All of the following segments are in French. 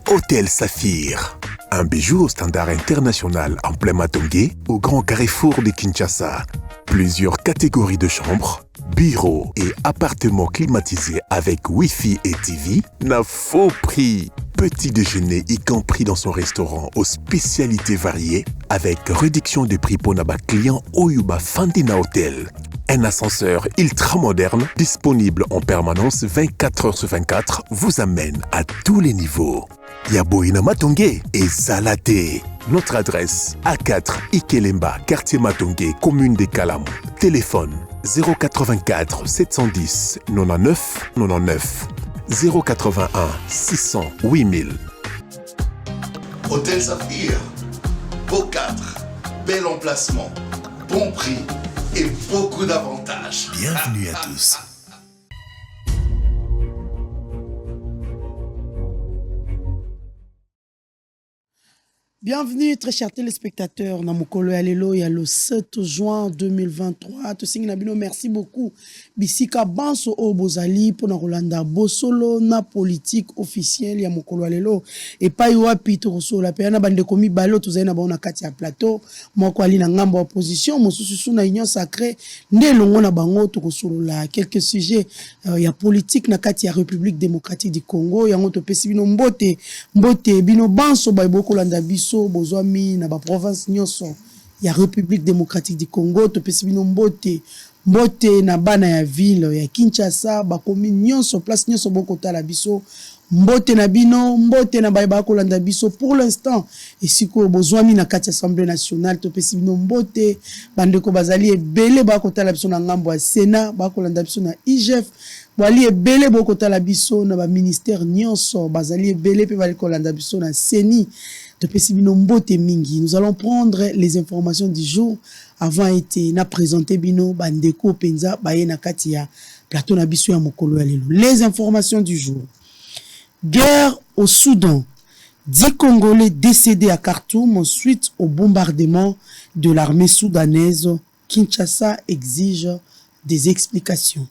Hôtel Saphir. Un bijou au standard international en plein Matongé, au grand carrefour de Kinshasa. Plusieurs catégories de chambres, bureaux et appartements climatisés avec Wi-Fi et TV n'a faux prix. Petit déjeuner y compris dans son restaurant aux spécialités variées avec réduction des prix pour Naba clients Oyuba Fandina Hotel. Un ascenseur ultra moderne disponible en permanence 24 heures sur 24 vous amène à tous les niveaux. Yaboina Matongé et Salaté. Notre adresse A4 Ikelemba, quartier Matongé, commune des Kalamou. Téléphone 084 710 99 99 081 600 8000. Hôtel Saphir, beau cadre, bel emplacement, bon prix et beaucoup d'avantages. Bienvenue à tous. Bienvenue, très chers téléspectateurs. Namukolo Alelo, il y a le 7 juin 2023. Merci beaucoup. Bisika Banso Obozali pour na Rolanda Bosolo na politique officielle ya Mukolo Alelo. Et pas yoa pito roso la pena bande komi balo tozana ba na kati ya plateau. Moko ali na ngamba opposition, mosusu na union sacrée ndelongo na bango to kosolo la quelques sujets ya politique na kati ya République démocratique du Congo. Yango to pesi bino mbote bino Banso ba boko landa biso bozwami na ba province nyonso ya République démocratique du Congo to pesi bino mbote na bana ya ville ya Kinshasa ba commune nyonso place nyonso boko tala biso mbote na bino mbote na ba kolanda biso pour l'instant et siko bozwami na kati assemblée nationale to pesi bino mbote bandeko bazali ebele ba kotala biso na ngambo ya Sénat ba kolanda biso na IGF bali ebele boko tala biso na ba ministère nyonso bazali ebele pe bali kolanda biso na CENI. Nous allons prendre les informations du jour avant été na présenter bino bandeko penza baye na katia plateau na biso ya mokolo ya lelo. Les informations du jour. Guerre au Soudan. 10 Congolais décédés à Khartoum suite au bombardement de l'armée soudanaise. Kinshasa exige des explications.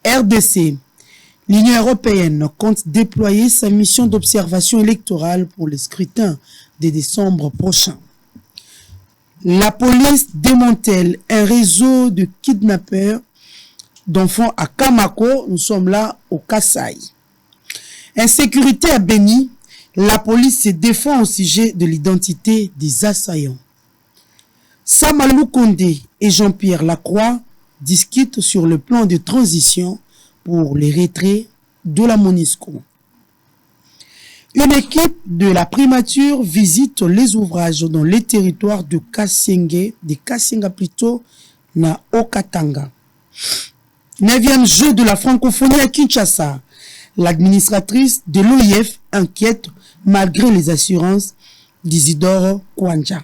RDC. L'Union européenne compte déployer sa mission d'observation électorale pour le scrutin de décembre prochain. La police démantèle un réseau de kidnappeurs d'enfants à Kamako. Nous sommes là au Kasaï. Insécurité à Beni. La police se défend au sujet de l'identité des assaillants. Samalou Kondé et Jean-Pierre Lacroix discutent sur le plan de transition pour les retraits de la MONUSCO. Une équipe de la primature visite les ouvrages dans les territoires de Kassenga plutôt, na Okatanga. 9e jeu de la francophonie à Kinshasa. L'administratrice de l'OIF inquiète malgré les assurances d'Isidore Kwanja.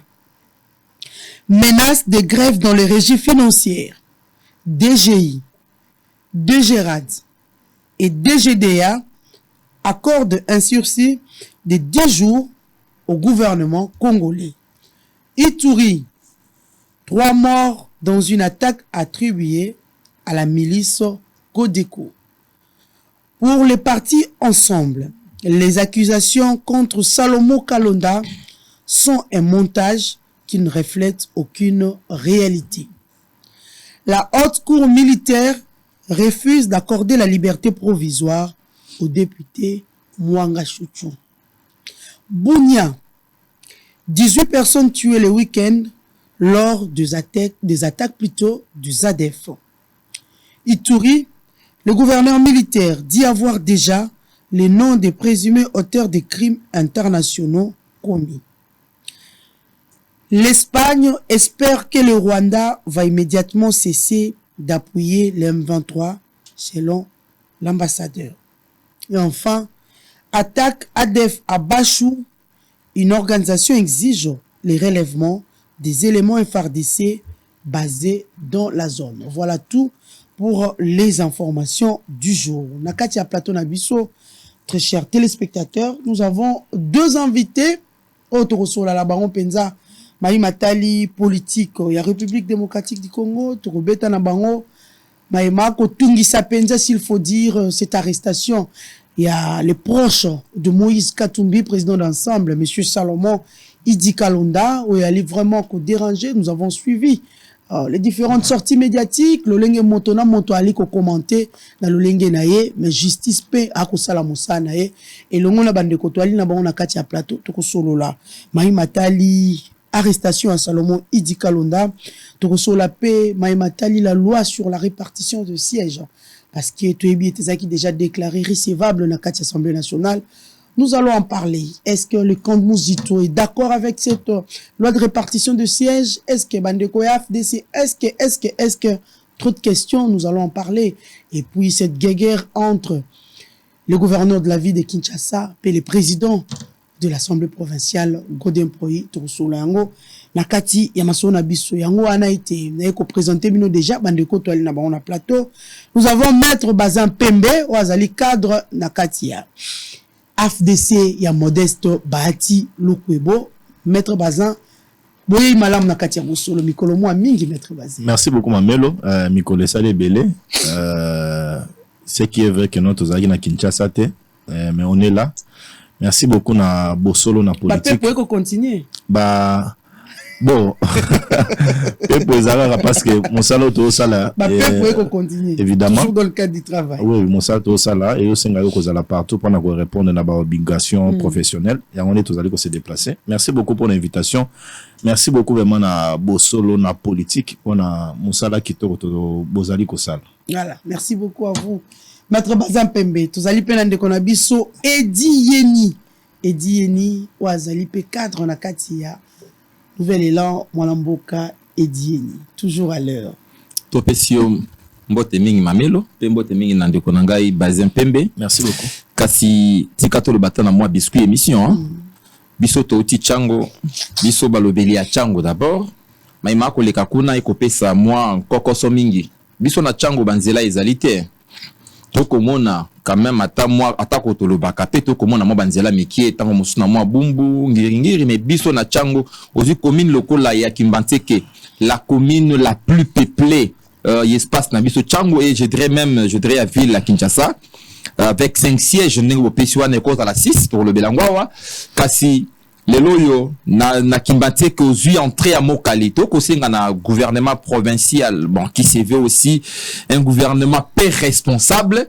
Menace de grève dans les régies financières. DGI, DGRAD et DGDA accordent un sursis de 10 jours au gouvernement congolais. Ituri, 3 morts dans une attaque attribuée à la milice Codeco. Pour les partis ensemble, les accusations contre Salomo Kalonda sont un montage qui ne reflète aucune réalité. La haute cour militaire refuse d'accorder la liberté provisoire au député Mwanga Chouchou. Bounia, 18 personnes tuées le week-end lors des attaques plutôt du ZADEF. Ituri, le gouverneur militaire dit avoir déjà les noms des présumés auteurs des crimes internationaux commis. L'Espagne espère que le Rwanda va immédiatement cesser d'appuyer les M23 selon l'ambassadeur. Et enfin, attaque ADF à Bachou, une organisation exige les relèvements des éléments FARDC basés dans la zone. Voilà tout pour les informations du jour. Nakatia Plateau Nabiso, très chers téléspectateurs, nous avons 2 invités. Autorosola la Baron Penza, Maï Matali, politique, il y a République démocratique du Congo, Torobeta Nabango, Maïma Kotungi Sapenza, s'il faut dire, cette arrestation. Il y a les proches de Moïse Katumbi, président d'ensemble, M. Salomon Idi Kalonda, où il allait vraiment déranger. Nous avons suivi les différentes sorties médiatiques. Le Lenge Motona Moto Ali ko commenter dans le Lenge Naye, mais justice pe akosala Moussa Naye. Et le Ngona Bande Kotoali na bango na kati ya plateau, toko solo la. Mahi Matali, arrestation à Salomon Idi Kalonda, toko solo la paix, Mahi Matali, la loi sur la répartition de sièges. Parce que Toyebi était déjà déclaré recevable dans la Assemblée nationale. Nous allons en parler. Est-ce que le camp de Mouzito est d'accord avec cette loi de répartition de sièges? Est-ce que Bandeko et AFDC? Est-ce que trop de questions, nous allons en parler. Et puis cette guerre entre le gouverneur de la ville de Kinshasa et le président de l'Assemblée provinciale, Godin Proyi, Toursoulango, Nakati, Yamasona Bisso, Yango, ana été, n'a présenté Mino déjà, Bandeko, Toali, Nabana Plateau. Nous avons Maître Bazin Pembe, Oazali cadre, Nakatia. AFDC, il y a Modeste Bahati Lukwebo, Maître Bazin, Boye Malam Nakatia Mousso, le Mikolo Moua Mingi, Maître Bazin. Merci beaucoup, Mamelo, Mikolo Salé Belé. Ce qui est vrai que notre Zagi na Kinshasa, mais on est là. Merci beaucoup na Bosolo na politique. Bah, peut continuer. Bah bon, parce que mon salaire tout ça là. Bah peut continuer. Évidemment. Toujours dans le cadre du travail. Oui, mon salaire tout ça là et aussi ngalo kozala partout pour nous répondre à nos obligations professionnelles. Et on est tous allés se déplacer. Merci beaucoup pour l'invitation. Merci beaucoup vraiment na Bosolo na politique pour na Moussala Kitoko Bozali Kosala. Voilà, merci beaucoup à vous. Maître Bazin Pembe, tous allez peine de konabiso Edi Yeni, Oazali pe cadre na katia. Nouvel élan, Mwalamboka Edi Yeni, toujours à l'heure. Topesio mbote mingi Mamelo, pe mbote mingi nande konangai Bazin Pembe. Merci beaucoup. Kasi tikato le batana moi biscuit émission. Biso to uti chango, biso balobeli a chango d'abord. Maima ko leka kuna ekopesa moi kokoso mingi. Biso na chango banzela ezalité. Toko mona quand même ata ko tolobaka pe toko mona mo banzela mikie tango musuna mo bumbu ngiri mais biso na chango ozi commune lokola ya Kimbanteke, la commune la plus peuplée espace na biso chango et je dirais à ville la Kinshasa avec 5 sièges n'engo peswa ne kota la 6 pour le Belangwawa kasi les loyo na Kimbanteke ozi entrée à Mokalito ko senga na gouvernement provincial bon qui se veut aussi un gouvernement peu responsable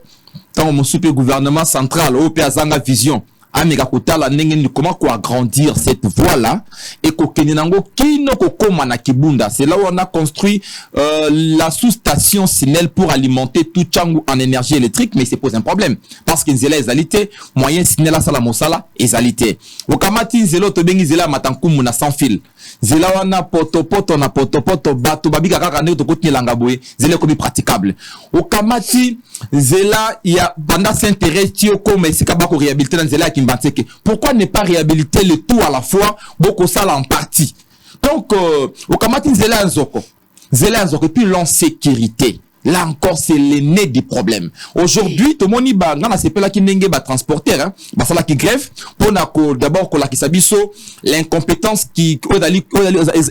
tant mon super gouvernement central au Azanga vision amega kotala ndenge comment quoi agrandir cette voie là et ko keninango kino ko koma na Kibunda. C'est là où on a construit la sous-station Sinel pour alimenter tout Tchangu en énergie électrique, mais c'est pose un problème parce que nzela ezalité moyen Sinel la sala mosala ezalité okamati nzelo to bengi nzela matankumu na sans fil nzela wana poto bato babika kaka ne to kotinelanga boye nzela komi praticable okamati nzela ya banda s'intérêt tio comme esika bako réhabiliter na nzela Kimbanteke. Pourquoi ne pas réhabiliter le tout à la fois, beaucoup ça en partie. Donc, au Kamati Zela Nzoko, et puis l'insécurité. Là encore, c'est le nez du problème. Aujourd'hui, tout le monde va là qui n'enge ba transporter, hein, bah ça là qui grève pour d'abord la kisabiso l'incompétence qui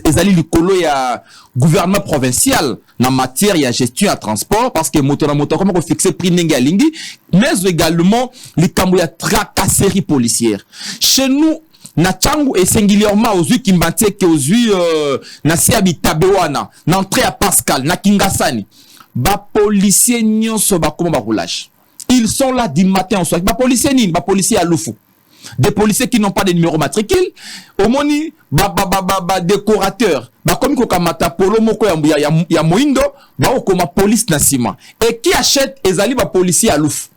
ezali likolo ya gouvernement provincial na matière ya gestion à transport parce que moto comment ko fixer prix n'enge alingi mais également les kambo ya tracasserie policière. Chez nous na changu et singulièrement aux yeux Kimbanteke aux yeux na Siabitabewana na entrée à Pascal na Kingasani. Ba policiers nyonso ba comment ba roulage. Ils sont là du matin au soir. Ba policiers à Loufou. Des policiers qui n'ont pas de numéro matricule. Au moni ba décorateurs. Ba comme ko kamata polo moko ya moindo ba okoma police na sima. Et qui achète ezali ba policiers à Loufou.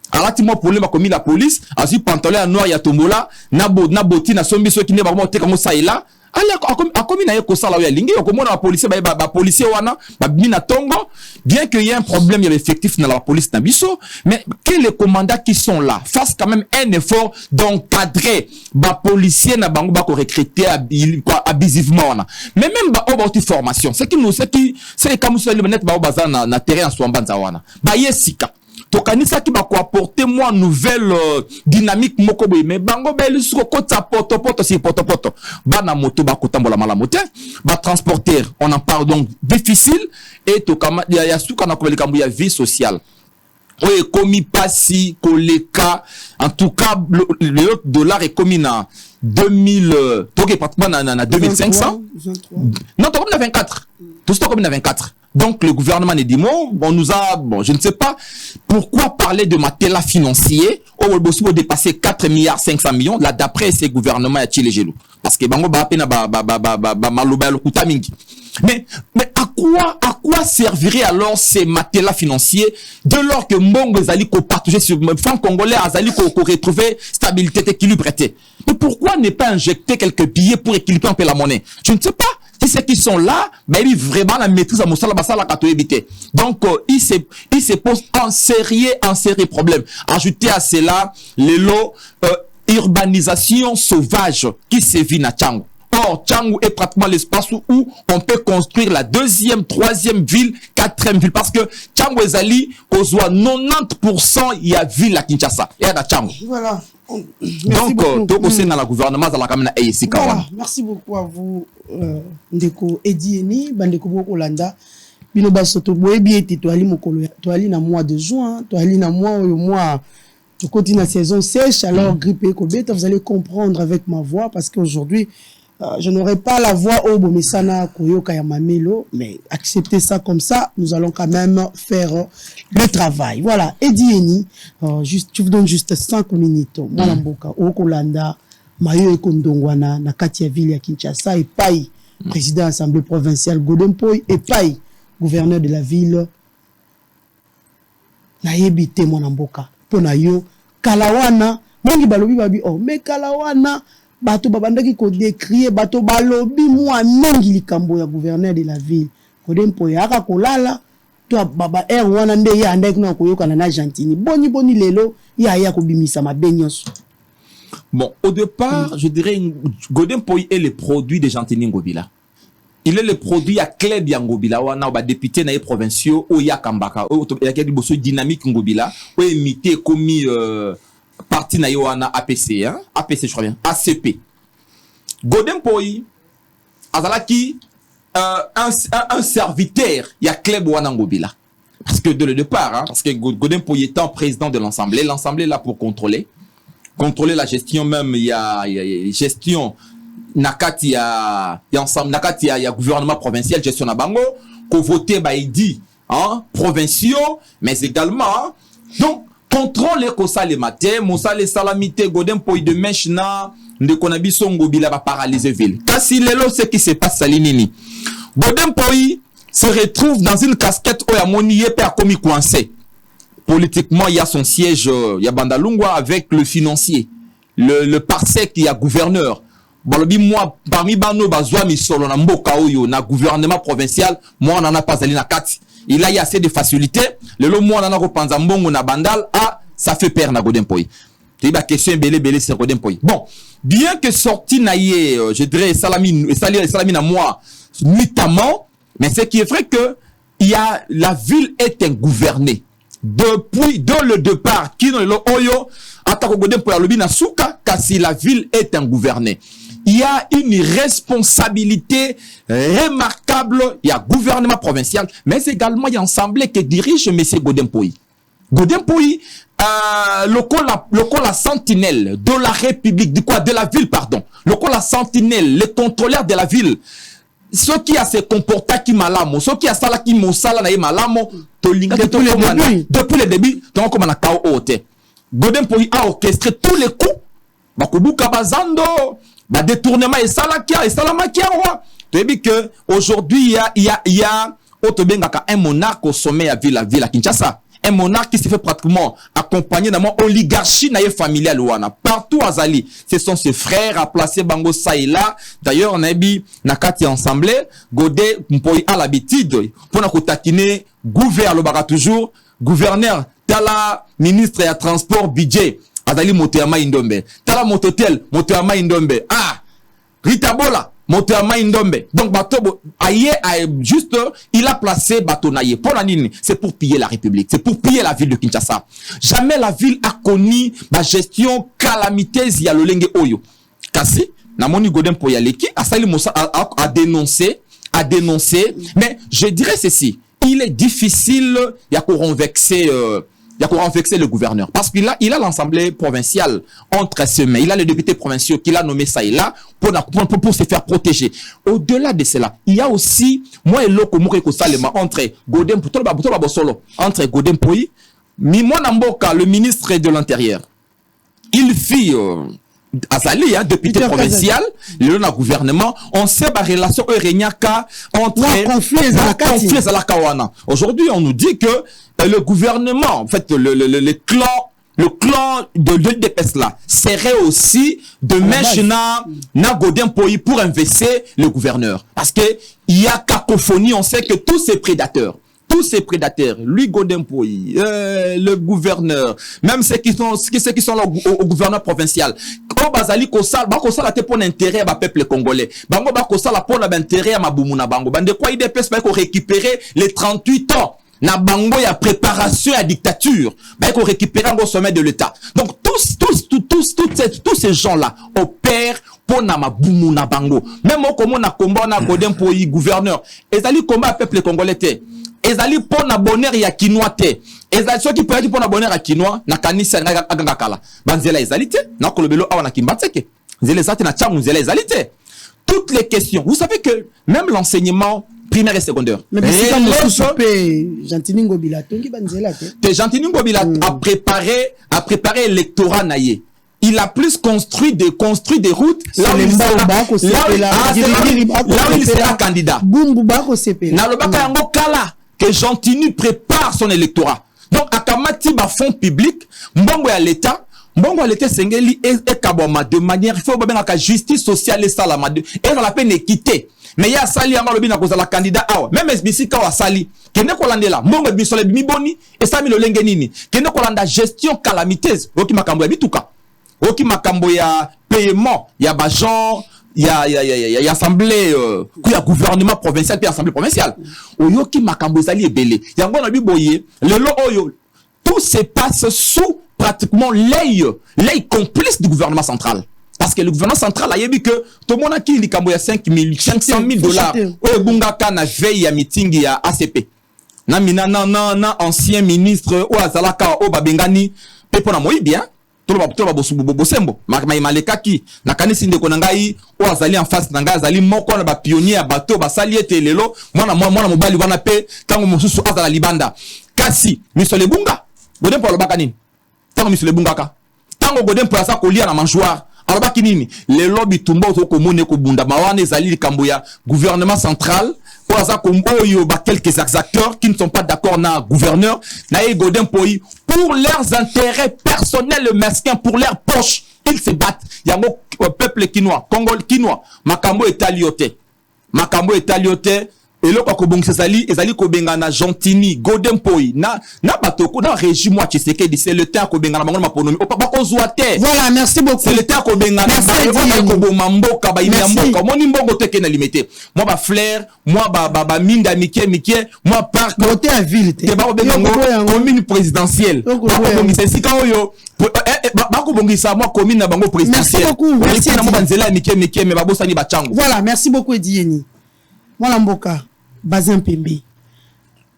Arati-moi problème a commis la police, azu pantalon noir ya tombola, na boti na sombi so qui ne ba mo te comme ça et là. A commis na yeko sala ya lingi okomona ba policier wana ba bina tongo bien qu'il y ait un problème il y a l'effectif dans la police na biso mais que les commandants qui sont là fassent quand même un effort d'encadrer ba policier na bango ba ko recruter abusivement wana mais même ba obauti formation c'est comme ça le net ba bazana na terrain en swambanza wana ba yesika tokanisa ki ba ko apporter moi nouvelle dynamique moko boy mais bango beli suko kota poto si poto bana moto ba kotambola mala moto ba transporteur on en parle donc difficile et tokama ya suka na ko likambu ya vie sociale est commis pas si koleka. En tout cas, le dollar est commis dans 2000, pratiquement dans 2500. 23. Non, t'as comme 24. Tout ça comme 24. Donc, le gouvernement ne dit bon, je ne sais pas pourquoi parler de matela financier. Au bout de dépasser 4 milliards 500 millions. Là, d'après ces gouvernements, il y a Chile gelou. Parce que bango ba pena maloba lokuta mingi. Mais à quoi servirait alors ces matelas financiers de lors que Mbongo Zali ko partager sur le franc congolais Azali ko retrouver stabilité équilibre. Mais pourquoi ne pas injecter quelques billets pour équilibrer un peu la monnaie? Je ne sais pas. Si ceux qui sont là, mais ils vraiment la maîtrise à Moussala Bassala Kato éviter. Donc, il se pose un sérieux problème. Ajoutez à cela les lots urbanisation sauvage qui sévit na Tchango. Or, Tchango est pratiquement l'espace où on peut construire la 2e, 3e ville, 4e ville. Parce que Tchango Ezali, qu'on soit 90%, il y a ville à Kinshasa. Et à Tchango. Voilà. Donc, c'est dans le gouvernement, dans la Kamena et ici. Voilà. Merci beaucoup à vous, Ndeko Edieni, Bandeko Bokolanda. Bino Basoto, Boebi et Toali Mokolo, Toali na mois de juin, Toali na mois. Je continue la saison sèche, alors grippé, vous allez comprendre avec ma voix parce qu'aujourd'hui, je n'aurai pas la voix au Bomesana Koyoka Yamamelo, mais acceptez ça comme ça, nous allons quand même faire le travail. Voilà, Edieni, tu vous donne juste 5 minutes. Moi, Mboka, Okolanda, Mayo Ekondongwana, Nakatia Ville ya Kinshasa, et Pai, président de l'Assemblée provinciale Godempoy, et Pai, gouverneur de la ville, Nayebite Mboka. Pona yo kalawana mongi balobi babi mais kalawana bato babandaki ko décrier bato balobi moi mongi likambo ya gouverneur de la ville Kodempo yaka kolala to baba wana nde ya andaki na koyoka na Argentine boni lelo ya ko bimisa mabenyoso. Bon, au départ, je dirais Godempo est le produit de Gentini Ngobila. Il est le produit à Kleb Ngobila, ou à député naïe provinciaux, ou ya Kambaka, ou ya quelque chose dynamique Ngobila, ou imité commis parti naïe wana APC, hein, APC je crois bien, ACP. Godempoï, azalaki un serviteur, il y a Kleb wana Ngobila. Parce que de le départ, hein, parce que Godempoï étant président de l'Assemblée est là pour contrôler la gestion même, il y a gestion nakati ya ensemble nakati ya gouvernement provincial gestion na bango ko voter ba idi hein provinciaux mais également hein, donc contrôle ko ça le matin mosale salamité Godempoï de mechna de konabiso Ngobila ba paralyser ville kasi lelo ce qui se passe salinini Godempoï se retrouve dans une casquette où ya moni pe a commis coincé politiquement il y a son siège il y a Bandalungwa avec le financier le parsec il y a gouverneur. Balobi moi parmi bano bazwa mi solo na mboka oyo na gouvernement provincial moi on en a pas allé na kati il y a assez de facilité le lo moi on en a repanza mbongo na bandal ça fait peur na Godempoï c'est ba question belé c'est Godempoï bon bien que sorti naie je dirais salami na moi notamment mais c'est qui est vrai que la ville est ingouvernée depuis le départ qui dans le oyo atako Godempoï alobi na suka kasi la ville est ingouvernée. Il y a une responsabilité remarquable, il y a gouvernement provincial, mais également il y a assemblée qui dirige M. Godempoï. Godempoï, la sentinelle de la République, de la ville, pardon. La sentinelle, le contrôleur de la ville. Ceux qui a se comporté qui malamo, ceux qui a sala qui mosala na malamo, depuis le début, donc comme on a kao ote. Godempoï a orchestré tous les coups. Bakubuka bazando. Bah détournement et salakia et salamakia roi. Tu dis que aujourd'hui il y a un monarque au sommet à ville à Kinshasa. Un monarque qui se fait pratiquement accompagner dans mon oligarchie familiale ouana. Partout à Zali, ce sont ses frères à placer bango ça et là. D'ailleurs on a dit nakati ensemble Godé Mpoy a l'habitude pour na kotakiner gouverneur toujours gouverneur tala ministre ya transport budget Azali Motoyama Indombe. Tala Mototel, Motoyama Indombe. Ah! Ritabola, Motoyama Indombe. Donc, Bato, juste, il a placé Batonaye. Pour la ligne, c'est pour piller la République. C'est pour piller la ville de Kinshasa. Jamais la ville a connu la gestion calamiteuse ya Lolenge Oyo. Kasi, Namoni Godempoï Yaleki, Asali Moussa a dénoncé. Mais je dirais ceci. Il est difficile, il y a qu'on vexer il y a qu'on renverser le gouverneur. Parce qu'il a l'Assemblée provinciale entre ses mains. Il a les députés provinciaux qu'il a nommé ça et là pour se faire protéger. Au-delà de cela, il y a aussi, moi et l'autre, entre Godem, entre Godem Poyi, Mimon Namboka, le ministre de l'Intérieur, il fit Azali, député provincial, le gouvernement, on sait la relation entre conflits à la Kawana. Aujourd'hui, on nous dit que le gouvernement, en fait, le clan de l'UDPS là, serait aussi de mettre na Godem Poyi pour investir le gouverneur. Parce que il y a cacophonie, on sait que tous ces prédateurs, lui Godem Poyi, le gouverneur, même ceux qui sont là au gouverneur provincial, quand bazali kosala pour l'intérêt du peuple congolais, bango ba kosala pour l'intérêt à mabumuna bango, bande quoi IDPS ba ko récupérer les 38 ans na bango ya préparation à dictature, ba ko récupérer au sommet de l'État. Donc tous ces gens là opèrent pour na mabumuna bango. Même au comme on a combat na Godem Poyi gouverneur, ezali combat peuple congolais te. Ezali pour na bonheur ya kinois te. Ezali ceux qui peuvent pour na bonheur ya kinois na kanisa na agangakala. Banzela ezali te, na kolobelo awa na kimbateke. Zele zate na changu zela ezali te. Toutes les questions. Vous savez que même l'enseignement primaire et secondaire. Mais c'est comme Gentini Ngobila tongi banzela te. Gentini Ngobila a préparé l'électorat naïe. Il a plus construit des routes là où il sera candidat. Na lobaka yango kala que Gentini prépare son électorat. Donc akamati ba fonds public, mbongo ya l'État sengeli et kaboma de manière il faut bien que justice sociale et salama et dans la peine équité. Mais il y a sali yango lobi na koza la candidat awa. Même SBC ka wa sali. Kene kolandela mbongo bisole bimiboni et sami lo lenge nini. Kene kolanda gestion calamiteuse. Oki makambo ya bituka. Oki makambo ya paiement, ya bajan, ya assemblée, ya gouvernement provincial puis assemblée provinciale. Oyoki makambo ezali ebele. Yango na biboye, lelo oyo tout se passe sous pratiquement l'œil complice du gouvernement central. Parce que le gouvernement central a dit que tout le monde a qui likambo ya 500 000 dollars. Oyo bungaka na veille ya meeting ya ACP. Na ancien ministre o azalaka o babengani pepo na moi bien. Toloba bosembo malekaki na kanisi ndeko na ngai o azali en face na ngai azali moko na ba pionnier ya bato basali ete lelo mwana mobali wana pe tango mosusu azala libanda kasi misole bunga Godem Poyi alobaka nini tango misole bunga ka tango Godem Poyi asa kolia na mangeoire alobaki nini lelo bitumba to komone ko bunda mawana ezali likambo ya gouvernement central o asa komboyo ba quelques acteurs qui ne sont pas d'accord na gouverneur na Godem Poyi pour leurs intérêts personnels mesquins, pour leurs poches, ils se battent. Yango peuple quinois, Congo quinois, makambo etaliote. Et là, quand on s'ali, ezali ko bengana Gentini, Godem Poyi, na batoko, na régime moi Tshisekedi, c'est le temps ko bengana bango maponomi. O pas ko zoate. Voilà, merci beaucoup. C'est le temps ko bengana ko bo mamboka ba imamboka. Moni mbongo teke na limité. Moi ba flair, moi ba minda mikie, moi parc côté à ville te. Ba ko bengango commune présidentielle. Ba ko bongisa sika oyo. Ba ko bongisa moi commune na bango présidentielle. Merci beaucoup. Merci na mo banzela mikie mais ba bosani ba chango. Voilà, merci beaucoup Edieni. Moi Mboka. Bazin Pembe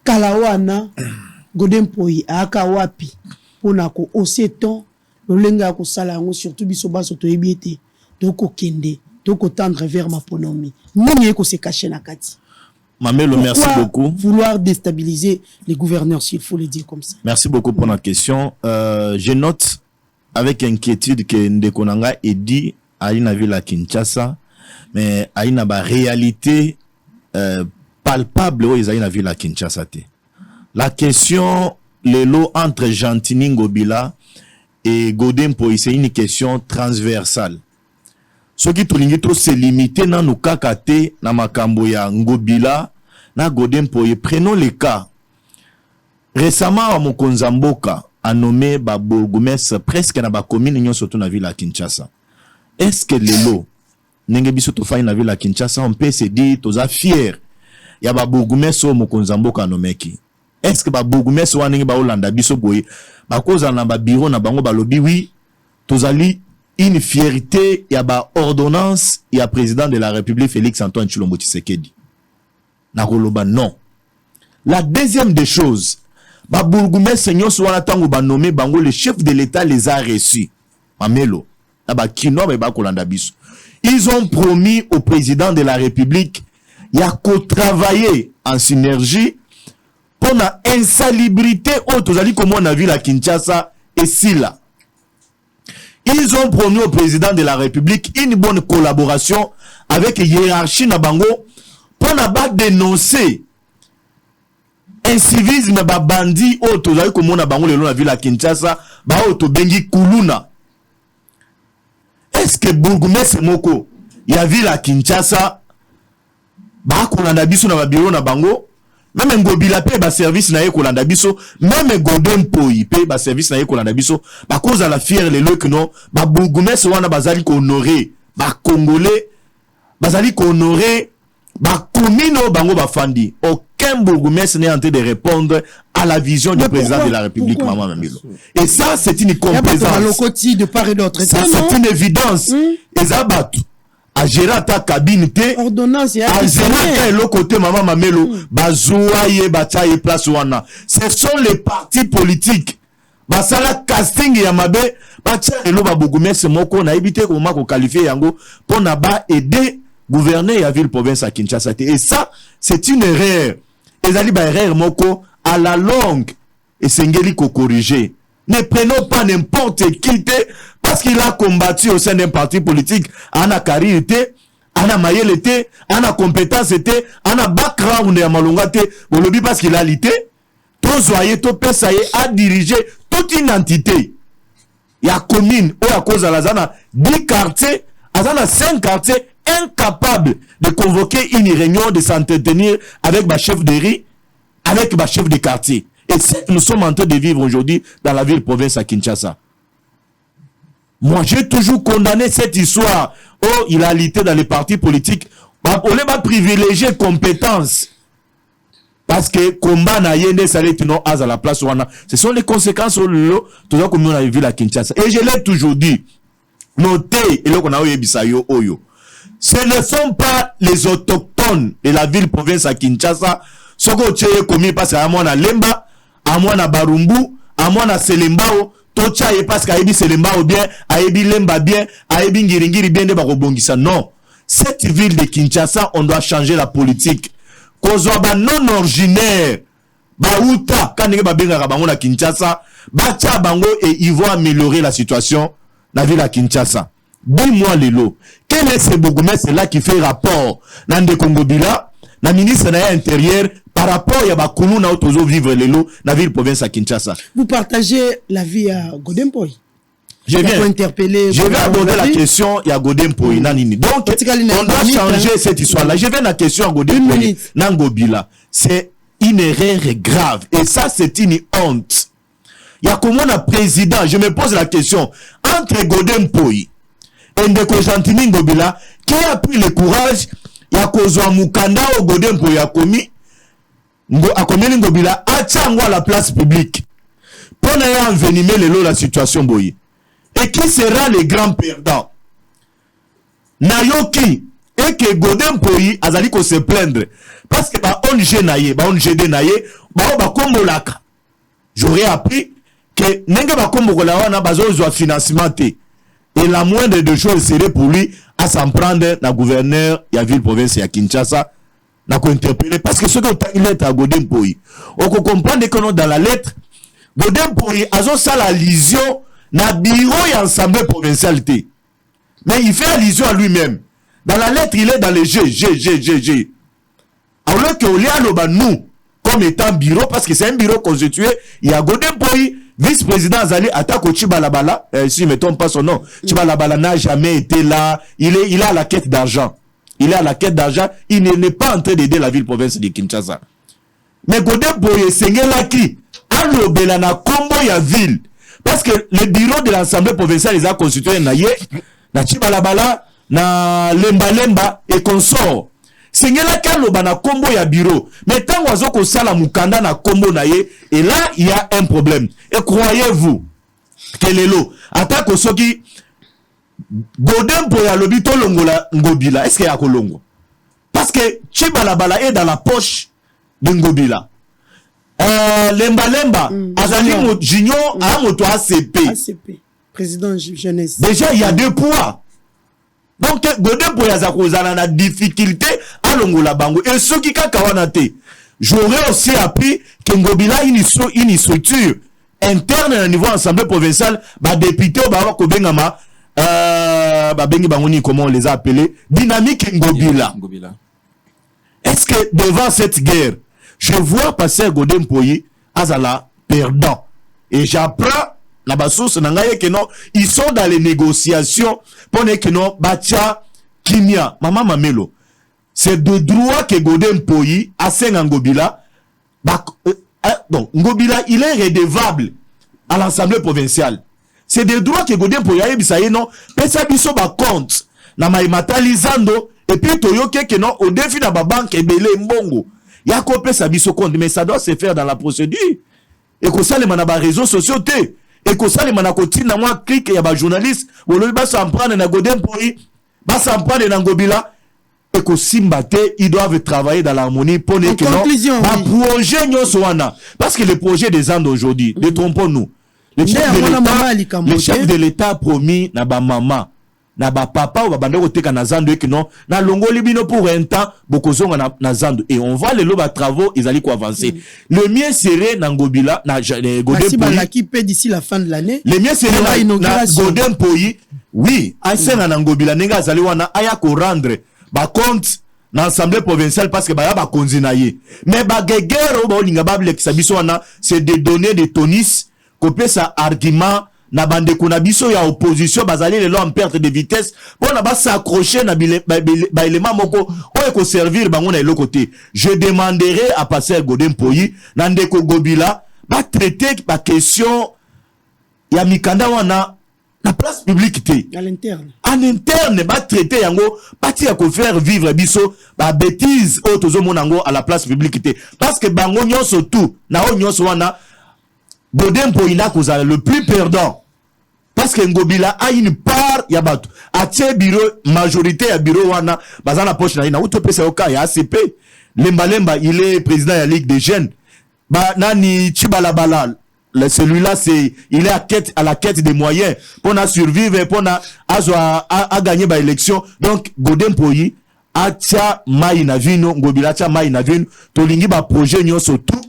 Kalawana Godem Poyi aka wapi pona ko oseton lolenga ko sala ngo surtout biso baso to ebiete to ko kende to ko tendre vers ma ponomi nini ko se cacher na kati. Mamelo, merci beaucoup. Vouloir déstabiliser les gouverneurs, s'il faut le dire comme ça. Merci beaucoup pour la question. Je note avec inquiétude que Ndekonanga est dit à une ville à Kinshasa, mais à une réalité palpable où ils ont une ville à Kinshasa. La question, le lot entre Gentini Ngobila et Godem Poyi, c'est une question transversale. Ce qui tout se limiter dans nos kakate, na makambo ya Ngobila, na Godem Poyi. Prenons les cas. Récemment, Mokonza Mboka a nommé ba bourgmestre presque na ba commune surtout na ville à Kinshasa. Est-ce que le lot, n'enge biso to fa na ville à Kinshasa, on peut se dire toza fier ya ba bourgmestre Mokonza Mboka nomeki? Est-ce que ba bourgmestre wa n'enge ba Olanda biso boye ba koza na ba bureau na bango ba lobi oui tozali une fierté ya ba ordonnance ya président de la République Félix Antoine Tshilombo Tshisekedi? Na koloba non. La deuxième des choses, ba bourgmestre nyonso wana tango ba nommé bango le chef de l'état les a reçus mamelo na ba kino ba kolanda biso. Ils ont promis au président de la République il y a qu'au travailler en synergie pour la insalubrité autozali comme on a vu la Kinshasa et Sila. Ils ont promis au président de la République une bonne collaboration avec hiérarchie na bango pour ne pas dénoncer un civisme ba bandi autozali comme on a bango le long la ville à Kinshasa ba auto bengi kuluna. Est-ce que bourgmestre moko ya ville à Kinshasa ba kolanda biso na ba bureau na bango même ngobila pe ba service na ye kolanda biso même Godem Poi pe ba service na ye kolanda biso ba cause à la fière le look non ba bourgmestre wana bazali ko honorer ba congolais bazali ko honorer ba commune bango ba fandi. Aucun bourgmestre n'est en train de répondre à la vision du président de la République Maman Mamilo. Et ça c'est une complaisance de part et d'autre. Ça c'est une évidence. Et ça bat à gérer ta cabine ordonnance à gérer le côté Maman Mamelo bazoaye bataille place wana. Ce sont les partis politiques basala casting ya mabe batia elo ba bourgmestre moko na éviter comment ko qualifier yango pour na ba aider gouverner la ville province à Kinshasa. Et ça c'est une erreur. Ezali ba erreur moko à la longue et sengeli ko corriger. Ne prenons pas n'importe qui parce qu'il a combattu au sein d'un parti politique, en a carrière, en a maillé, en a compétence, en a background à malonga, au lobby parce qu'il a lité, tout soyez, tout pesaye, a dirigé toute une entité. Il y a commune, ou à cause de la zana, 10 quartiers, à zana 5 quartiers, incapables de convoquer une réunion, de s'entretenir avec ma chef de riz, avec ma chef de quartier. Et c'est que nous sommes en train de vivre aujourd'hui dans la ville province à Kinshasa. Moi, j'ai toujours condamné cette histoire. Oh, il a lité dans les partis politiques. On les va privilégier compétences. Parce que combat na yende salé non à la place où on a. Ce sont les conséquences au lot. Tout ça comme on a vu à Kinshasa. Et je l'ai toujours dit. Notez, et là qu'on a eu Bisayo Oyo. Ce ne sont pas les autochtones de la ville province à Kinshasa. Ce que tu as commis parce qu'à moi na Lemba, à moi na Barumbu, à moi na Selembao, Tocha et parce qu'à Ebi Selembao bien, à Ebi Lemba bien, à Ebi Ngiringiri bien de Barobongisa. Non. Cette ville de Kinshasa, on doit changer la politique. Kozwa ba non originaire, ba uta, quand ba benga bango na Kinshasa, ba tia bango et ils vont améliorer la situation dans la ville à Kinshasa. Dis-moi Lelo, quel est ce bourgmestre là qui fait rapport dans le Congo Bila, na ministre na intérieur par rapport à Bakulu na otozo vivre Lelo na ville province à Kinshasa. Vous partagez la vie à Godem Poi. Je vais aborder la question à Godem Poi nanini. Donc on doit changer cette histoire là. Je vais la question à Godem Poi Nangobila. C'est une erreur grave et ça c'est une honte. Il y a comment un président, je me pose la question entre Godem Poi et Ndeko Jantini Ngobila qui a pris le courage ya kozwa mukanda au Godem Poi a commis Ngobila a tchangwa à la place publique pour ne envenimer la situation boye. Et qui sera le grand perdant? Nayoki et que Godem Poi azali ko se plaindre parce que ba ONG naye, ba ONG de naye, ba kombolaka. J'aurais appris que nenge ba kombola wana bazozwa financement té. Et la moindre des choses serait pour lui à s'en prendre la gouverneur ya ville province ya Kinshasa na ko interpeller parce que ce que il est à Godem Poi. On peut comprendre que dans la lettre Godem Poi azo ça la allusion na bureau et assemblée provincialité. Mais il fait allusion à lui-même. Dans la lettre, il est dans le G. Alors que Oléa nous, comme étant bureau, parce que c'est un bureau constitué, il y a Godem Poi, vice-président Azali, Atako Chibalabala, si je ne me trompe pas son nom, Chibalabala n'a jamais été là, il est à la quête d'argent. Il est à la quête d'argent, il n'est pas en train d'aider la ville province de Kinshasa. Mais Godem Poi, c'est qui a l'obéla na combo ya ville. Parce que le bureau de l'Assemblée provinciale les a constitué na Chibalabala, na Lemba et consort. C'est là qu'il na combo ya bureau. Mais tant oiseau ko sala mukanda na combo na ye, et là il y a un problème. Et croyez-vous que lelo attaque au soki Godem Poi ya lobito longola Ngobila. Est-ce qu'il y a kolongo? Parce que Chibalabala est dans la poche de Ngobila. Lemba azali junior a moto ACP président jeunesse. Déjà il y a deux poids. Donc Godin Poya za kozala na difficulté à longola bango et ceux qui kaka wana te. J'aurais aussi appris que Ngobila une structure interne au niveau assemblée provinciale ba député ba ko bengama ba bengi bangoni comment on les a appelés dynamique Ngobila. Est-ce que devant cette guerre je vois passer Godin Poyi azala perdant et j'apprends na basource na ngai que non ils sont dans les négociations pour que non bacha kimia maman Mamelo c'est de droit que Godin Poyi a Ngobila donc Ngobila il est redevable à l'Assemblée provinciale. C'est de droit que Godin Poyi a bisaye non pesa biso ba compte na maimatalizando et puis toyoke que non au défi na ba banque ebele mbongo ya ko pesa biso compte mais ça doit se faire dans la procédure et que ça les na ba réseaux sociaux te et que ça les na ko tina moi clique ya ba journaliste wolo ba s'en prendre na Godin Poyi ba s'en prendre na Ngobila et que Simbate ils doivent travailler dans l'harmonie pour ne que non ba projet nyoswana parce que le projet des ans d'aujourd'hui ne trompons-nous le chef de l'État a promis na ba maman na ba papa ou ba bande koteka na zando et que non na longoli bino pour un temps bokozonga na zando et on va les loba travaux ils allaient quoi avancer le mieux serait na Ngobila na Godin Poyi qui paie d'ici la fin de l'année le mieux serait na Godin Poyi oui asenga na Ngobila nenga azali wana aya ko rendre ba compte na l'Assemblée provinciale parce que ba ya ba konzinaye mais ba gegero ba olinga ba blek sabiso wana c'est de donner des tonus copier sa argument na bande kuna biso ya opposition bazali lelo en perte de vitesse pour na ba s'accrocher na ba élément moko o ko servir bango na l'autre côté. Je demanderai à passer Godin Poyi na ndeko Ngobila ba traiter ba question ya mikanda wana la place publique te à l'interne en interne ba traiter yango pati ya ko faire vivre biso ba bêtise o tozo monango à la place publique te parce que bango nyonso tout na o nyonso wana Godin Poyi na kozala le plus perdant parce que Ngobila a une part ya bato atie bureau majorité ya bureau wana baza na poche na ina uto pesa yoka ya ACP Lemba il est président ya Ligue des jeunes ba nani Chibalabala celui-là c'est il est à la quête des moyens pour na survivre pour na à gagner ba élection. Donc Godin Poyi atia mai na vino Ngobila atia mai na vino tolingi ba projet nyonso tout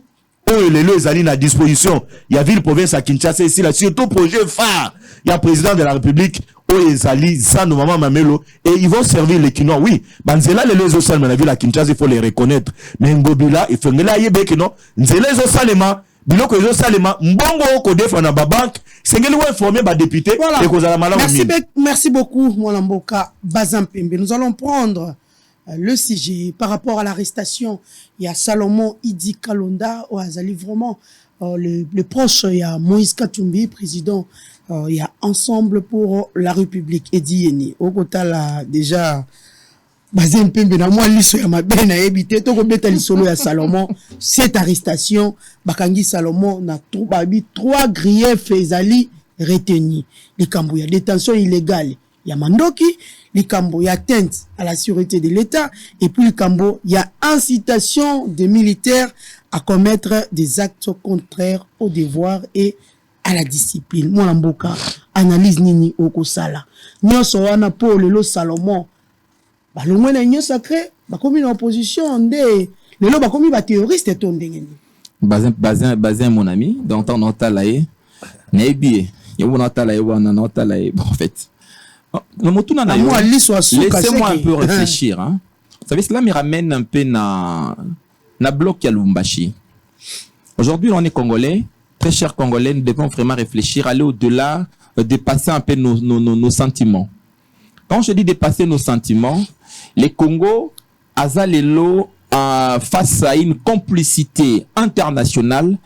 oh les lois ali na disposition il y a ville province à Kinshasa ici là surtout projet phare il y a président de la République oh ezali Zando maman Mamelo et ils vont servir les Kinois oui banzela les lois au salma na ville à Kinshasa il faut les reconnaître mais Ngobila il faut ngela yebe que non nzela zo salema biloko zo salema mbongo ko défendre ba banque sengeli wa informer ba député et ko zala malamu merci beaucoup Mwalamboka Bazampembe. Nous allons prendre le sujet par rapport à l'arrestation. Il y a Salomon Idi Kalonda au Azali vraiment le proche, il y a Moïse Katumbi président, il y a Ensemble pour la République Edi Yeni au kota là déjà Bazampembe na moi liso ya mabe na ebité to ko beta lisolo ya Salomon cette arrestation bakangi Salomon na trois griefs ezali retenus les cambo ya détention illégale ya mandoki likambo ya atteinte à la sûreté de l'État et puis likambo ya incitation des militaires à commettre des actes contraires au devoir et à la discipline. Mwalamboka analyse nini okosala nyonso wana po lelo Salomon balongwe na union sacrée bakomi na opposition nde lelo bakomi ba terroriste to ndengeni Bazin mon ami donc on otalaye nebi yo on otalaye wana otalaye en fait laissez-moi un peu réfléchir. Hein. Vous savez, cela me ramène un peu na bloc ya Lumbashi. Aujourd'hui, on est Congolais, très chers Congolais, nous devons vraiment réfléchir, aller au-delà, dépasser un peu nos sentiments. Quand je dis dépasser nos sentiments, les Congos, azalelo, face à une complicité internationale,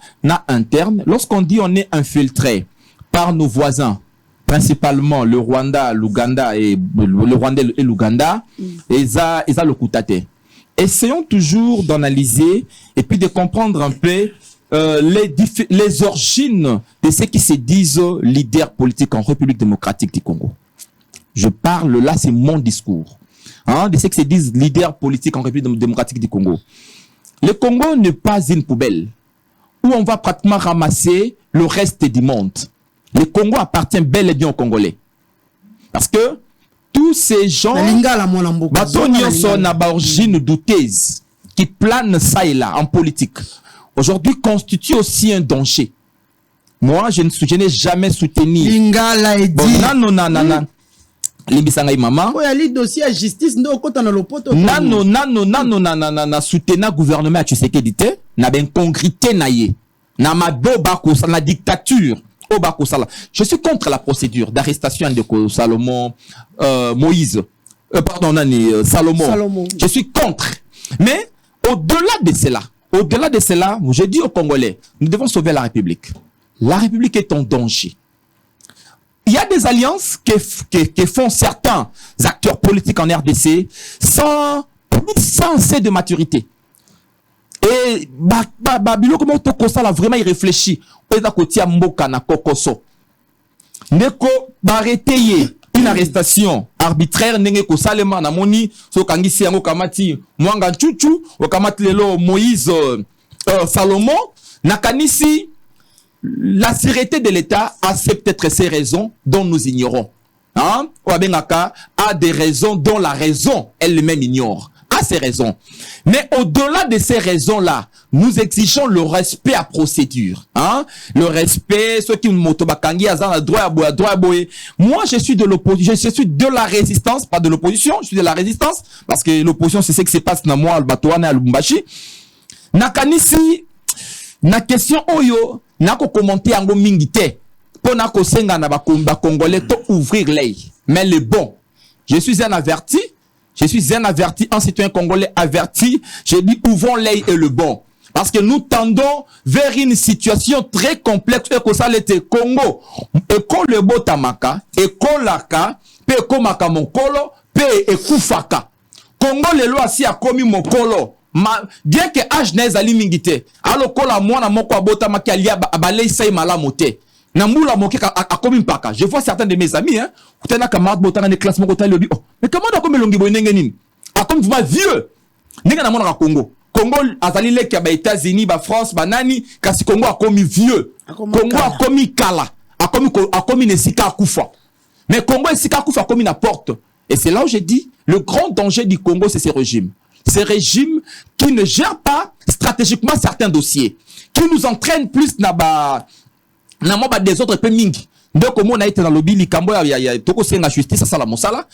interne, lorsqu'on dit on est infiltré par nos voisins, principalement le Rwanda, l'Ouganda et l'Ouganda, et ça le Koutate. Essayons toujours d'analyser et puis de comprendre un peu les origines de ceux qui se disent leaders politiques en République démocratique du Congo. Je parle là, c'est mon discours. Hein, de ceux qui se disent leaders politiques en République démocratique du Congo. Le Congo n'est pas une poubelle. où on va pratiquement ramasser le reste du monde. Le Congo appartient bel et bien aux Congolais. Parce que tous ces gens, sont na origine douteuse, qui planent ça et là en politique, aujourd'hui constituent aussi un danger. Moi, je n'ai jamais soutenu. Lingala et dit. Non. Limbisanga maman. Il y a le dossier à justice, non, soutenir gouvernement à Tshisekedi te, na ben congrité na ye, na maboba ko la dictature, oba sala. Je suis contre la procédure d'arrestation de Salomon, Moïse, Salomon. Je suis contre. Mais au-delà de cela, je dis aux Congolais, nous devons sauver la République. La République est en danger. Il y a des alliances que font certains acteurs politiques en RDC sans assez de maturité. Et Babilo comment Tokosa là vraiment il réfléchit. Oza kotia mboka na kokoso. Neko bareteye une arrestation arbitraire nenge ko salema na moni so kangisi yango kamati mwanga chuchu wakamati lelo Moïse Salomon nakanisi. La sûreté de l'État a peut-être ces raisons dont nous ignorons. Hein? Ouabengaka a des raisons dont la raison elle-même ignore. A ces raisons. Mais au-delà de ces raisons-là, nous exigeons le respect à procédure. Hein? Le respect, ceux qui motobakangi à droit à boé. Moi, je suis de l'opposition, je suis de la résistance, pas de l'opposition, je suis de la résistance, parce que l'opposition, c'est ce qui se passe dans moi, Albatoane et Lubumbashi. Nakanisi, na question oyo, nako commenter ango mingite pour nako senga na ba congolais to ouvrir l'œil. Mais le bon, je suis un averti, un citoyen congolais averti, je dis ouvrons l'œil et le bon. Parce que nous tendons vers une situation très complexe et que ça l'était Congo. Et qu'on le botamaka, et qu'on laka, pe komaka mokolo, pe e kufaka. Congo le loi si a commis mokolo. Bien que âge nezali mingite alors que la mwana moko abota makialia balei sai malamote na mbula moke akomi mpaka. Je vois certains de mes amis hein utana camarade botanga ne classement ko tali oh mais comment on melongi boyenge nini akomi vraiment vieux ninga na mona ka Congo azali leki ya ba États-Unis ba France ba nani kasi Congo akomi vieux Congo akomi kala akomi nesika akufa mais Congo esika akufa akomi na porte. Et c'est là où je dis le grand danger du Congo c'est ces régimes. Ces régimes qui ne gèrent pas stratégiquement certains dossiers, qui nous entraînent plus des autres pays mingi. Donc, comme on a été dans le lobby, il y a toko senga justice, ça la mosala,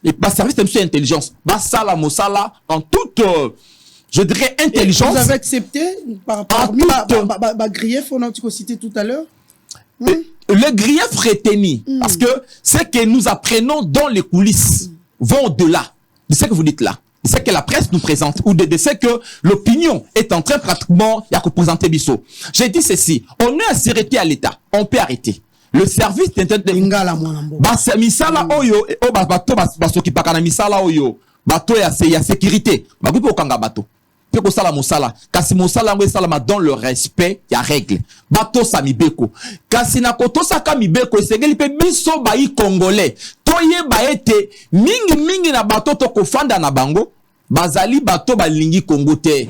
et bah service de intelligence, bah ça la mosala en toute, je dirais intelligence. Et vous avez accepté par rapport à grief, on a cité tout à l'heure. Le grief retenu, parce que ce que nous apprenons dans les coulisses vont au-delà de ce que vous dites là. C'est que la presse nous présente, ou de ce que l'opinion est en train pratiquement de présenter Bissot. J'ai dit ceci, on est assuré à l'État, on peut arrêter. Le service misala oyo, bato qui pakana misala oyo, bato ya sécurité, bato kanga bato. Peko sala mosala, kasi mosala ngwe sala dans le respect ya règle. Bato sa mibeko. Kasi na koto saka mibeko esengeli pe biso bayi congolais. Toye ba ete mingi na bato to kofanda na bango. Bazali bato balingi Congo te.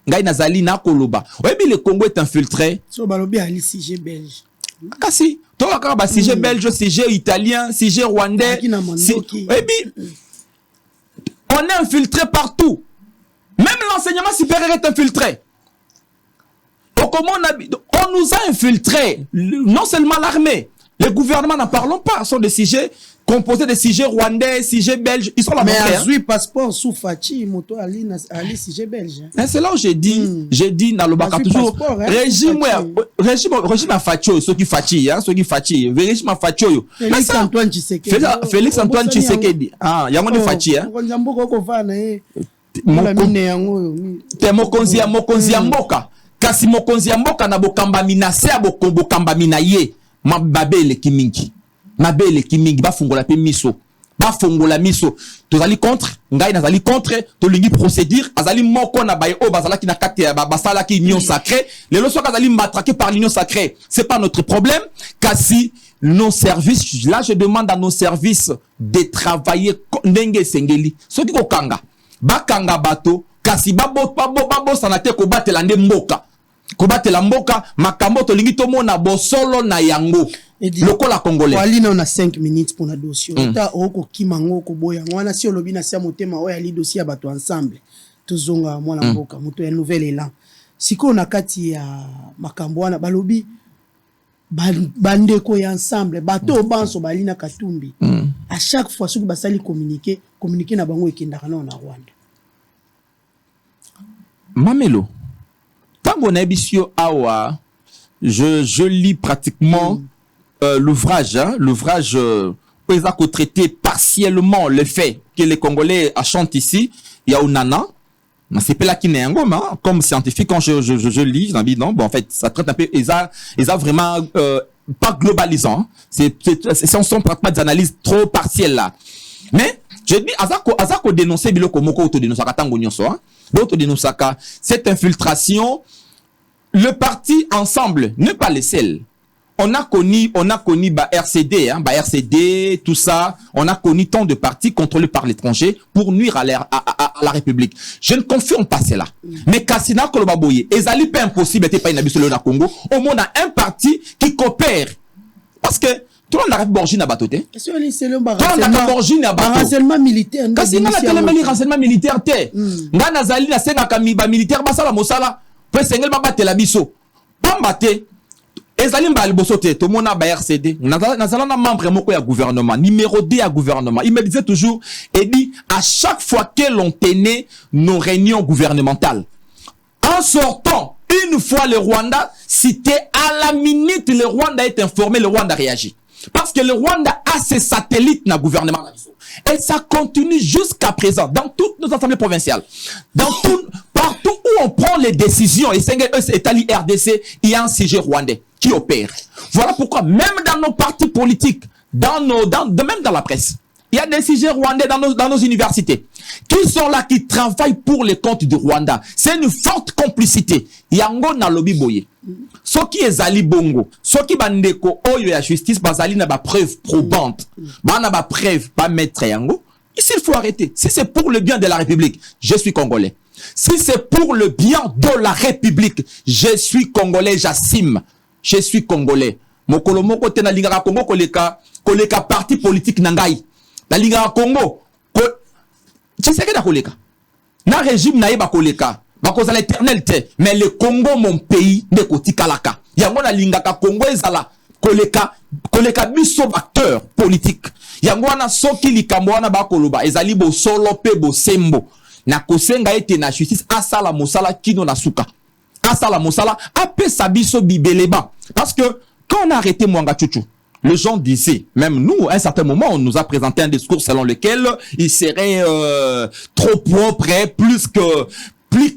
Ngai nazali na koloba. Oyebi le Congo est infiltré. So balobi ali CG belge. Kasi to ka ba CG belge, CG italien, CG rwandais. Oyebi on est infiltré partout. Même l'enseignement supérieur est infiltré. On nous a infiltrés. Non seulement l'armée. Les gouvernements n'en parlons pas. Ce sont des sujets composés de sujets rwandais, sujets belges. Ils sont là. Mais à Zui passeport sous Fachi, moto ali sujets belges. C'est là où j'ai dit dans le Baka toujours régime à Fachi, ceux qui Fachi, hein, ceux qui Fachi, régime à Fachi. Félix Antoine Tshisekedi. Ah, il y a de Fachi, hein. Mokonzi ya mboka kasi mokonzi ya mboka na bokamba minase ya bokamba minaye mabele kimingi bafungola pe miso tozali contre ngai nazali contre tolingi procédure azali moko na baye o bazala ki na kati ya basala ki union sacrée les lois azali matraqué par l'union sacrée c'est pas notre problème kasi nos services là je demande à nos services de travailler ndenge sengeli soki kokanga bakanga bato kasi babo sanate ko batela nde mboka kobatela mboka makambo tolingi tomona bosolo na yango lokola congolais walina on a 5 minutes pour na dossier ta oko kimango ko boya ngwana si olobi na sia motema oya li dossier bato ensemble tozonga mwana mboka moto ya nouvel élan siko na kati ya makambo wana balobi bandeko ya ensemble bato banso balina katumbi à chaque fois soki basali communiquer na bango ekendaka na Rwanda Mamelo tango na ebisio awa je lis pratiquement l'ouvrage peut traiter partiellement le fait que les Congolais chantent ici il y a Onana c'est pas là qui n'est comme scientifique quand je lis non bon en fait ça traite un peu ils a vraiment pas globalisant c'est sont pratiquement des analyses trop partielles là mais je dis azako dénoncer biloko moko auto dénoncer katango nyonso d'autres dénoncer cette infiltration le parti ensemble n'est pas le seul. On a connu RCD, RCD, tout ça. On a connu tant de partis contrôlés par l'étranger pour nuire à la République. Je ne confirme pas cela. Mais Kassina Kolobaboye, ezali pas impossible, pas une habitude au Congo. Au monde a un parti qui coopère. Parce que tout le monde a Borgine à bateau. Tout le monde a Borgine à bateau. Renseignement militaire. Kassina a tellement renseignement militaire. Nga nazali na senga kamiba militaire basala mosala. Sengel babate la biso pambate ezali mbali bosote to mona ba RCD nazala na membre moko ya gouvernement numéro 2 à gouvernement il me disait toujours et dit à chaque fois que l'on tenait nos réunions gouvernementales en sortant une fois le Rwanda c'était à la minute le Rwanda est informé le Rwanda réagit parce que le Rwanda a ses satellites dans le gouvernement et ça continue jusqu'à présent dans toutes nos assemblées provinciales partout où on prend les décisions, et c'est RDC, il y a un CG rwandais qui opère. Voilà pourquoi, même dans nos partis politiques, même dans la presse, il y a des CG rwandais dans nos universités, qui sont là, qui travaillent pour les comptes du Rwanda. C'est une forte complicité. Yango na lobby boye. Ce qui est Zali Bongo, ce qui bandeko oyo ya justice, bazali na ba preuve probante. Bana ba preuve, pas mettre Yango. Ici, il faut arrêter. Si c'est pour le bien de la République, je suis congolais. Si c'est pour le bien de la République, je suis congolais, j'assume. Je suis congolais. Mokolo moko te na lingaka Congo koleka parti politique nangai. Na lingaka Congo tu sais que na koleka. Na régime na yeba koleka. Bakoza l'éternel te, mais le Congo mon pays ne kotikalaka. Yango na lingaka Congo ezala koleka biso acteur politique. Yango na soki likambo wana bakoloba ezali bo solo pe bo sembo. Na kosenga ete na justice asala mosala kino na suka. Asala mosala apesa biso bibeleba. Parce que quand on a arrêté Mwanga Tchouchou, les gens disaient, même nous, à un certain moment, on nous a présenté un discours selon lequel il serait trop propre, plus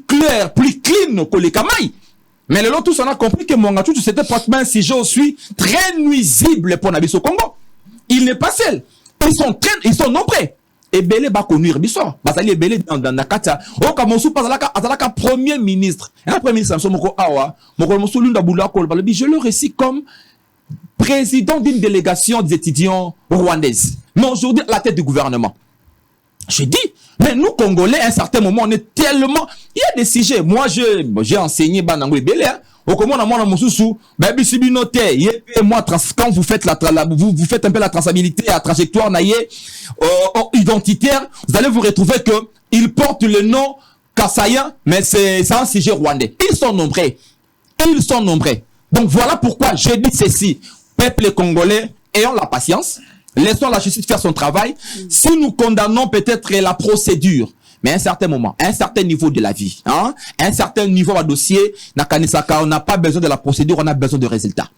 clair, plus clean que les Kamaï. Mais le lot, tous on a compris que Mwanga Tchouchou, c'était pratiquement un sujet aussi très nuisible pour Nabiso Congo. Il n'est pas seul. Ils sont nombreux. Et Belé va conduire biso basali Belé dans nakata o kamosu azalaka premier ministre et le premier ministre Moko awa moko mosu lunda bula ko balobi je le récite comme président d'une délégation des étudiants rwandaises mais aujourd'hui à la tête du gouvernement. Je dis mais nous Congolais à un certain moment on est tellement il y a des sujets moi j'ai enseigné banango Belé au comment on a mon sous baby sibinote et moi quand vous faites vous faites un peu la traçabilité la trajectoire naïe identitaire vous allez vous retrouver que il porte le nom Kassayan mais c'est un sujet rwandais ils sont nombreux donc voilà pourquoi je dis ceci peuple congolais ayons la patience laissons la justice faire son travail si nous condamnons peut-être la procédure mais à un certain moment, à un certain niveau de la vie, à un certain niveau de dossier, on n'a pas besoin de la procédure, on a besoin de résultats.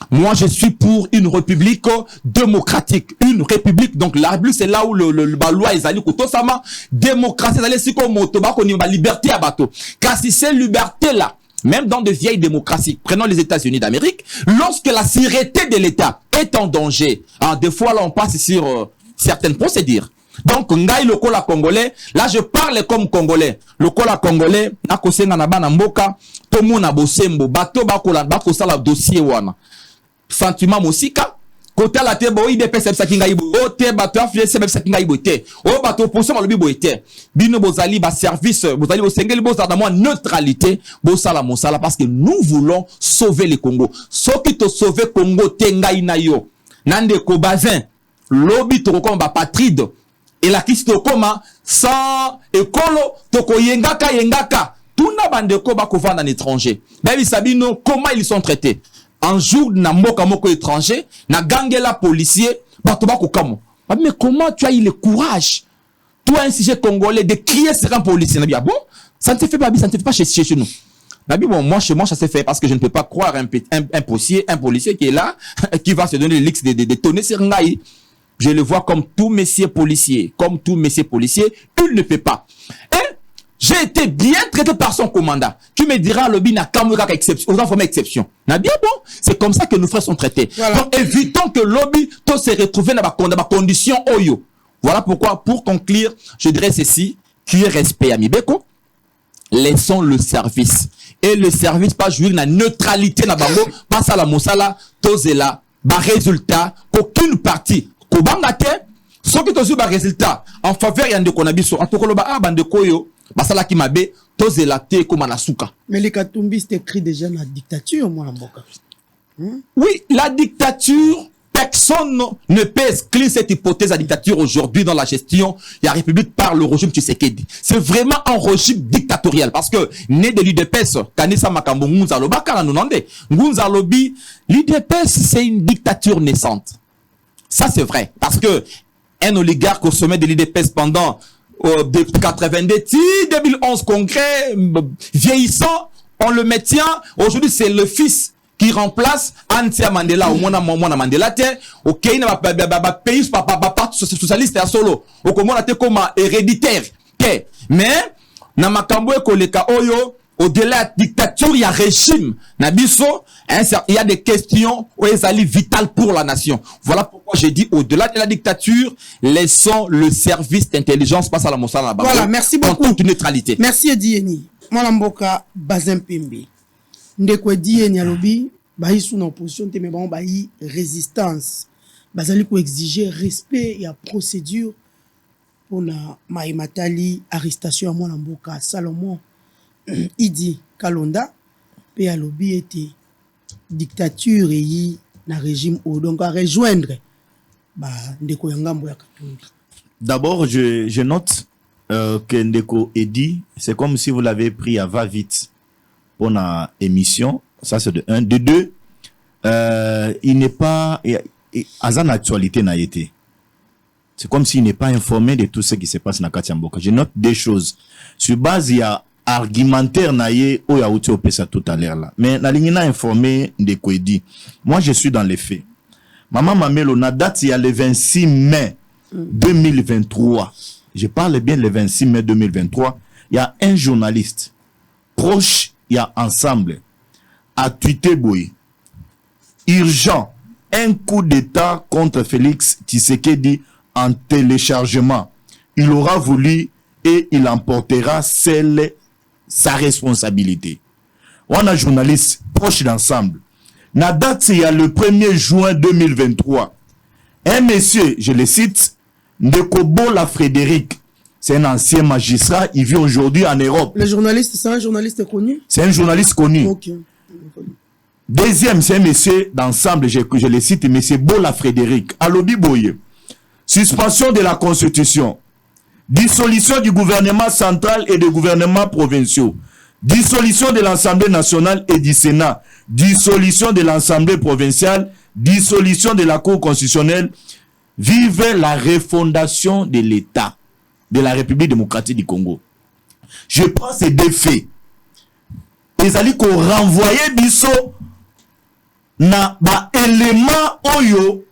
Moi, je suis pour une république démocratique. Une république, donc la république, c'est là où le loi est allé, démocratie, c'est comme la liberté à bateau. Car si c'est liberté-là, même dans de vieilles démocraties, prenons les États-Unis d'Amérique, lorsque la sécurité de l'État est en danger, des fois là, on passe sur certaines procédures. Donc, ngai lokola congolais, là je parle comme congolais. Lokola congolais, na kosenga na bana mboka, tomu na bosembo, bato bakola bakosala dossier wana. Sentiment mosika, Côté la te bo IDP c'est ça kinga ibo. O te bato affié c'est ça kinga ibo te. O bato opposition malobi bo te. Bino bozali ba service, bozali bo sengeli boza dans neutralité, bo sala mosala parce que nous voulons sauver le Congo. Soki to sauver Congo tenga inayo. Nande ko bazin. Lobi to ko ba patride. Et la kisi to koma sans ekolo to ko yengaka. Tuna bandeko ba ko vendre en étranger. Baby Sabino comment ils sont traités? Un jour na mboka moko étranger, na gangela policier, bato ba ko kamo. Mais comment tu as eu le courage, toi un sujet congolais, de crier sur un policier? Nabi, ah bon? Ça ne te fait pas, ça ne te fait pas chez nous. Nabi, bon, moi, chez moi, ça s'est fait parce que je ne peux pas croire un policier qui est là, qui va se donner le luxe de tonner sur Ngaï. Je le vois comme tout messieurs policier. Comme tout messieurs policier, il ne peut pas. Et j'ai été bien traité par son commandant. Tu me diras, lobby n'a qu'à exception, aux informés exception. N'a bien bon, c'est comme ça que nos frères sont traités. Voilà. Donc, évitons que lobby tout se retrouve dans ma condition oyo. Voilà pourquoi, pour conclure, je dirais ceci, qui est respect à Mibeko. Laissons le service. Et le service pas jouer la neutralité na bango, pas à la mosala, tozela, ba résultat, aucune partie. Kobangate, ce qui tozu ba résultat, en faveur yande konabiso, en tokolo ba bande koyo, basala ki mabe, tozela te komanasuka. Mais les Katumbi, c'est écrit déjà la dictature, moi, Mboka. Oui, la dictature, personne ne peut exclure cette hypothèse de dictature aujourd'hui dans la gestion de la République par le régime Tshisekedi. C'est vraiment un régime dictatorial parce que, né de l'UDPS, Kanisa Makambo Ngunzaloba, Karanunande, Ngunzalobi, l'UDPS, c'est une dictature naissante. Ça, c'est vrai. Parce que, un oligarque au sommet de l'UDPS pendant de 82, 2011 congrès, vieillissant, on le maintient. Aujourd'hui, c'est le fils qui remplace Antia Mandela au Mona Mandela te OK na pays parti socialiste à solo au komona te comme héréditaire mais na makambo ekoleka oyo au-delà de la dictature il y a régime na biso il y a des questions où ezali vitales pour la nation. Voilà pourquoi j'ai dit au-delà de la dictature laissons le service d'intelligence passer à la Mosala. Voilà, merci beaucoup. En toute neutralité. Merci Edieni. Mwana Mboka Bazin Pembe. Ndeko Edieni alobi bayi sous na opposition te mais bon bayi résistance. Bazali ko exiger respect et procédure pour na Maïmatali arrestation à Mwana Mboka Salomon Idi Kalonda pe alobi était dictature et na régime au donc à rejoindre ba ndeko yangambo ya Katumbi. D'abord je note que Ndeko Edi, c'est comme si vous l'avez pris à va-vite pour la émission. Ça, c'est de 1. De 2, il n'est pas... À son actualité n'a été. C'est comme s'il n'est pas informé de tout ce qui se passe dans Katia Mboka. Je note des choses. Sur base, il y a argumentaire naïe ou ya outi opesa tout à l'heure là. Mais la ligne n'a informé Ndeko Edi. Moi, je suis dans les faits. Maman Mamelo, na date, il y a le 26 mai 2023. Je parle bien le 26 mai 2023. Il y a un journaliste proche, il y a ensemble, à tweeté boy. Urgent, un coup d'État contre Félix Tshisekedi en téléchargement. Il aura voulu et il emportera sa responsabilité. On a un journaliste proche d'ensemble. La date, il y a le 1er juin 2023. Un monsieur, je le cite, Ndekobola Frédéric, c'est un ancien magistrat, il vit aujourd'hui en Europe. Le journaliste, c'est un journaliste connu? C'est un journaliste connu. Ok. Deuxième, c'est un monsieur d'ensemble, je le cite, monsieur Bola Frédéric. Alobi Boye. Suspension de la Constitution. Dissolution du gouvernement central et des gouvernements provinciaux. Dissolution de l'Assemblée nationale et du Sénat. Dissolution de l'Assemblée provinciale. Dissolution de la Cour constitutionnelle. Vive la refondation de l'État de la République démocratique du Congo. Je prends ces deux faits. Les alliés qu'on renvoyait biso na ba élément oyo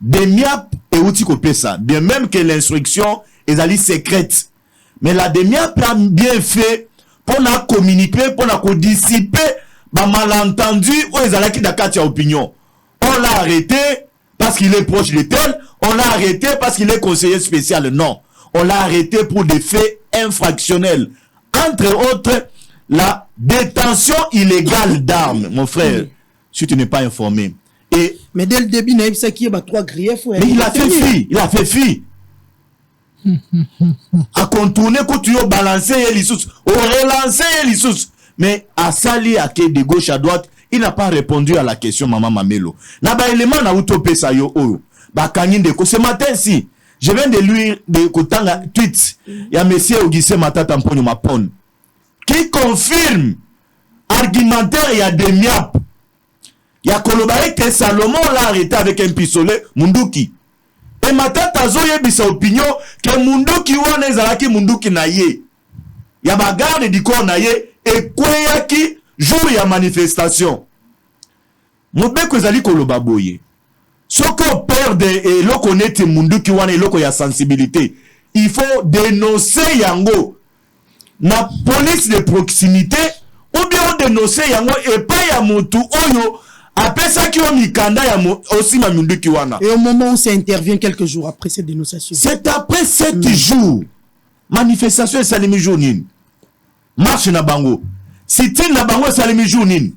de miap et outil kopesa. Bien même que l'instruction est alliée secrète. Mais la demiap a bien fait pour la communiquer, pour la dissiper ba malentendu ou les alliés qui d'akatia opinion. On l'a arrêté parce qu'il est proche de tel. On l'a arrêté parce qu'il est conseiller spécial. Non. On l'a arrêté pour des faits infractionnels. Entre autres, la détention illégale d'armes, mon frère, si tu n'es pas informé. Et mais dès le début, il y a 3 griefs. Mais il a fait fi. À contourner, quand tu as balancé les sous, ou relancé les sous. Mais à Sali, à de gauche à droite, il n'a pas répondu à la question, Maman Mamelo. N'a pas élément na utopé ça yo oh. Ba kanginde ko ce matin si, je viens de lui de kotanga tweet. Il y a monsieur Augustin Matata Mponyo Mapon qui confirme argumentaire il y a des miap. Il y a Kolobaï que Salomon l'a arrêté avec un pistolet Munduki. Et Matata zoye bisa opinion que Munduki wana ezalaki Munduki na ye. Il y a bagarre di corps na ye et kweyaki jour ya manifestation. Mobeko ezali koloba boye. Soko perde et loko nete Munduki wana et loko ya sensibilité. Il faut dénoncer yango na police de proximité ou bien dénoncer yango et pas ya mutu oyo après ça qui ont mikanda ya aussi ma Munduki wana. Et au moment où ça intervient quelques jours après cette dénonciation. C'est après 7 jours. Manifestation et salimi journine. Marche na bango. Sitting na bango salimi journine.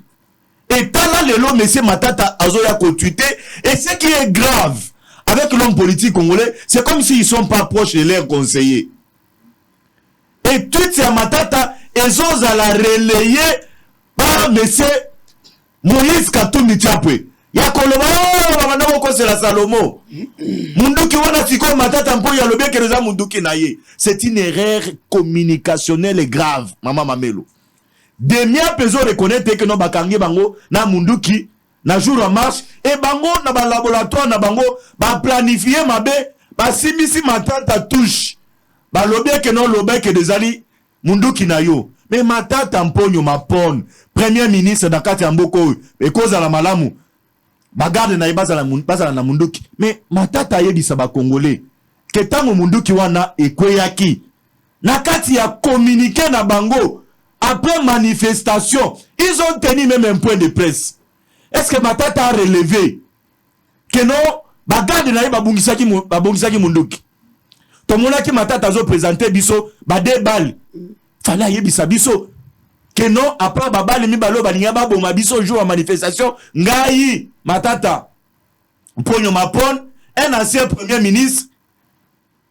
Et là le monsieur Matata azoya kotuité et ce qui est grave avec l'homme politique congolais, c'est comme s'ils sont pas proches de leurs conseillers. Et tout ces Matata ils ont à la relayer par monsieur Moïse Katumbi Chapwe. Ya koloba bana ko c'est la Salomo. Munduki wana siko Matata mpo ya lobe kereza Munduki naye. C'est une erreur communicationnelle grave, Maman Mamelo. Demia peso reconnaître que no bakangi bango na Munduki na jour en marche et bango na ba laboratoire na bango ba planifier mabe ba simisi Matata touche. Ba lobe que non lobe que des ali Munduki na yo. Mais Matata Mponyo Mapon, premier ministre d'Akati Amboko, et cause à la malamu, bagarde na ibaza na Munduki. Mais Matata yebisa ba Congolais, que tango Munduki wana ekweyaki, nakati ya communiqué na bango, après manifestation, ils ont tenu même un point de presse. Est-ce que Matata a relevé que non, bagarde na iba bungisaki Munduki. Tomona ki Matata zo présenté biso, ba deux balles. Fala yebisa biso que non après baba le mibalo balinga baboma biso jour à manifestation ngai Matata Mponyo Mapon un ancien premier ministre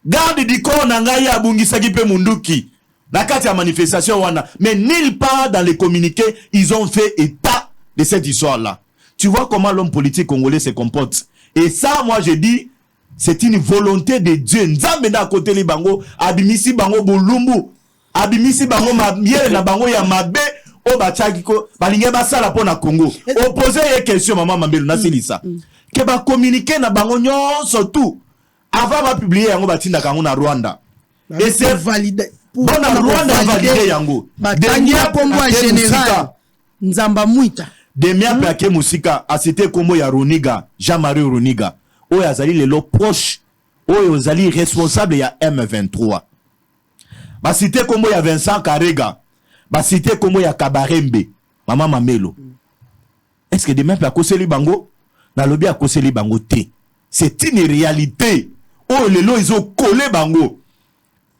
garde du corps na ngai abungisaki pe Munduki na kati ya manifestation wana mais nulle part dans les communiqués ils ont fait état de cette histoire là. Tu vois comment l'homme politique congolais se comporte et ça moi je dis c'est une volonté de Dieu. Nzambe na côté li bango abimisi bango bolumbu abimisi bango mabiere na bango ya mabe o bachaki ko balinge basala pona Congo opposer une question Maman Mamelo na silisa ke ba communiquer na bango nyonso tout avant ba publier yango batinda kango na Rwanda et c'est validé bon na Rwanda validé yango dernier combo général Nzamba Muita demia plake musika a cité combo ya Roniga Jean-Marie Roniga o yazali lelo proche o yazali responsable ya M23. Ba cité kombo ya Vincent Karega, ba cité kombo ya Kabarembe, Maman Mamelo. Est-ce que demain peut akoseli bango na lobi akoseli bango te? C'est une réalité. Oh lelo ils ont collé bango.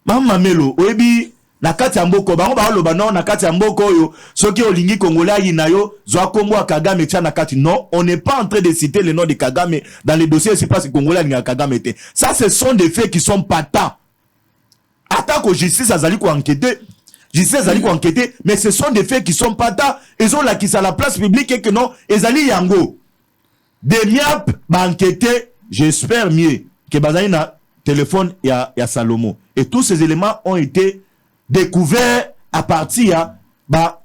Maman Mamelo, oyebi na kati ya mboko bango ba loba non na kati ya mboko oyo soki olingi Congolais yinayo zwa kombo ya Kagame tia na kati. Non, on n'est pas en train de citer le nom de Kagame dans les dossiers c'est pas que Congolais yinga Kagame te. Ça ce sont des faits qui sont patents. Attends que justice a zali ko enquêter. Justice a zali ko enquêter, mais ce sont des faits qui sont patents. Ils ont là qui à la place publique et que non, ezali yango. Des miap ba enquêter, j'espère mieux que bazali na téléphone ya Salomo. Et tous ces éléments ont été découverts à partir ba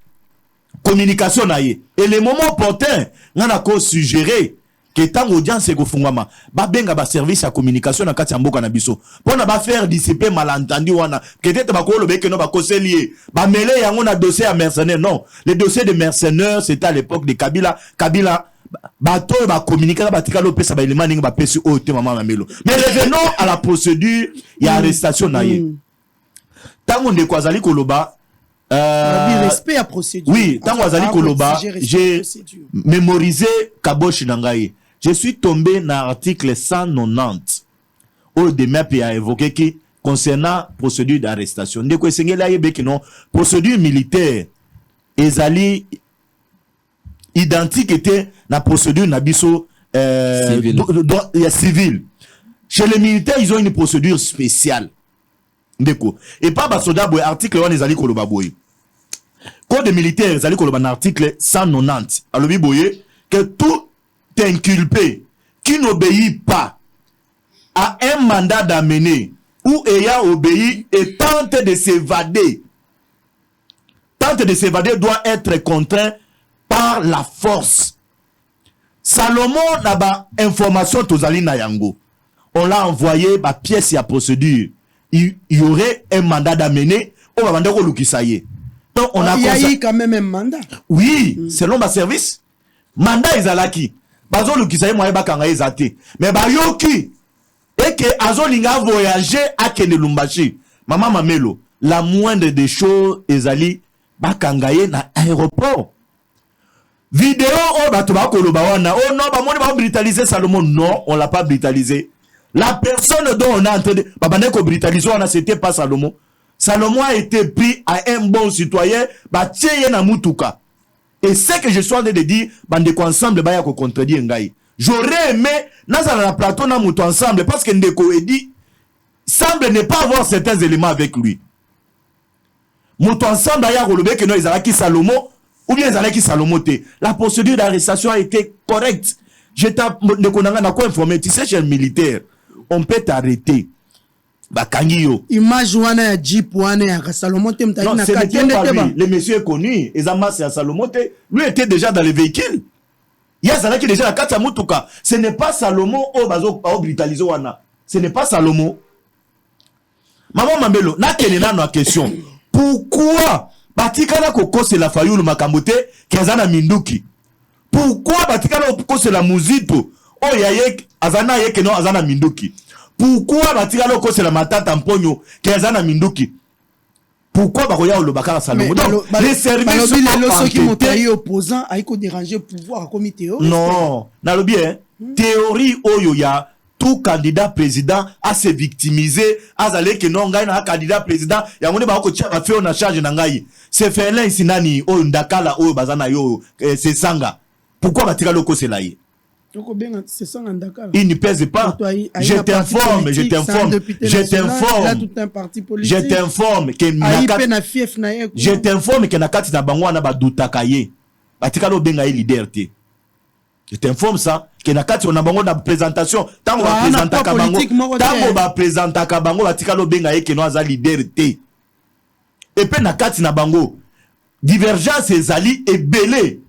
communication na ye. Et les moments opportuns, on a ko suggérer que tant audience ko fungama ba benga ba service ya communication na kati ya mboka na biso pona ba faire dissiper malentendu wana peut-être ba ko lobe que no ba ko selier ba mêler yango na dossier ya mercenaires. Non, le dossier de mercenaires c'était à l'époque de Kabila ba to ba communiquer ba tika lo pesa ba élément ninga ba pesi o te Maman Mamelo. Mais revenons à la procédure ya arrestation na ye tango de kwazali koloba respect à procédure. Oui, tant Wazali Koloba, j'ai mémorisé Kaboshi Nangaye. Je suis tombé dans l'article 190 où Demepe a évoqué qui concernant procédure d'arrestation. Ndeko esengela yebe ki non procédure militaire ezali identique était la procédure nabiso il y a civil. Chez les militaires, ils ont une procédure spéciale. Et pas basoda boy article on ezali koloba boy. Code militaire ezali koloba na article 190. Alobi boye que tout inculpé qui n'obéit pas à un mandat d'amener ou ayant obéi et tente de s'évader doit être contraint par la force. Salomon n'a pas information tozali na yango. On l'a envoyé ma pièce à procédure. Il y aurait un mandat d'amener au mandat de Lukisaye. Donc on a il y a eu quand même un mandat. Oui, selon ma service. Mandat ezalaki. Bazo Lukisaye moye bakanga ezate. Mais ba yoki et que azolinga voyager à Kene Lumbashi. Maman Mamelo, la moindre des choses ezali bakangaye na aéroport. Vidéo oh batuba koloba wana. Oh non, ba moni ba brutaliser Salomon. Non, on l'a pas brutalisé. La personne dont on a entendu, c'était pas Salomon. Salomon a été pris à un bon citoyen, et ce que je suis en train de dire, bande ensemble, baya ko contredire ngai. J'aurais aimé, dans la plateau, na mutu ensemble, parce que Ndeko Edi semble ne pas avoir certains éléments avec lui. Mutu ensemble, baya ko lobe que non, ils qui Salomon, ou bien ils qui Salomon te. La procédure d'arrestation a été correcte. J'étais, Ndeko Nanga n'a quoi informé, tu sais, chez le militaire. On peut t'arrêter. Bakangiyo. Image wana ya Jeep wana ya Salomon te mtaki na kati lui. Le monsieur est connu. Ezama c'est Salomon te. Lui était déjà dans les véhicules. Il y a ça qui déjà la kati ya mutuka. Ce n'est pas Salomon au bazo au brutaliser wana. Ce n'est pas Salomon. Maman Mambelo, na kenena na question. Pourquoi batikana koko c'est la fayulu makambote kezana minduki? Pourquoi batikana koko c'est la muzito? Oh yaye azana yeke no azana minduki. Pourquoi batika loko c'est la matata mponyo ki azana minduki? Pourquoi bakoya le bakara Salomon? Les services sont qui montaient opposant aiko déranger pouvoir comme théorie. Non, na lo bien théorie oyo ya tout candidat président a se victimiser azale ke non ngai na candidat président ya ngone ba ko tia ba fait on a charge na ngai. C'est Ferlin sinani oyo ndakala oyo bazana yo c'est sanga. Pourquoi batika loko c'est là? Il ne pèse pas. Je t'informe que Nakati na bango na badutaka ye. Batika lo benga leader te. Je t'informe ça que Nakati on a bango na présentation tango ba présentaka bango tango ba présentaka bango batika lo benga ye que no aza leader te. Et puis Nakati na bango divergence ezali ebele.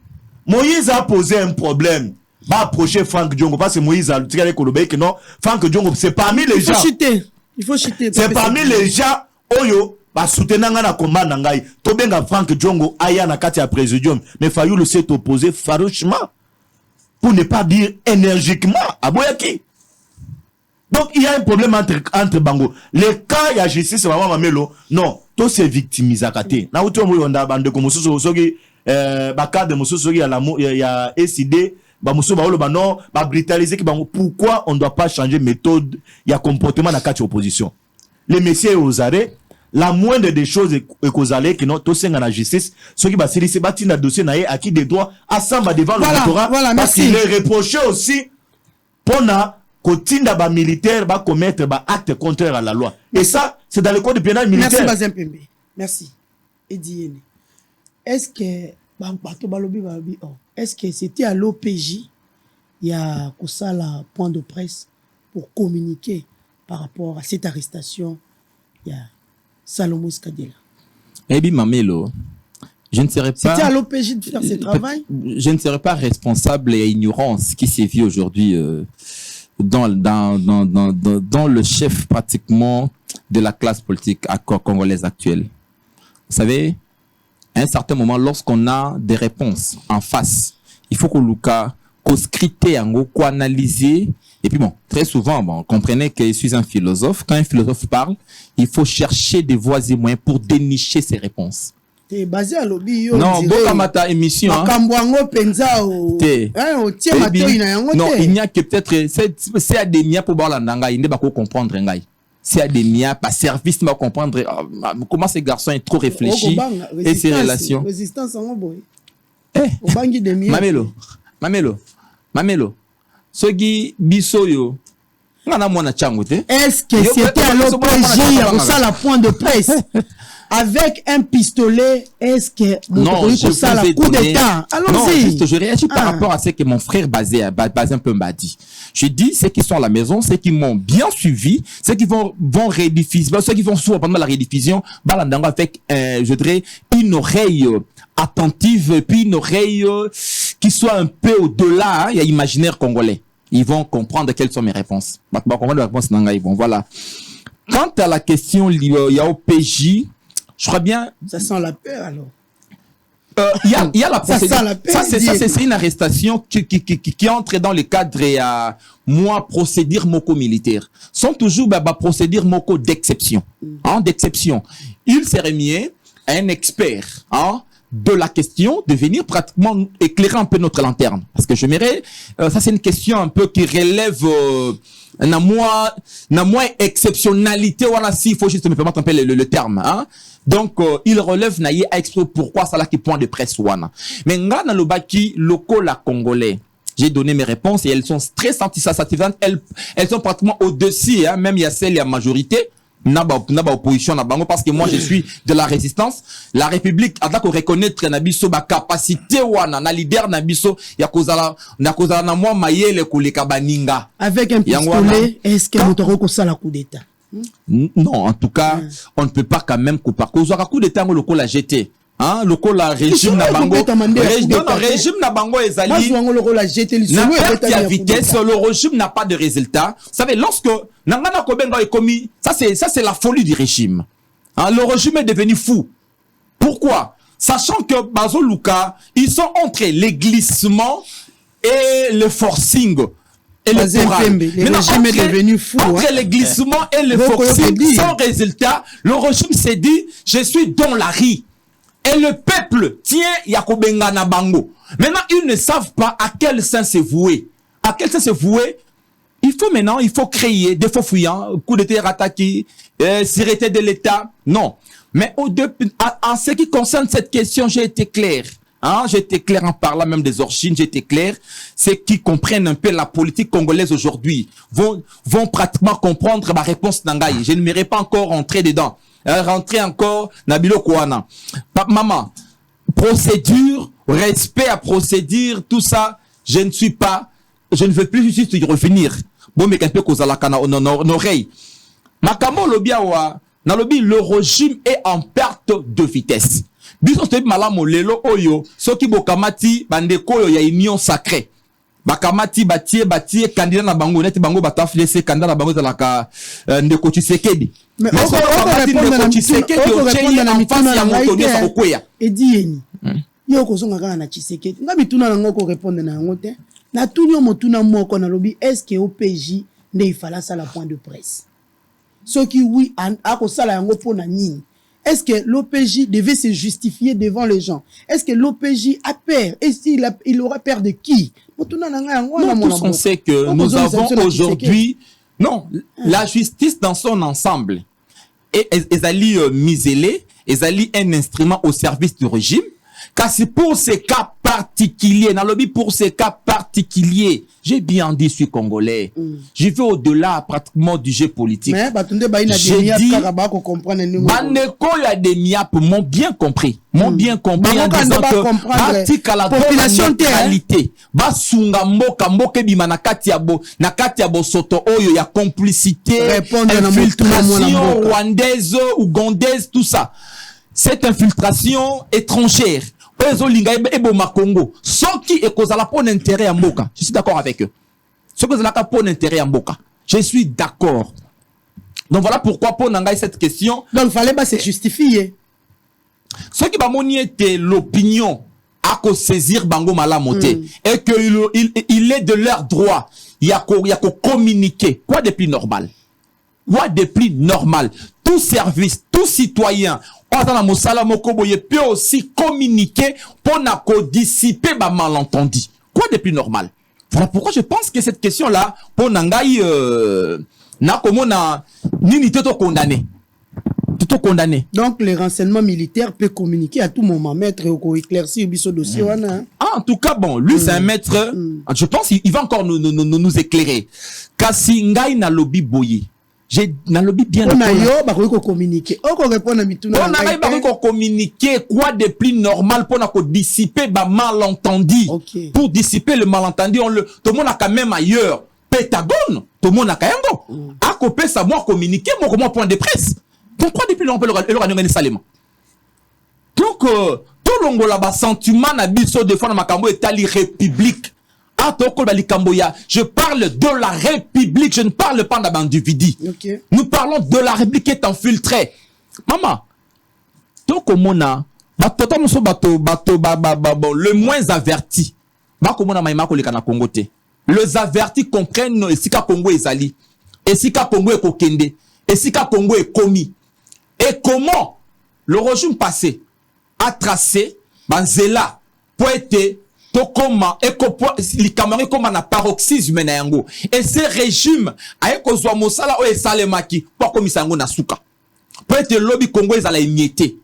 Moïse a posé un problème. Va approcher Franck Diongo parce que Moïse a tiré Kolobé que non Franck Diongo c'est parmi les gens il faut chuter c'est parmi les gens oyo ba soutenir na combat na ngai to benga Franck Diongo aya na kati ya présidium mais Fayulu s'est opposé farouchement pour ne pas dire énergiquement à Boyaki. Donc il y a un problème entre bango les cas il y a justice maman Mamelo non to se victimiser kate na uto mo yonda bande ko mususu soki bakade mususu soki ya la ya SID. Pourquoi on ne doit pas changer méthode? Il y a comportement dans la opposition. Les messieurs aux arrêts, la moindre des choses est qu'aux arrêts qui n'ont tous la justice, ceux qui se battent dans le dossier à qui des droits à Samba devant le doctorat, parce qu'il est reproché aussi pour que militaire va commettre des actes contraires à la loi. Et ça, c'est dans le code pénal militaire. Merci Bazin Pembe. Merci. Eddie, est-ce que est-ce que c'était à l'OPJ il y a ça la point de presse pour communiquer par rapport à cette arrestation il y a Salomon Skadela? Eh bien Mamelo, je ne serais pas c'était à l'OPJ de faire ce travail. Je ne serais pas responsable et ignorance qui sévit aujourd'hui dans le chef pratiquement de la classe politique congolaise actuelle. Vous savez, à un certain moment, lorsqu'on a des réponses en face, il faut qu'on scrute, qu'on analyse. Et puis bon, très souvent, bon, comprenez que je suis un philosophe. Quand un philosophe parle, il faut chercher des voies et moyens pour dénicher ses réponses. T'es basé à l'objet. Non, Bokamata émission. Non, il n'y a que peut-être, c'est à des miens pour voir l'andanga, il ne va pas comprendre un gars. C'est à des miens, pas service, il va comprendre comment ces garçons est trop réfléchi et ses relations. Résistance en boy. Mamelo. soki biso yo ngana mwana chango te. Est-ce que c'était à l'OPJ à ça la point de presse avec un pistolet? Est-ce que non, je ça la coup d'état? Non, juste je réagis par rapport à ce que mon frère basé un peu m'a dit. Je dis ceux qui sont à la maison, ceux qui m'ont bien suivi, ceux qui vont rédiffuser, ceux qui vont souvent pendant la rediffusion, balandanga avec je dirais une oreille attentive puis une oreille qui soit un peu au-delà, il y a imaginaire congolais. Ils vont comprendre quelles sont mes réponses. Comprendre les réponses ils vont voilà. Quant à la question il y a OPJ, je crois bien. Ça sent la peur alors. Il y a la procédure. Ça c'est une arrestation qui entre dans le cadre moi procédure moko militaire. Sont toujours procédure moko d'exception. D'exception. Il serait mieux un expert de la question de venir pratiquement éclairer un peu notre lanterne. Parce que j'aimerais, ça c'est une question un peu qui relève na moins exceptionnalité, voilà, s'il faut juste me permettre un peu le terme. Donc, il relève naïe à expliquer pourquoi ça là qui point de presse wana. Mais nga na lobaki loko la congolais. J'ai donné mes réponses et elles sont très satisfaisantes. Elles sont pratiquement au-dessus, même il y a celle, il y a majorité. Naba opposition na bango parce que moi je suis de la résistance. La République a d'accord reconnaître na biso ba capacité wana na leader na biso ya kozala na moi mayele koleka baninga avec un pistolet. Est-ce que motoro ko sala coup d'état? Non, en tout cas, on ne peut pas quand même couper cause à coup d'état le la GT. Le la régime na bango régime na bango ezali na perte ya vitesse, le régime n'a pas de résultat. Vous savez, lorsque nangana kobenga est commis, ça c'est la folie du régime. Le régime est devenu fou. Pourquoi? Sachant que Bazo Luka, ils sont entre les glissements et le forcing électoral. Le régime est devenu fou. Entre les glissements et le forcing sans résultat, le régime s'est dit je suis dans la rue. Et le peuple tient Yakobenga na bango. Maintenant, ils ne savent pas à quel sens se vouer. À quel sens se vouer? Il faut créer des faux fuyants, coup d'état attaqué, sûreté de l'État. Non. Mais en ce qui concerne cette question, j'ai été clair. J'ai été clair en parlant même des origines, j'ai été clair. Ceux qui comprennent un peu la politique congolaise aujourd'hui vont pratiquement comprendre ma réponse nangaï. Je ne m'irai pas encore rentrer dedans. Rentrer encore Nabilo Kouana. Maman, procédure, respect à procédure, tout ça, je ne veux plus juste y revenir. Bon, mais qu'un peu cause à la cana, on oreille. Makamo lobiawa, na lobi, le régime est en perte de vitesse. Biso te malamo lelo oyo, soki bokamati, bandeko yo ya union sacrée. Bakamati batie candidat na bango net bango batafle se candidat na bango za la ka ndeko Tshisekedi. Mais on répondre na Tshisekedi o cheye en face ya moto nyo sa kokwea. Edi yeni. Yo ko zonga kana na Tshisekedi. Ngabi tuna na ngoko répondre na ngote. Na tunyo motuna moko na lobi est-ce que OPJ ne ifala ça la point de presse. Ce qui oui a ko sala yango pona nini. Est-ce que l'OPJ devait se justifier devant les gens? Est-ce que l'OPJ a peur? Est-ce qu'il aura peur de qui? Non, tous on sait que nous avons aujourd'hui, non, la justice dans son ensemble, et Ezali miselé, Ezali un instrument au service du régime, car c'est pour ces cas particuliers, dans le lobby pour ces cas particuliers, j'ai bien dit, je suis congolais. Je vais au-delà pratiquement du jeu politique. J'ai dit, Baneko ya des miap m'ont bien compris. M'ont bien compris en disant que pratique à la neutralité. Basunga mboka mboke bima na kati ya bo soto oyo ya complicité, infiltration rwandaise, ougandaise, tout ça. Cette infiltration étrangère. Soki ekozala pour l'intérêt à Mboka. Je suis d'accord avec eux. Soki ekozala pour l'intérêt à Mboka. Je suis d'accord. Donc voilà pourquoi pour Nangai cette question. Donc il fallait pas se justifier. Ce qui va était l'opinion à saisir Bango Malamote et qu'il est de leur droit. Il y a qu'à communiquer. Quoi de plus normal? Quoi de plus normal? Tout service, tout citoyen, peut aussi communiquer pour dissiper ma malentendu. Quoi de plus normal? Voilà pourquoi je pense que cette question-là, pour Nangai, n'a comment nini te condamné. to condamner. Donc les renseignements militaires peuvent communiquer à tout moment, maître au éclaircir ce dossier. En tout cas, bon, lui c'est un maître. Je pense qu'il va encore nous éclairer. Kasi ngai na lobby boye. J'ai na lobby bien. On a yo ba ko communiquer. On ko répondre à mituna. On a ba ko communiquer quoi de plus normal pour na ko dissiper ba malentendu. Okay. Pour dissiper le malentendu, tout le monde a quand même ailleurs. Pentagone, tout le monde a quand même. A copé ça moi communiquer moi comment point de presse. Donc quoi depuis on peut le organiser salement. Donc tout longo là bas sentiment na biso de fois na makambo etali république. Je parle de la République, je ne parle pas d'individu. Okay. Nous parlons de la République qui est infiltrée. Maman, donc au mona, le moins averti, les avertis comprennent et si Congo est ali, et si Congo est kokende, et si Congo est commis. Et comment le régime passé a tracé Banzela pour être Tokoma les Camerounais comme un paroxysme na yango et ce régime a ekozwa mosala o esalemaki pour komisa yango na suka pour être lobby congolais à la émietté.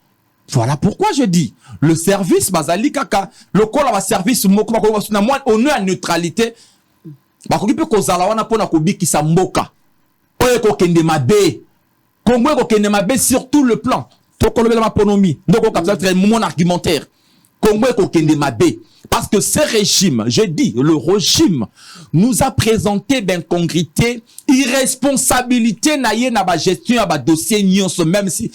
Voilà pourquoi je dis le service bazali kaka le kola va service moko na moi honneur à neutralité ba ko pe kozala wana pona ko bikisa mboka o ekokende mabe Congo ekokende mabe sur tout le plan tokolobela maponomi ndoko kapitale mon argumentaire Congo ekokende mabe. Parce que ce régime, je dis, le régime nous a présenté d'incongruité, irresponsabilité naïe na ba gestion ba dossier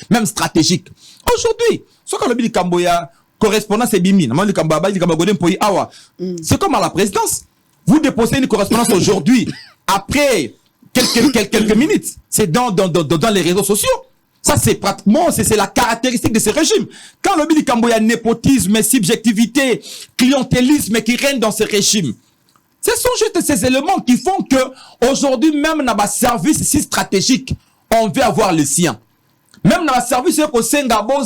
même stratégique. Aujourd'hui, ce que le Bili Kamboya correspondance est bimi, c'est comme à la présidence. Vous déposez une correspondance aujourd'hui, après quelques minutes, c'est dans les réseaux sociaux. Ça, c'est pratiquement, c'est la caractéristique de ce régime. Quand le Bili Kamboya népotisme, subjectivité, clientélisme qui règne dans ce régime, ce sont juste ces éléments qui font que, aujourd'hui, même dans le service si stratégique, on veut avoir le sien. Même dans le service au Singapore,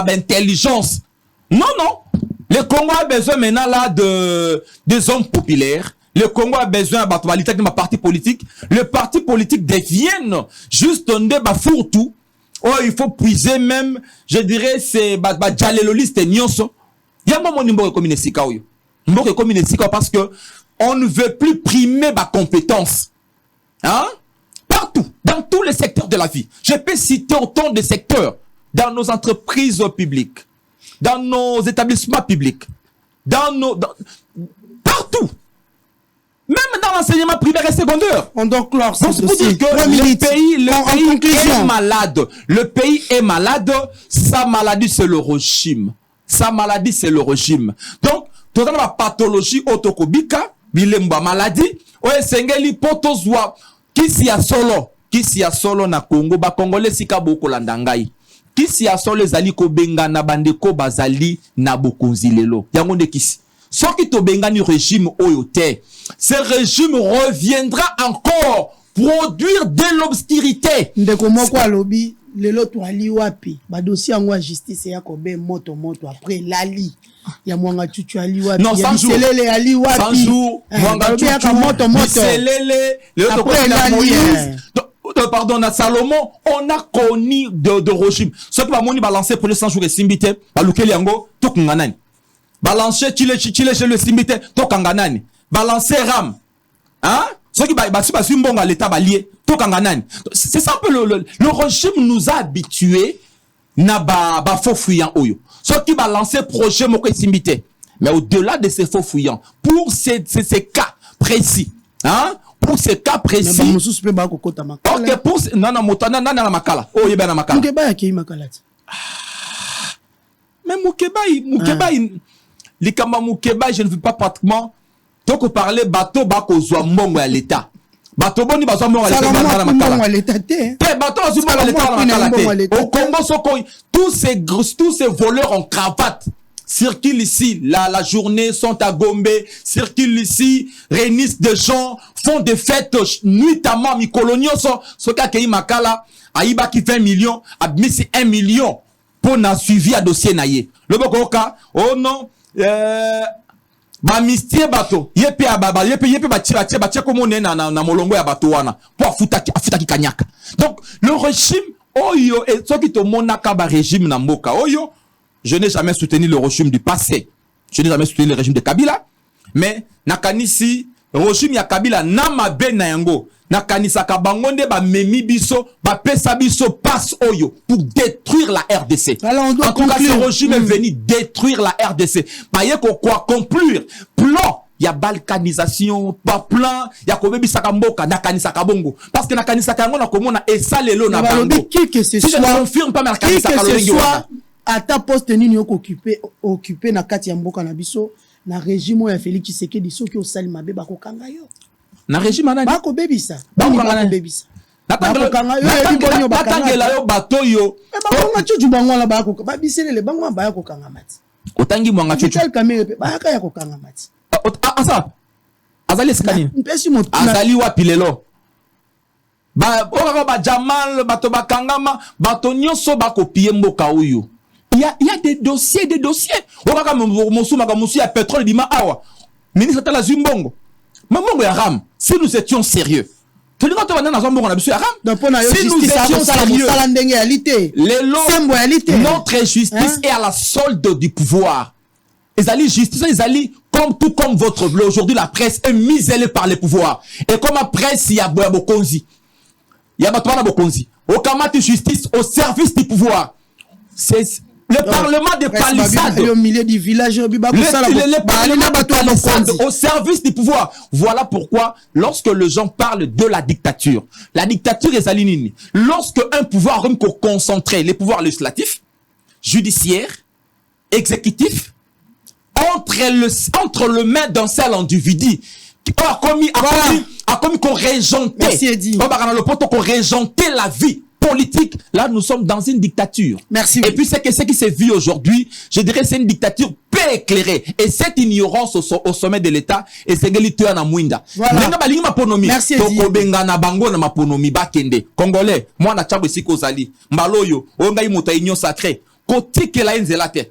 intelligence. Non. Le Congo a besoin maintenant là des hommes populaires. Le Congo a besoin de ma parti politique. Le parti politique devienne juste un débat fourre-tout. Oh, il faut puiser même, je dirais, c'est Djaleloliste Nyonso. Il y a un moment où on commune sika. On commune sika parce que on ne veut plus primer ma compétence. Hein? Partout, dans tous les secteurs de la vie. Je peux citer autant de secteurs. Dans nos entreprises publiques, dans nos établissements publics, partout. Même dans l'enseignement primaire et secondaire. On doit clore ça. Donc, pour dire que le pays est malade. Le pays est malade. Sa maladie, c'est le régime. Sa maladie, c'est le régime. Donc, tout la pathologie autokobika, bilemba maladie, oye sengeli potozwa, kisi ya solo na Congo, ba Congolais sika boko landangai. Kisi ya solo ezali ko benga na bandeko bazali na bokonzi lelo. Yango nde kisi. Soki to benga ni régime oyote. Ce régime reviendra encore produire de l'obscurité. Ndeko moko alobi lelo to ali wapi ba dossier ngwa justice ya ko be moto après lali ya mwanga chuchu ali wapi non, ya selele ali wapi 100 jours mwanga chuchu moto selele le après lali pardon na Salomon on a connu de régime ce qui va moni balancer pour les 100 jours et simbité ba lukeli yango to kunganani balancer chile chez le simbité to kanganani balancer ram hein ceux qui basi mbongo à l'état balié to kanganani c'est ça un peu le régime nous a habitués na ba faux fuyant oyo ceux qui balancer projet moko simbité mais au-delà de ces faux fuyants pour ces cas précis hein pour ces cas précis OK pour non motana na makala oh yeba na makala Mukeba yaki makala mais Mukeba likamba Mukeba je ne veux pas pratiquement donc parler bateau bako zwa mbongo ya l'état bateau boni bazwa mbongo ya l'état na makala te bateau bazwa mbongo ya l'état na makala te au Congo soko tous ces voleurs en cravate circulent ici la journée sont à Gombe circulent ici réunissent des gens font des fêtes nuitamment mikolonio so ka kei makala aiba ki 20 millions abmisi 1 million pour na suivi à dossier naie le bokoka oh non ba mistie bato yepe ababa yepe batia comme on est na molongo ya bato wana pour afuta ki kanyaka donc le régime oyo et ce qui te monaka ba régime na mboka oyo, je n'ai jamais soutenu le régime du passé. Je n'ai jamais soutenu le régime de Kabila, mais nakanisi régime ya Kabila na mabe na yango. Nakanisa ka bangonde ba memi biso, ba pesa biso passe oyo pour détruire la RDC. Alors on doit en tout cas, ce régime est venu détruire la RDC. Paye quoi conclure plan. Il y a balkanisation, pas plan, il y a kobebi sakamboka, nakanisa kabongo. Parce que nakanisa kango na komona esalelo na bango. Qui que ce soit, si je ne confirme pas nakanisa kalongi wana. À ta poste nini yoko occupé na kati ya mboka na biso na régime ya Félix Tshisekedi soki osali mabe bakokanga yo. Na régime anani bako bebisa bebisa natangela yo bato yo bango chuchu bango la bako babiselele bango ba yako kanga mati otangi mwanga chuchu tel kamere pe ba yako kanga mati asa azali skani mpesi motu azali wapi lelo ba okaka ba Jamal bato bakangama bato nyonso bakopie mboka oyo. Il y a des dossiers. Okaka mosuma ka musu ya pétrole bima awa ministre tala Zimbongo mamongo ya ram. Si nous étions sérieux, si nous étions sérieux, notre justice est à la solde du pouvoir. Les justice, tout comme votre bleu. Aujourd'hui, la presse est misée par les pouvoirs. Et comme la presse, il y a Bokonzi. Il y a Bokonzi. Au Kamati justice au service du pouvoir. C'est le Parlement de Palissade. Au milieu du village, le Parlement de Palissade au service du pouvoir. Voilà pourquoi, lorsque les gens parlent de la dictature est alinée. Lorsque un pouvoir concentré, les pouvoirs législatifs, judiciaires, exécutifs, entre le main d'un seul individu, a commis qu'on régentait la vie politique, là nous sommes dans une dictature. Merci. Et puis ce qui s'est vu aujourd'hui, je dirais c'est une dictature peu éclairée. Et cette ignorance au sommet de l'État, et c'est que na mwinda. Merci. Congolais, moi na tchabwe siko zali, mbaloyo, onga imota igno sacré, kotike la enzela te.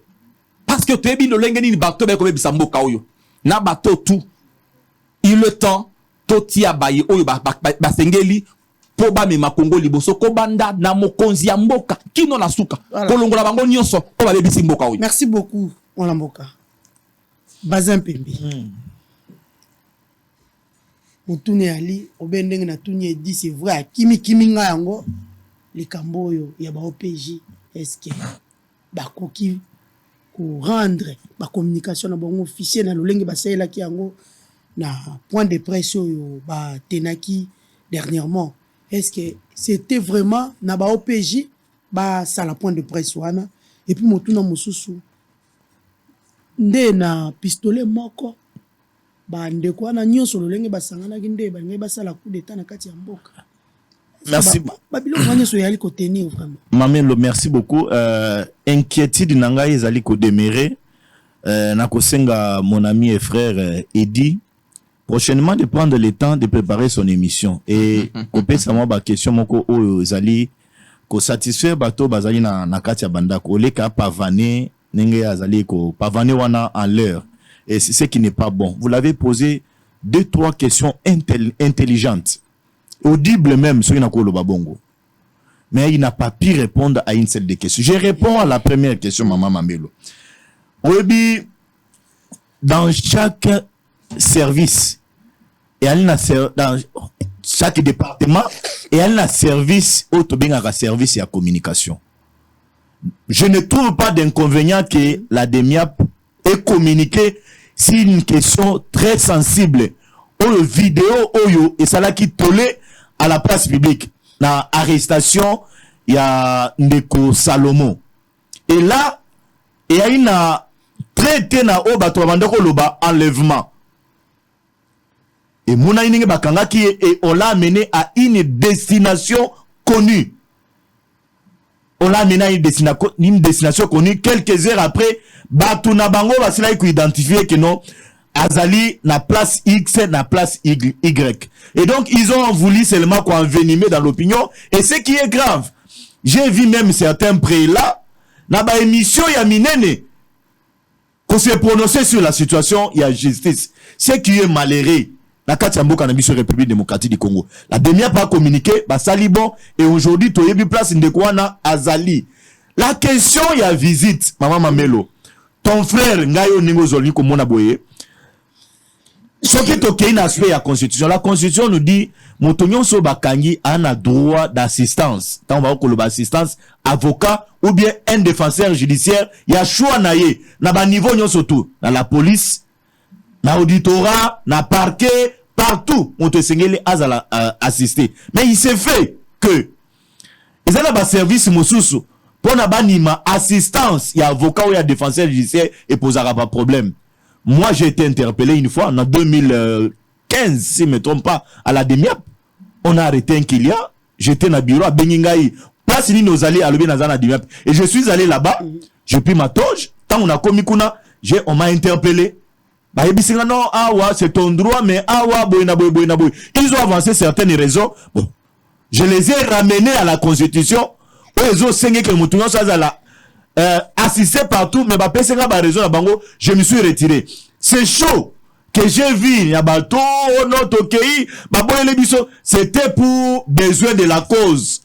Parce que tu es bien le lengeni ni bateau be kobe bisambo kaoyo. Na bateau tout. Il le temps, toti abaye oyo ba sengeli. Poba me makongo liboso kobanda na mokonzi ya mboka kino na suka kolongola bango nyonso o ba bebisi mboka oyo. Merci beaucoup on mboka Bazin Pembe mutune ali obendenge na tuni dit c'est vrai kimi nga yango likambo oyo ya ba OPJ est-ce que bakoki ko rendre ba communication na bango officiel na lolenge basayela ki yango na point de presse oyo ba tenaki dernièrement. Est-ce que c'était vraiment na ba OPJ ba sala point de presse wana et puis motuna mosusu nde na pistolet moko ba ndeko wana nyonso lolenge basangana ki nde ba ngai basala coup d'état na kati ya mboka. Merci. Babilo vanye so yali ko tenir vraiment. Mamelo, merci beaucoup. Inquiétude nanga ezali ko demeurer na kosenga mon ami et frère Eddy prochainement de prendre le temps de préparer son émission et couper sama ba question moko oyo zali ko satisfaire bato bazali na kati ya bandako oleka pavaner nenge azali ko pavaner wana en l'heure et c'est ce qui n'est pas bon. Vous l'avez posé 2-3 questions intelligentes audibles même sur une akolo babongo mais il n'a pas pu répondre à une seule des questions. Je réponds à la première question maman Mamelo. Obi dans chaque service et elle dans chaque département et elle a service autobengaka service et à communication. Je ne trouve pas d'inconvénient que la DEMIAP ait communiqué sur une question très sensible ou vidéo oyo et ça là qui tolé à la place publique la arrestation il y a Ndeko Salomon et là il y a une traité na o bato bandeko loba enlèvement et mona ininge bakanga qui et on l'a amené à une destination connue. On l'a amené à une destination connue quelques heures après bato na bango basila ko identifier que non azali na place X na place Y et donc ils ont voulu seulement qu'on envenimer dans l'opinion et ce qui est grave j'ai vu même certains prélats na ba émission ya minene qu'on se prononcer sur la situation, il y a justice. Ce qui est malheureux, La Katiambo Cannabis République démocratique du Congo. La dernière pas communiqué, bah Salibon, et aujourd'hui, tu as place Ndekwana Azali. La question, il y a visite, Maman Mamelo. Ton frère, Ngayo Ningo Zoli, comme on a boyé. Ce qui est ok, un aspect de la Constitution. La Constitution nous dit, Montonyon Sobakangi a un droit d'assistance. Tant on va au assistance, avocat, ou bien un défenseur judiciaire, il y a choix naïe. N'a pas niveau, surtout, dans la police, dans l'auditorat, dans le parquet, partout, on te signale à assister. Mais il s'est fait que, ils ont un service, Moussousou, pour n'abanima assistance, il y a avocat ou il y a défenseur judiciaire et posera pas problème. Moi, j'ai été interpellé une fois en 2015, si je ne me trompe pas, à la DEMIAP. On a arrêté un client, j'étais dans le bureau à Beningaï. Place ni nos alliés à l'objet dans la DEMIAP. Et je suis allé là-bas, j'ai pris ma toge, tant on a commis kuna, on m'a interpellé. Bah, non, c'est ton droit, mais ils ont avancé certaines raisons. Bon, je les ai ramenés à la Constitution. Ils ont saigné que mon tournoi soit là. Assisté partout, mais raison, je me suis retiré. C'est chaud que j'ai vu, il y a bateau, notre pays, c'était pour besoin de la cause.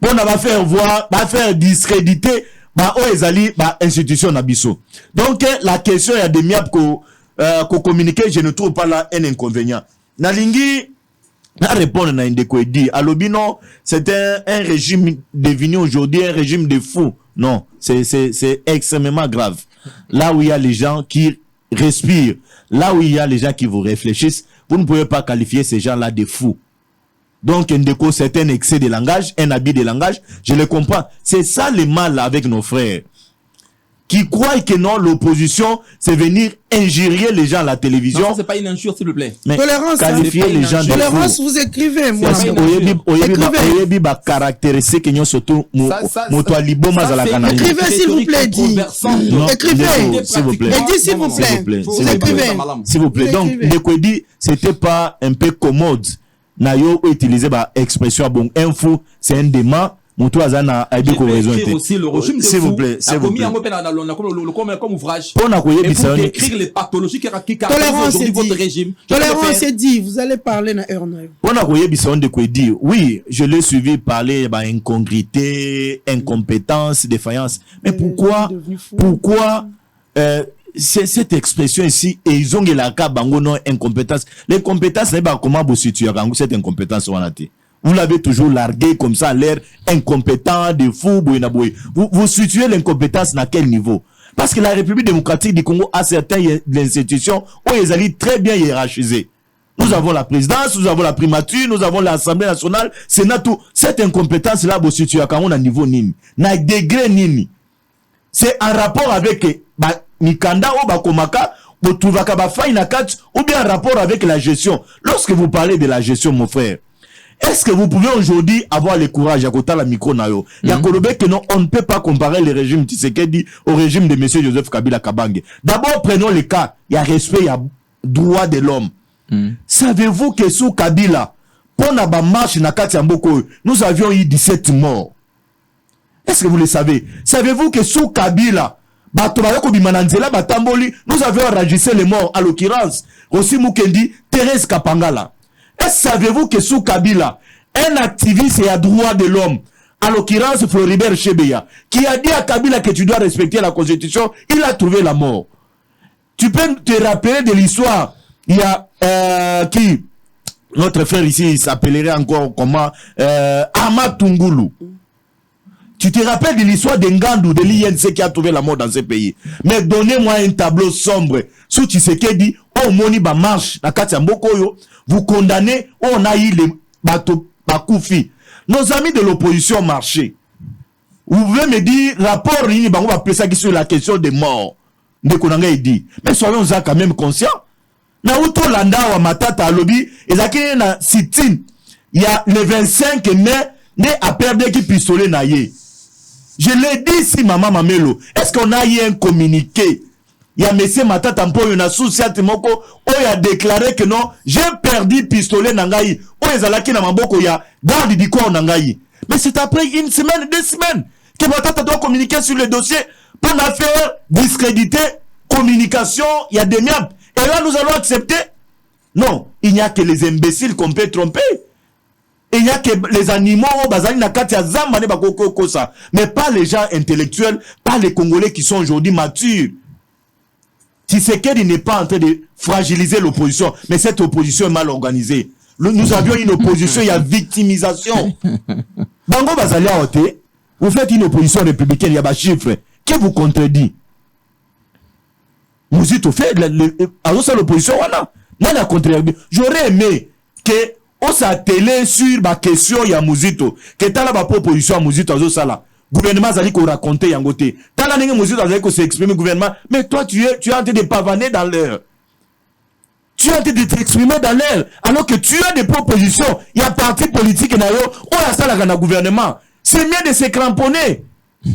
Pour ne pas faire voir, pas faire discréditer, institution nabiso. Donc, la question, il y a des miapes qu'on communique, je ne trouve pas là un inconvénient. Nalingi, à répondre à Ndekouedi, à l'obino, c'est un régime devenu aujourd'hui un régime de fous. Non, c'est extrêmement grave. Là où il y a les gens qui respirent, là où il y a les gens qui vous réfléchissent, vous ne pouvez pas qualifier ces gens-là de fous. Donc, Ndeko, c'est un excès de langage, un habit de langage, je le comprends. C'est ça le mal avec nos frères. Qui croient que non, l'opposition, c'est venir injurier les gens à la télévision. Non, c'est pas une injure, s'il vous plaît. Mais tolérance, qualifier les gens de tolérance, fous. vous écrivez, moi. Écrivez. Caractériser que nous surtout, écrivez, s'il vous plaît, dit. Écrivez. S'il vous plaît. Et dit, s'il vous plaît. Vous écrivez. S'il vous plaît. Donc, Ndekouedi, c'était pas un peu commode. Nayo utiliser bah expression bon, un fou, c'est un dément. Mon toi Azana a dit qu'on raison aussi le régime de s'il vous plaît, s'il vous plaît. Comme ouvrage. On a koyé pour décrire les pathologies qui caractérisent aujourd'hui votre régime. Tolérance est dit, vous allez parler dans heure. On a koyé Bisson de quoi dire. Oui, je l'ai suivi parler bah incongruité, incompétence, défaillance. Mais pourquoi c'est cette expression ici et ils ont la cas bango non incompétence. L'incompétence n'est pas comment vous situez cette incompétence on a dit. Vous l'avez toujours largué comme ça, l'air incompétent, de fou, vous situez l'incompétence à quel niveau? Parce que la République démocratique du Congo a certaines institutions où ils allaient très bien hiérarchisées. Nous avons la présidence, nous avons la primature, nous avons l'Assemblée nationale, Sénat, tout. Cette incompétence-là, vous situez à niveau nini, na degré nini. C'est en rapport avec Mikanda ou Bakomaka, vous trouvez ou bien en rapport avec la gestion. Lorsque vous parlez de la gestion, mon frère, est-ce que vous pouvez aujourd'hui avoir le courage à côté de la micro nayo? Il y a que non, on ne peut pas comparer le régime Tshisekedi au régime de M. Joseph Kabila Kabange. D'abord, prenons le cas. Il y a respect, il y a droit de l'homme. Savez-vous que sous Kabila, pour la marche na Kati Mboko, nous avions eu 17 morts? Est-ce que vous le savez? Savez-vous que sous Kabila, nous avions enregistré les morts, à l'occurrence, aussi Mukendi, Thérèse Kapangala. Est-ce savez-vous que sous Kabila, un activiste et à droit de l'homme, à l'occurrence Floribert Chebeya, qui a dit à Kabila que tu dois respecter la Constitution, il a trouvé la mort. Tu peux te rappeler de l'histoire, il y a qui, notre frère ici, il s'appellerait encore comment, Ahmad Tungulu. Tu te rappelles de l'histoire d'Engandou, de l'INC qui a trouvé la mort dans ce pays. Mais donnez-moi un tableau sombre. Sous Tshisekedi, oh, moni ba marche, na kati ya Mbokoyo, vous condamnez, on a eu les bateaux, Bakoufi. Nos amis de l'opposition marchaient. Vous pouvez me dire, rapport, il va appeler ça sur la question des morts. Ndekonanga il dit. Mais soyons quand même conscients. Na uto landa wa matata alobi, ezaki na sit-in. Il y a le 25 mai, ne a perdu qui pistolet na ye. Je l'ai dit ici, maman Mamelo. Est-ce qu'on a eu un communiqué? Il y a M. Matata Mpo, il y a Souciat Moko, où il a déclaré que non, j'ai perdu pistolet Nangaï. Où il y a na Mamboko, il y a garde du corps Nangaï. Mais c'est après une semaine, 2 semaines, que Matata doit communiquer sur le dossier pour la faire discréditer, communication, il y a des miables. Et là, nous allons accepter? Non. il n'y a que les imbéciles qu'on peut tromper. Et il n'y a que les animaux, mais pas les gens intellectuels, pas les Congolais qui sont aujourd'hui matures. Tshisekedi n'est pas en train de fragiliser l'opposition, mais cette opposition est mal organisée. Nous avions une opposition, il y a victimisation. Bango Bazali a ôté, vous faites une opposition républicaine, il y a des chiffres qui vous contredit. Vous dites, fait, l'opposition, voilà. J'aurais aimé que on s'attelle sur ma question, il y a Mouzito, que t'as la proposition à Mouzito, à Zosala. Gouvernement Zali qu'on racontait Yangote. T'as la Mouzito Zali qu'on s'est exprimé gouvernement, mais toi tu es en train de pavaner dans l'air. Tu es en train de t'exprimer dans l'air, alors que tu as des propositions. Il y a parti politique et on a ça dans le gouvernement. C'est mieux de se cramponner.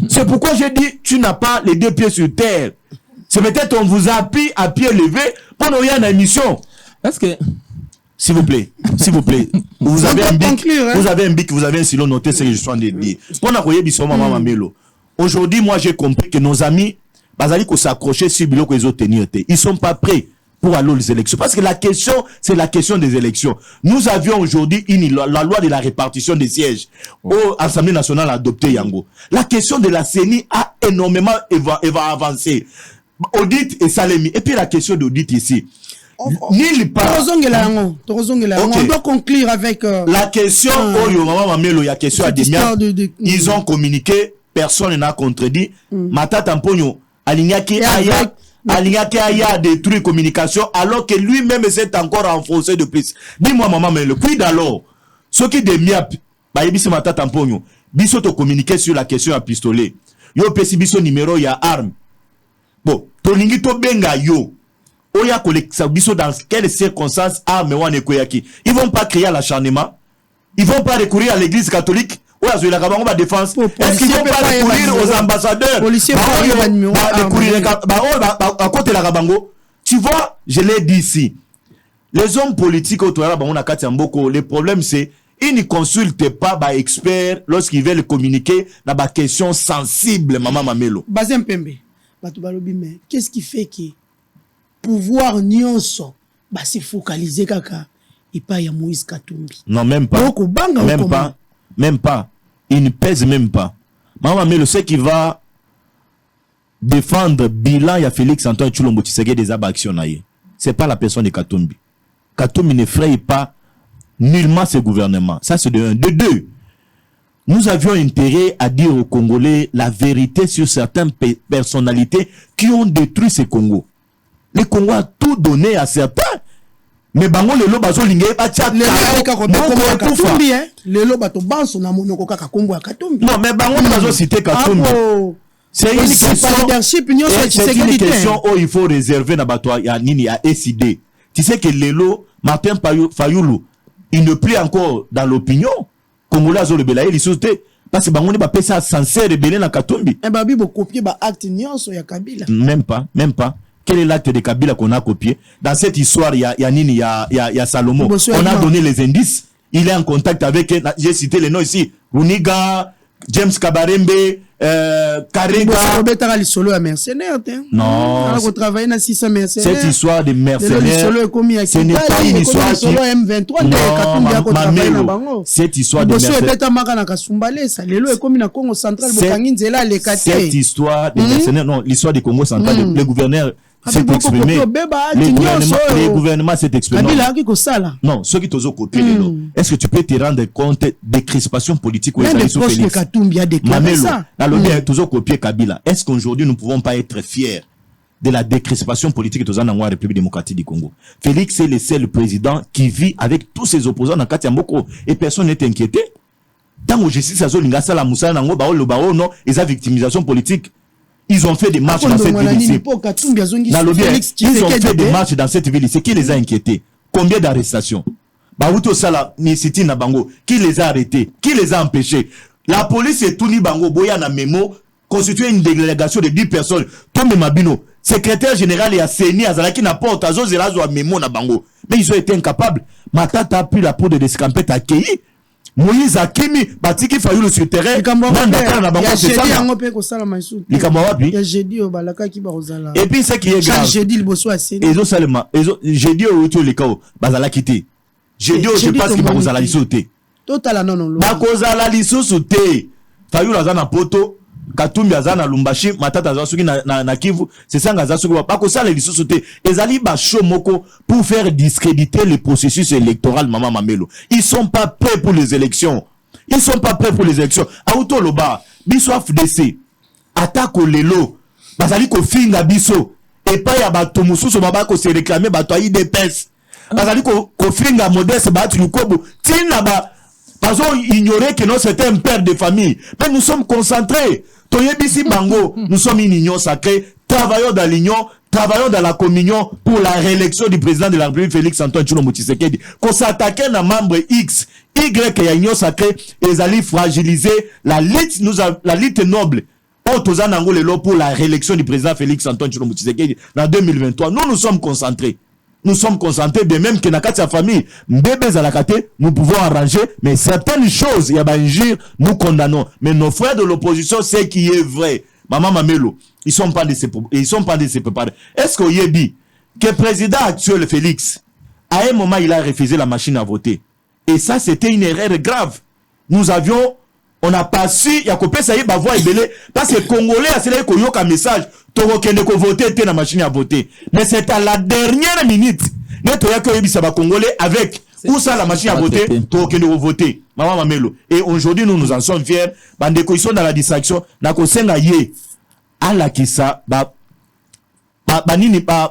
C'est pourquoi j'ai dit, tu n'as pas les deux pieds sur terre. C'est peut-être on vous appuie à pied levé pendant qu'il y a une émission. Est-ce que... S'il vous plaît. Vous avez un bic, vous avez un stylo, notez ce que je suis en train de dire. Aujourd'hui, moi, j'ai compris que nos amis, Bazali, qu'on s'accrochait sur le bureau qu'ils ont tenu. Ils sont pas prêts pour aller aux élections. Parce que la question, c'est la question des élections. Nous avions aujourd'hui la loi de la répartition des sièges au Assemblée nationale adoptée, Yango. La question de la CENI a énormément va avancer. Audit et Salemi. Et puis la question d'audit ici. Nil pas. On doit conclure avec la question. Il y a question à Demia. Ils ont communiqué, personne n'a contredit. Mata Tampogno, Alignaki Aya détruit communication alors que lui-même s'est encore enfoncé de plus. Dis-moi, maman, mais le quid alors? Ce qui Demia, Baïbisi Mata Tampogno, Biso te communiquer sur la question à pistolet. Yo pesi biso numéro, il y a arme. Bon, Tolingi to benga yo. Oya kolekisa biso dans quelles circonstances armes wane koyaki. Ils vont pas créer l'acharnement. Ils vont pas recourir à l'église catholique. Oya zoila kabango ba défense. Est-ce qu'ils vont pas recourir aux ambassadeurs? Tu vois, je l'ai dit ici. Les hommes politiques autour de le problème c'est ils ne consultent pas les experts lorsqu'ils veulent communiquer dans des questions sensibles, maman Mamelo. Bazem Pembe, mais qu'est-ce qui fait que pouvoir nyonso se focaliser kaka et pas ya Moïse Katumbi? Non, même pas. Donc, même pas. Il ne pèse même pas. Maman Mamelo, ce qui va défendre bilan ya Félix Antoine Tshilombo Tshisekedi des actions naïe. C'est pas la personne de Katumbi. Katumbi ne fraye pas nullement ce gouvernement. Ça, c'est de un. De deux, nous avions intérêt à dire aux Congolais la vérité sur certaines personnalités qui ont détruit ce Congo. Le Congo a tout donné à certains. Mais bango le loba zo lingé ba tcha le loba to banso na monoko kaka Congo Katumbi. Non, mais bango bazo citer Katumbi. C'est une question où il faut réserver na bato ya nini ya SID. Tu sais que Lelo Martin Fayoulou, il ne plie encore dans l'opinion. Congolais zo le belaye li sauté parce que bango ne ba pesa sincère rebelle na Katumbi. Eh ba bibo copier ba acte nyonso ya Kabila. Même pas. Quel est l'acte de Kabila qu'on a copié? Dans cette histoire, il y a Salomon. On a donné les indices. Il est en contact avec, j'ai cité les noms ici, Runiga, James Kabarembe, Karega. Non. Cette histoire de mercenaires, ce n'est pas une histoire qui... Non, cette histoire de mercenaires. Cette histoire de mercenaires, non, l'histoire du Congo central, le gouverneur s'est exprimé. Le gouvernement s'est exprimé. Non, ceux qui t'ont copié, est-ce que tu peux te rendre compte des crispations politiques où ils sont sous Félix? Est-ce qu'aujourd'hui nous ne pouvons pas être fiers de la décrispation politique de la République démocratique du Congo? Félix est le seul président qui vit avec tous ses opposants dans Katiamboko et personne n'est inquiété. Dans le justice, ils ont victimisation politique. Ils ont fait des marches dans cette ville ici. Ils ont fait des marches dans cette ville ici. Qui les a inquiétés? Combien d'arrestations? Qui les a arrêtés? Qui les a empêchés? La police est tout ni bango boya na memo constitué une délégation de 10 personnes. Tombe Mabino, secrétaire général et à CENI Azalaki na porte azo zelazo a memo na bango. Mais ils ont été incapables. Matata a pris la peau de l'escampette à Kéi. Moïse Akimi batiki Fayulu sur terrain na bango c'est ça. Et puis ce qui est grave, jeudi au le kao bazala kité. Jeudi je pense qu'il va kozala lisoté. Total non non. Ba kozala lisoté. Fayulu azana poto, Katumbi azana Lumbashi, Matata azasuki na Kivu, c'est ça ngazasuki ba kozala lisoté. Ezali ba show moko pour faire discréditer le processus électoral Maman Mamelo. Ils sont pas prêts pour les élections. Ils sont pas prêts pour les élections. Auto loba, biso FDC. Attaque lelo. Bazali ko finga biso. Et pas ya bato mususu baba ko se réclamer bato IDPS. Bazali ko finga modeste batu lukobo. Tina ba parce ignorer que non c'était un père de famille. Mais nous sommes concentrés. Toyebisi bango, nous sommes une union sacrée, travaillons dans l'union, travaillons dans la communion pour la réélection du président de la République Félix-Antoine Tshilombo Tshisekedi. Qu'on s'attaque à un membre X, Y et union sacrée, ils allaient fragiliser la lutte, la lutte noble. Pour la réélection du président Félix-Antoine Tshilombo Tshisekedi en 2023. Nous sommes concentrés. Nous sommes concentrés, de même que dans sa famille, nous pouvons arranger, mais certaines choses, il y a un injure, nous condamnons. Mais nos frères de l'opposition, c'est qui est vrai. Maman Mamelo, ils sont pas de se préparer. Est-ce qu'il y a dit que le président actuel Félix, à un moment, il a refusé la machine à voter. Et ça, c'était une erreur grave. On n'a pas su, il y a coupé ça y est, voix et belé, parce que les Congolais, c'est là qu'il y a un message, Toro Kende ko voter, t'es la machine à voter. Mais c'est à la dernière minute, net il y a que ça va Congolais avec, où ça la machine à voter, Toro Kende ko voter. Maman Mamelo. Et aujourd'hui, nous en sommes fiers, bandeko, ils sont dans la distraction, nako senga ye, à la kisa,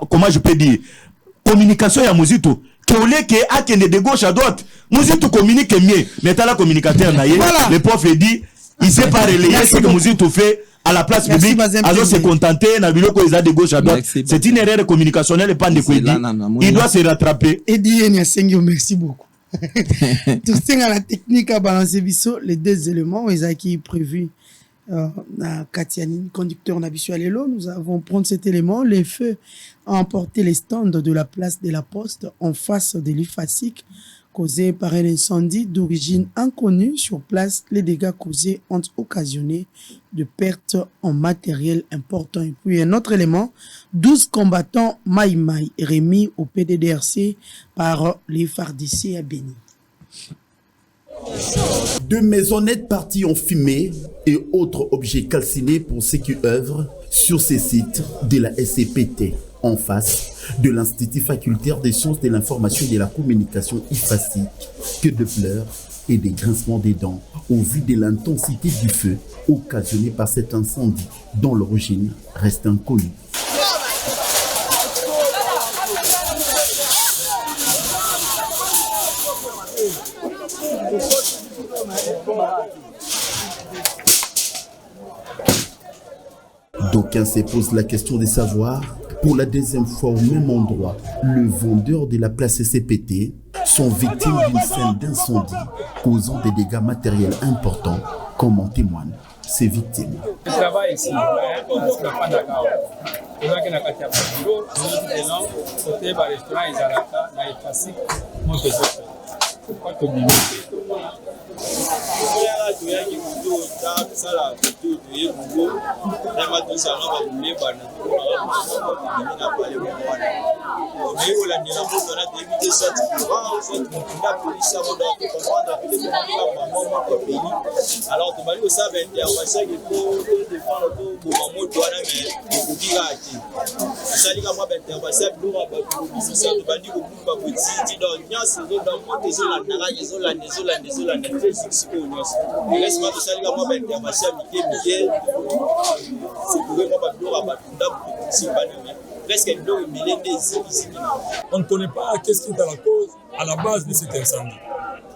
comment je peux dire, communication ya muzito. Au lieu que Akende de gauche à droite, Mouzito communique mieux. Mais t'as la communicateur naïe. Le prof dit, il s'est pas relayé ce que Mouzito fait à la place publique. Alors se contenter, na biloko ils a de gauche à droite. C'est une erreur communicationnelle et pas de quoi il doit se rattraper. Eddie Niasengio, merci beaucoup. Tout ça à la technique à balancer biso, les deux éléments, ils ont qui prévu. Katiani, conducteur Nabisualelo, nous avons pris cet élément. Les feux ont emporté les stands de la place de la Poste en face de l'IFASIC, causés par un incendie d'origine inconnue. Sur place, les dégâts causés ont occasionné de pertes en matériel important. Et puis un autre élément, 12 combattants Maïmaï remis au PDDRC par les FARDC à Béni. Deux maisonnettes parties en fumée et autres objets calcinés pour ceux qui œuvrent sur ces sites de la SCPT, en face de l'Institut facultaire des sciences de l'information et de la communication IFASIC. Que de pleurs et des grincements des dents au vu de l'intensité du feu occasionné par cet incendie dont l'origine reste inconnue. D'aucuns se posent la question de savoir, pour la deuxième fois au même endroit, le vendeur de la place SCPT sont victimes d'une scène d'incendie causant des dégâts matériels importants, comme en témoignent ces victimes. Je travaille ici, alors tu vas dire ça ben tu vas essayer de défendre tout moment toi mais pour dire ça dit comment ben tu vas essayer de nous abattre ça tu vas dire que pour pas petit dans nya c'est dans mon désolé la désolé c'est pour nous laisse moi ça dit comment ben tu vas essayer de c'est pour vraiment pas nous abattre c'est pas presque on ne connaît pas qu'est-ce qui est à la cause à la base de cet incendie.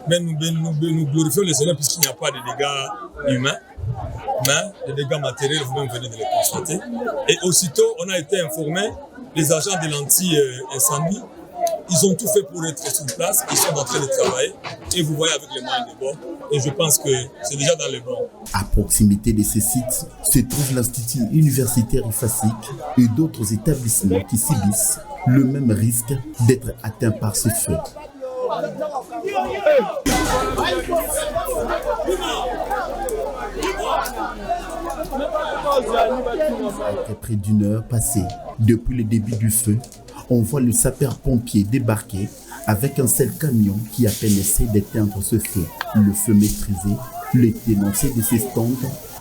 Mais nous glorifions le Seigneur puisqu'il n'y a pas de dégâts humains, mais des dégâts matériels, vous-même venez de les constater. Et aussitôt, on a été informé, les agents de l'anti-incendie, ils ont tout fait pour être sur place, ils sont en train de travailler, et vous voyez avec les moyens de bord, et je pense que c'est déjà dans les bons. À proximité de ces sites se trouve l'Institut universitaire IFASIC et d'autres établissements qui subissent le même risque d'être atteints par ce feu. Après près d'une heure passée depuis le début du feu, on voit le sapeur-pompier débarquer avec un seul camion qui à peine essaie d'éteindre ce feu. Le feu maîtrisé, les tenanciers de ces stands,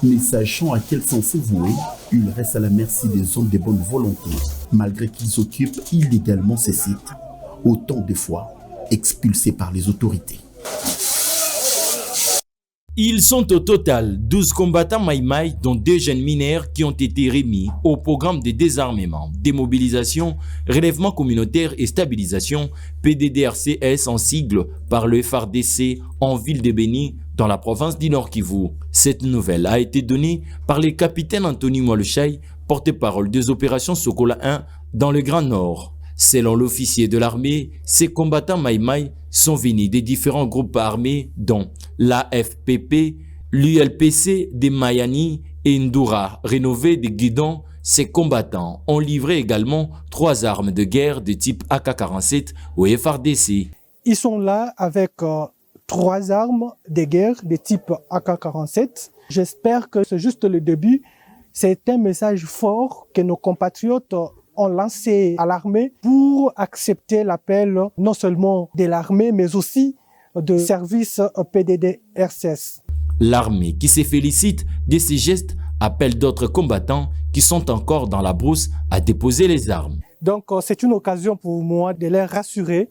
ne sachant à quel sens se vouer, ils restent à la merci des hommes de bonne volonté, malgré qu'ils occupent illégalement ces sites, autant de fois expulsés par les autorités. Ils sont au total 12 combattants Maïmaï, dont 2 jeunes mineurs qui ont été remis au programme de désarmement, démobilisation, relèvement communautaire et stabilisation, PDDRCS en sigle par le FARDC en ville de Béni, dans la province du Nord Kivu. Cette nouvelle a été donnée par le capitaine Anthony Moualouchaï, porte-parole des opérations Sokola 1 dans le Grand Nord. Selon l'officier de l'armée, ces combattants Maïmaï sont venus des différents groupes armés dont l'AFPP, l'ULPC de Mayani et Ndoura, rénovés de Guidon. Ces combattants ont livré également 3 armes de guerre de type AK-47 au FARDC. Ils sont là avec 3 armes de guerre de type AK-47. J'espère que c'est juste le début. C'est un message fort que nos compatriotes ont lancé à l'armée pour accepter l'appel non seulement de l'armée, mais aussi de service PDDRCS. L'armée qui se félicite de ces gestes appelle d'autres combattants qui sont encore dans la brousse à déposer les armes. Donc c'est une occasion pour moi de les rassurer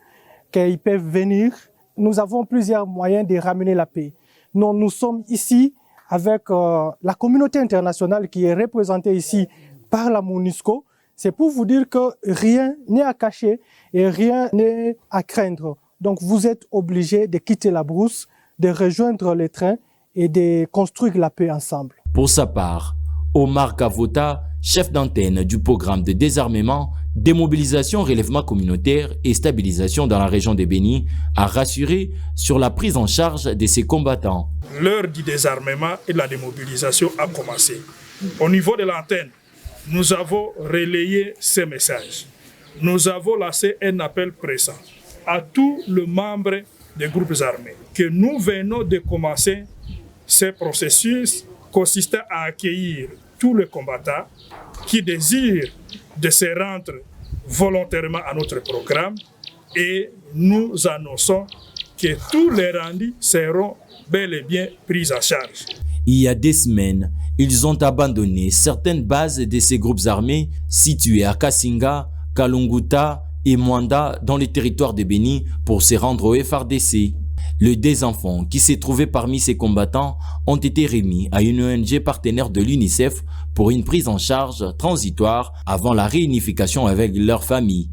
qu'ils peuvent venir. Nous avons plusieurs moyens de ramener la paix. Nous sommes ici avec la communauté internationale qui est représentée ici par la MONUSCO. C'est pour vous dire que rien n'est à cacher et rien n'est à craindre. Donc vous êtes obligés de quitter la brousse, de rejoindre les trains et de construire la paix ensemble. Pour sa part, Omar Kavota, chef d'antenne du programme de désarmement, démobilisation, relèvement communautaire et stabilisation dans la région de Béni, a rassuré sur la prise en charge de ces combattants. L'heure du désarmement et de la démobilisation a commencé. Au niveau de l'antenne, nous avons relayé ces messages. Nous avons lancé un appel pressant à tous les membres des groupes armés que nous venons de commencer ce processus consistant à accueillir tous les combattants qui désirent de se rendre volontairement à notre programme et nous annonçons que tous les rendus seront bel et bien pris en charge. Il y a des semaines, ils ont abandonné certaines bases de ces groupes armés situés à Kassinga, Kalunguta et Mwanda dans les territoires de Béni pour se rendre au FARDC. Les 2 enfants qui se trouvaient parmi ces combattants ont été remis à une ONG partenaire de l'UNICEF pour une prise en charge transitoire avant la réunification avec leur famille.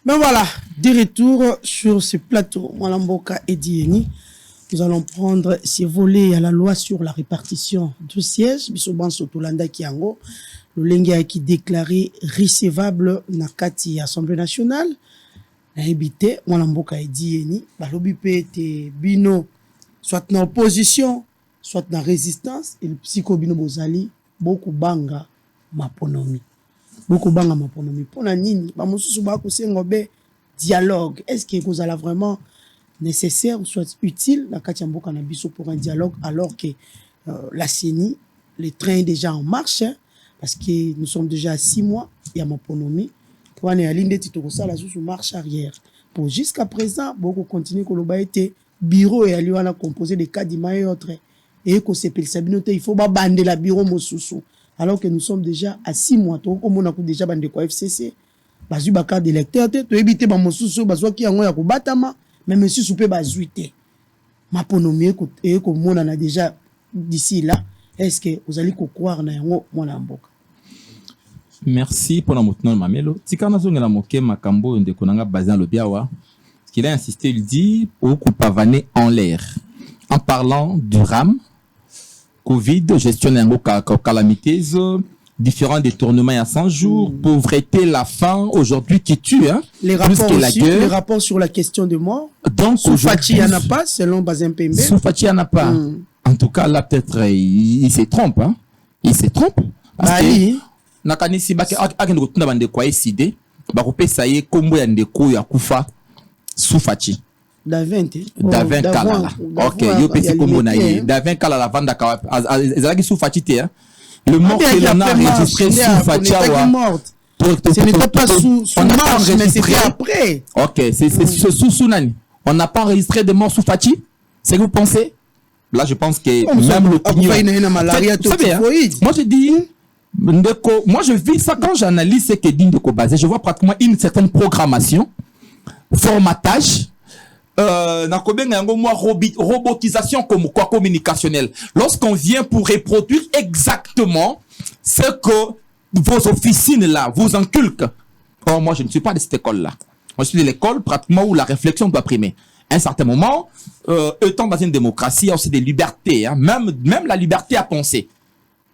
Ben voilà, de retour sur ce plateau, Mwalamboka et Dieni. Nous allons prendre ces volets à la loi sur la répartition du siège. Bisoban Sotolanda Kiango, le lenga qui déclaré recevable na kati Assemblée nationale. Na ebité, Mwalamboka et Dieni, balobi te bino, soit na opposition, soit na résistance, et le psycho bino bozali, beaucoup banga maponomi. Beaucoup banga maponomi. Pona nini, ba mosusu ba ko sengo be dialogue. Est-ce que vous allez vraiment nécessaire ou soit utile la Katiamboka na biso pour un dialogue alors que la CENI, le train est déjà en marche hein, parce que nous sommes déjà à 6 mois, il y a Maponomi. Pour aller à l'Inde, ça la sous marche arrière. Pour jusqu'à présent, beaucoup continuer que le été bureau et aller à composer des cas d'ima et autres. Et que c'est pour il faut pas bander la bureau mosusu. Alors que nous sommes déjà à 6 mois, comme on a déjà bandé quoi FCC, bazu baka d'électeur, tu éviter ba mosusu, bazu qui en a batama, mais monsieur soupé bazuité. Maponomi et comme on en a déjà d'ici là, est-ce que vous allez croire na yango mwana mboka? Merci pour la moutnon mamelo. Tikana zongela moke makambo ndeko nanga bazin le biawa. Qu'il a insisté, il dit au coup pavané en l'air. En parlant du RAM, Covid, gestion d'un calamités, différents détournements à 100 jours, pauvreté, la faim, aujourd'hui qui tue, hein. Les rapports aussi, les rapports sur la question de mort. Donc, Soufati, il n'y en a pas, selon Bazin Pembe. Soufati, il n'y en a pas. En tout cas, là, peut-être, il se trompe, hein. Il se trompe. Parce Bali. que nakanisi baki akende kotunda bande kwa SID ba kopesa ye kombo ya ndeko ya kufa Sufachi. Davin Kalala. OK, yo pesi kombo na ye. Davin Kalala vanda ka ezalaki Sufachi te hein. Le mort que l'on a enregistré Sufachi wa. Ce n'était pas sous marche, mais c'était après. OK, c'est sous Nani. On n'a pas enregistré de morts sous Fachi. C'est que vous pensez? Là, je pense que même l'opinion. Vous savez, hein, moi, je dis, moi, je vis ça quand j'analyse ce que dit Ndeko Bazé. Je vois pratiquement une certaine programmation, formatage, robotisation comme quoi communicationnelle. Lorsqu'on vient pour reproduire exactement ce que vos officines là vous inculquent. Or, moi, je ne suis pas de cette école-là. Moi, je suis de l'école pratiquement où la réflexion doit primer. À un certain moment, étant dans une démocratie, il y a aussi des libertés, hein, même la liberté à penser.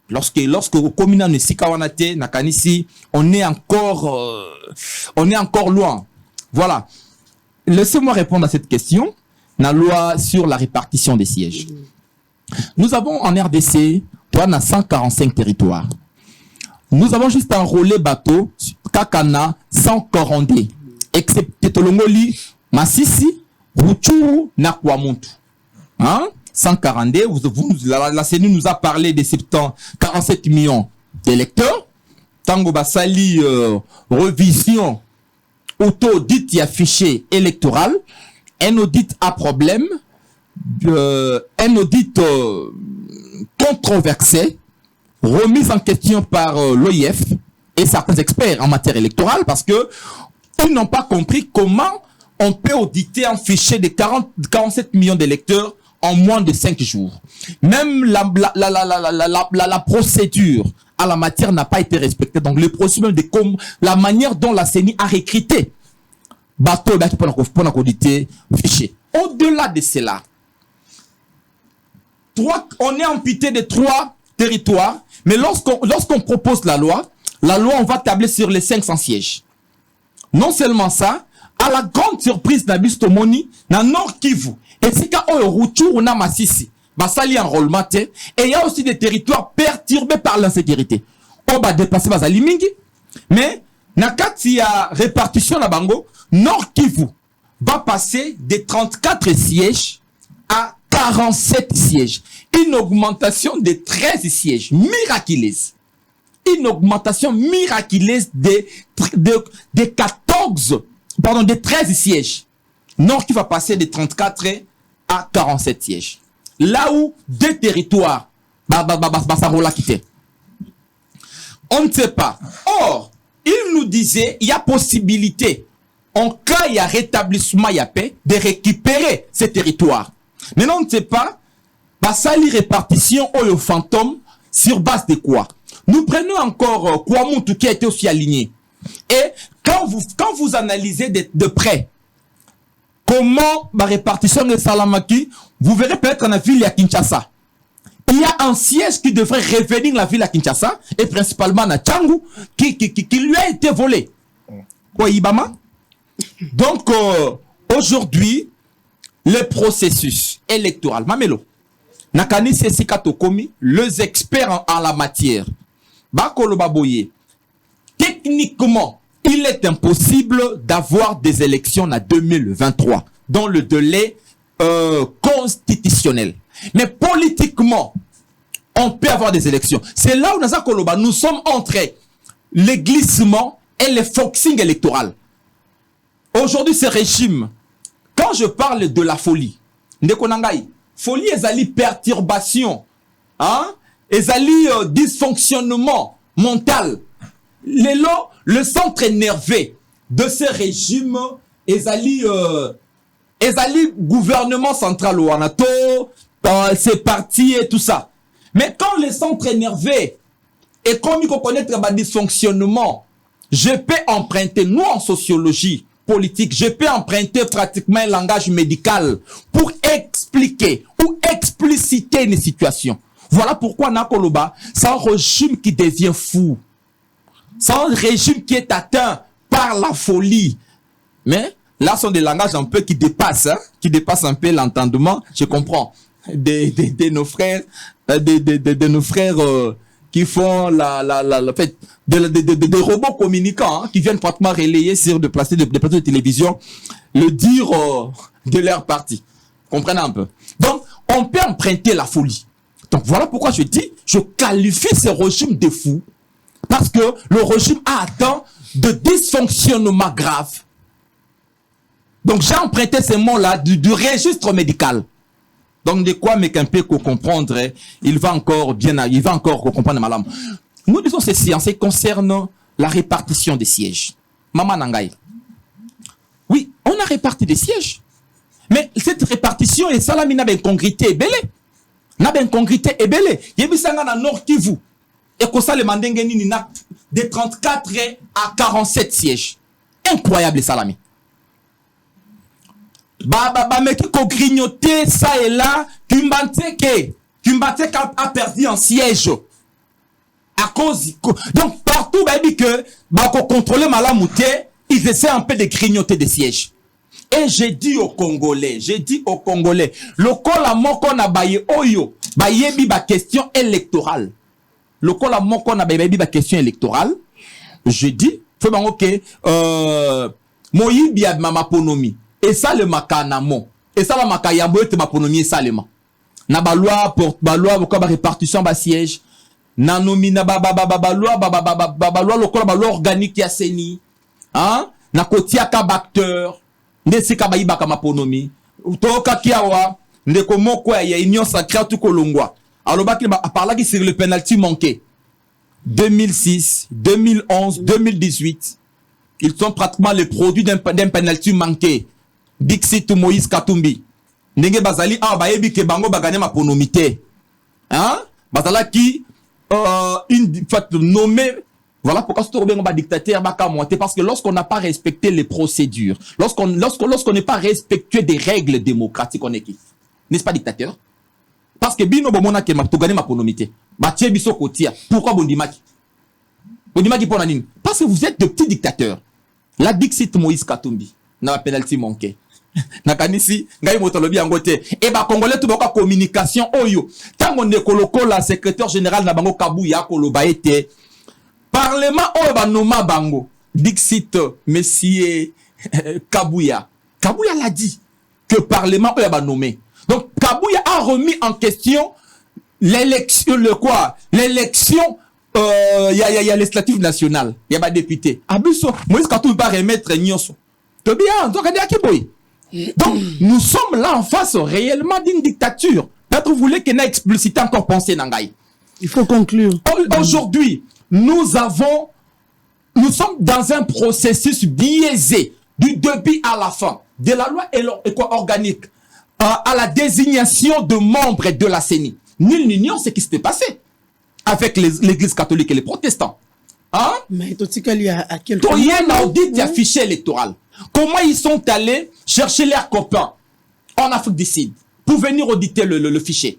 Lorsque au communal de Sikawanate, Nakanisi, on est encore loin. Voilà. Laissez-moi répondre à cette question. La loi sur la répartition des sièges. Nous avons en RDC, on a 145 territoires. Nous avons juste enrôlé bateau, Kakana, 140, excepté Tolongoli, Masisi, Ruchuru, Nakwamuntu. Hein? 142, la CENI nous a parlé des 47 millions d'électeurs. Tango Basali, revision, auto-audit et affiché électoral, un audit à problème, un audit controversé, remise en question par l'OIF et certains experts en matière électorale parce que ils n'ont pas compris comment on peut auditer un fichier de 47 millions d'électeurs en moins de 5 jours. Même la procédure à la matière n'a pas été respectée. Donc, le processus de la manière dont la CENI a recruté bateau pour auditer fichier. Au-delà de cela, on est amputé de 3 territoires, mais lorsqu'on propose la loi, on va tabler sur les 500 sièges. Non seulement ça, à la grande surprise d'Abistomoni, dans Nord Kivu, et c'est quand on retourne à Massissi, Basali enrôlement, et il y a aussi des territoires perturbés par l'insécurité. On va dépasser Basali Mingi, mais Nakati ya répartition la Bango, Nord Kivu va passer de 34 sièges à 47 sièges. Une augmentation de 13 sièges miraculeuse. Une augmentation miraculeuse de 13 sièges. Nord qui va passer de 34 à 47 sièges. Là où 2 territoires, on ne sait pas. Or, il nous disait, il y a possibilité, en cas il y a rétablissement, il y a paix, de récupérer ces territoires. Mais on ne sait pas, Basali répartition au fantôme sur base de quoi? Nous prenons encore Kwamuntu qui a été aussi aligné. Et quand vous analysez de près comment la répartition de Salamaki, vous verrez peut-être dans la ville à Kinshasa. Il y a un siège qui devrait revenir dans la ville à Kinshasa, et principalement à Tchangu, qui lui a été volé. Quoi, Ibama? Donc, aujourd'hui, le processus électoral, Mamelo, Nakani Sessikatokomi, les experts en la matière, Bakolo Baboye, techniquement, il est impossible d'avoir des élections en 2023 dans le délai constitutionnel. Mais politiquement, on peut avoir des élections. C'est là où nous sommes entre le glissement et le foxing électoral. Aujourd'hui, ce régime, quand je parle de la folie, folie ezali perturbation, hein? Ezali dysfonctionnement mental. Le centre énervé de ce régime ezali gouvernement central ou anato, c'est parti et tout ça. Mais quand le centre énervé et comme il faut connaître le dysfonctionnement, je peux emprunter, nous en sociologie politique, je peux emprunter pratiquement un langage médical pour expliquer ou expliciter une situation. Voilà pourquoi Nakoloba, c'est un régime qui devient fou. C'est un régime qui est atteint par la folie. Mais là, ce sont des langages un peu qui dépassent un peu l'entendement. Je comprends. De nos frères, qui font le fait des robots communicants qui viennent pratiquement relayer sur des plateaux de télévision le dire de leur parti. Comprenez un peu. Donc, on peut emprunter la folie. Donc, voilà pourquoi je dis, je qualifie ce régime de fou parce que le régime a atteint de dysfonctionnements graves. Donc, j'ai emprunté ces mots-là du registre médical. Donc, de quoi mais qu'un peu comprendre, il va encore comprendre madame. Nous disons ceci en ce qui concerne la répartition des sièges. Maman Nangaï. Oui, on a réparti des sièges. Mais cette répartition est salami n'a incongruité et belé. N'a incongruité et belé. Yebisanga na Nord Kivu. Et que ça le mandenge nini na de 34 à 47 sièges. Incroyable salami. Mais qui a grignoté ça et là, Kumbantek a perdu un siège. À cause. Donc, partout, baby, que, contrôler Malamouté, ils essaient un peu de grignoter des sièges. Et j'ai dit aux Congolais, le col à mon qu'on a baillé oyo, bayebi ba question électorale. Le col à mon qu'on a baillé ba question électorale. Je dis, faut bango que, moyibi a mamaponomi. Et ça le makanamo. Et ça la makayabo et maponomi et ça le ma. Na ba loi pour ba loi ba répartition ba siège. Na nomina ba loi lokola ba loi organique ya seni. Hein? Na kotia ka acteur. Ndesi ka ba ibaka maponomi. Toka kiawa ndeko moko ya union sacrée tout kolongwa. Alors ba ki parla qui sur le penalty manqué. 2006, 2011, 2018. Ils sont pratiquement les produits d'un penalty manqué. Dixit Moïse Katumbi. Nenge bazali baebi ke bango bagane maponomité. Hein? Bazala qui fait nommé. Voilà pourquoi c'est bien un dictateur parce que lorsqu'on n'a pas respecté les procédures, lorsqu'on n'est pas respectué des règles démocratiques, on est qui? N'est-ce pas dictateur? Parce que bino bomona ke gagner maponomité. Batie biso kotia. Pourquoi bondimaki? Bondimaki pour nanine? Parce que vous êtes de petits dictateurs. La Dixit Moïse Katumbi. Na penalty manqué. Nakanisi ngai motolobi angote e ba congolais tout ba communication oyo tango nekoloko la secrétaire général na bango Kabuya koloba ete parlement oyo ba noma bango Dixit monsieur Kabuya l'a dit que parlement oyo ba nommé. Donc Kabuya a remis en question l'élection l'élection il y a législative nationale, il y a pas député. Abuso Moïse Katumbi va remettre nyonso. To bien, donc nous sommes là en face réellement d'une dictature. Peut-être vous voulez qu'il ait explicité encore pensé Nangaï. Il faut conclure. Aujourd'hui, nous sommes dans un processus biaisé du début à la fin de la loi organique à la désignation de membres de la CENI. Nul n'ignore ce qui s'était passé avec l'église catholique et les protestants. Hein? Mais il y a quel point? Il y a un audit du fichier électoral. Comment ils sont allés chercher leurs copains en Afrique du Sud pour venir auditer le fichier?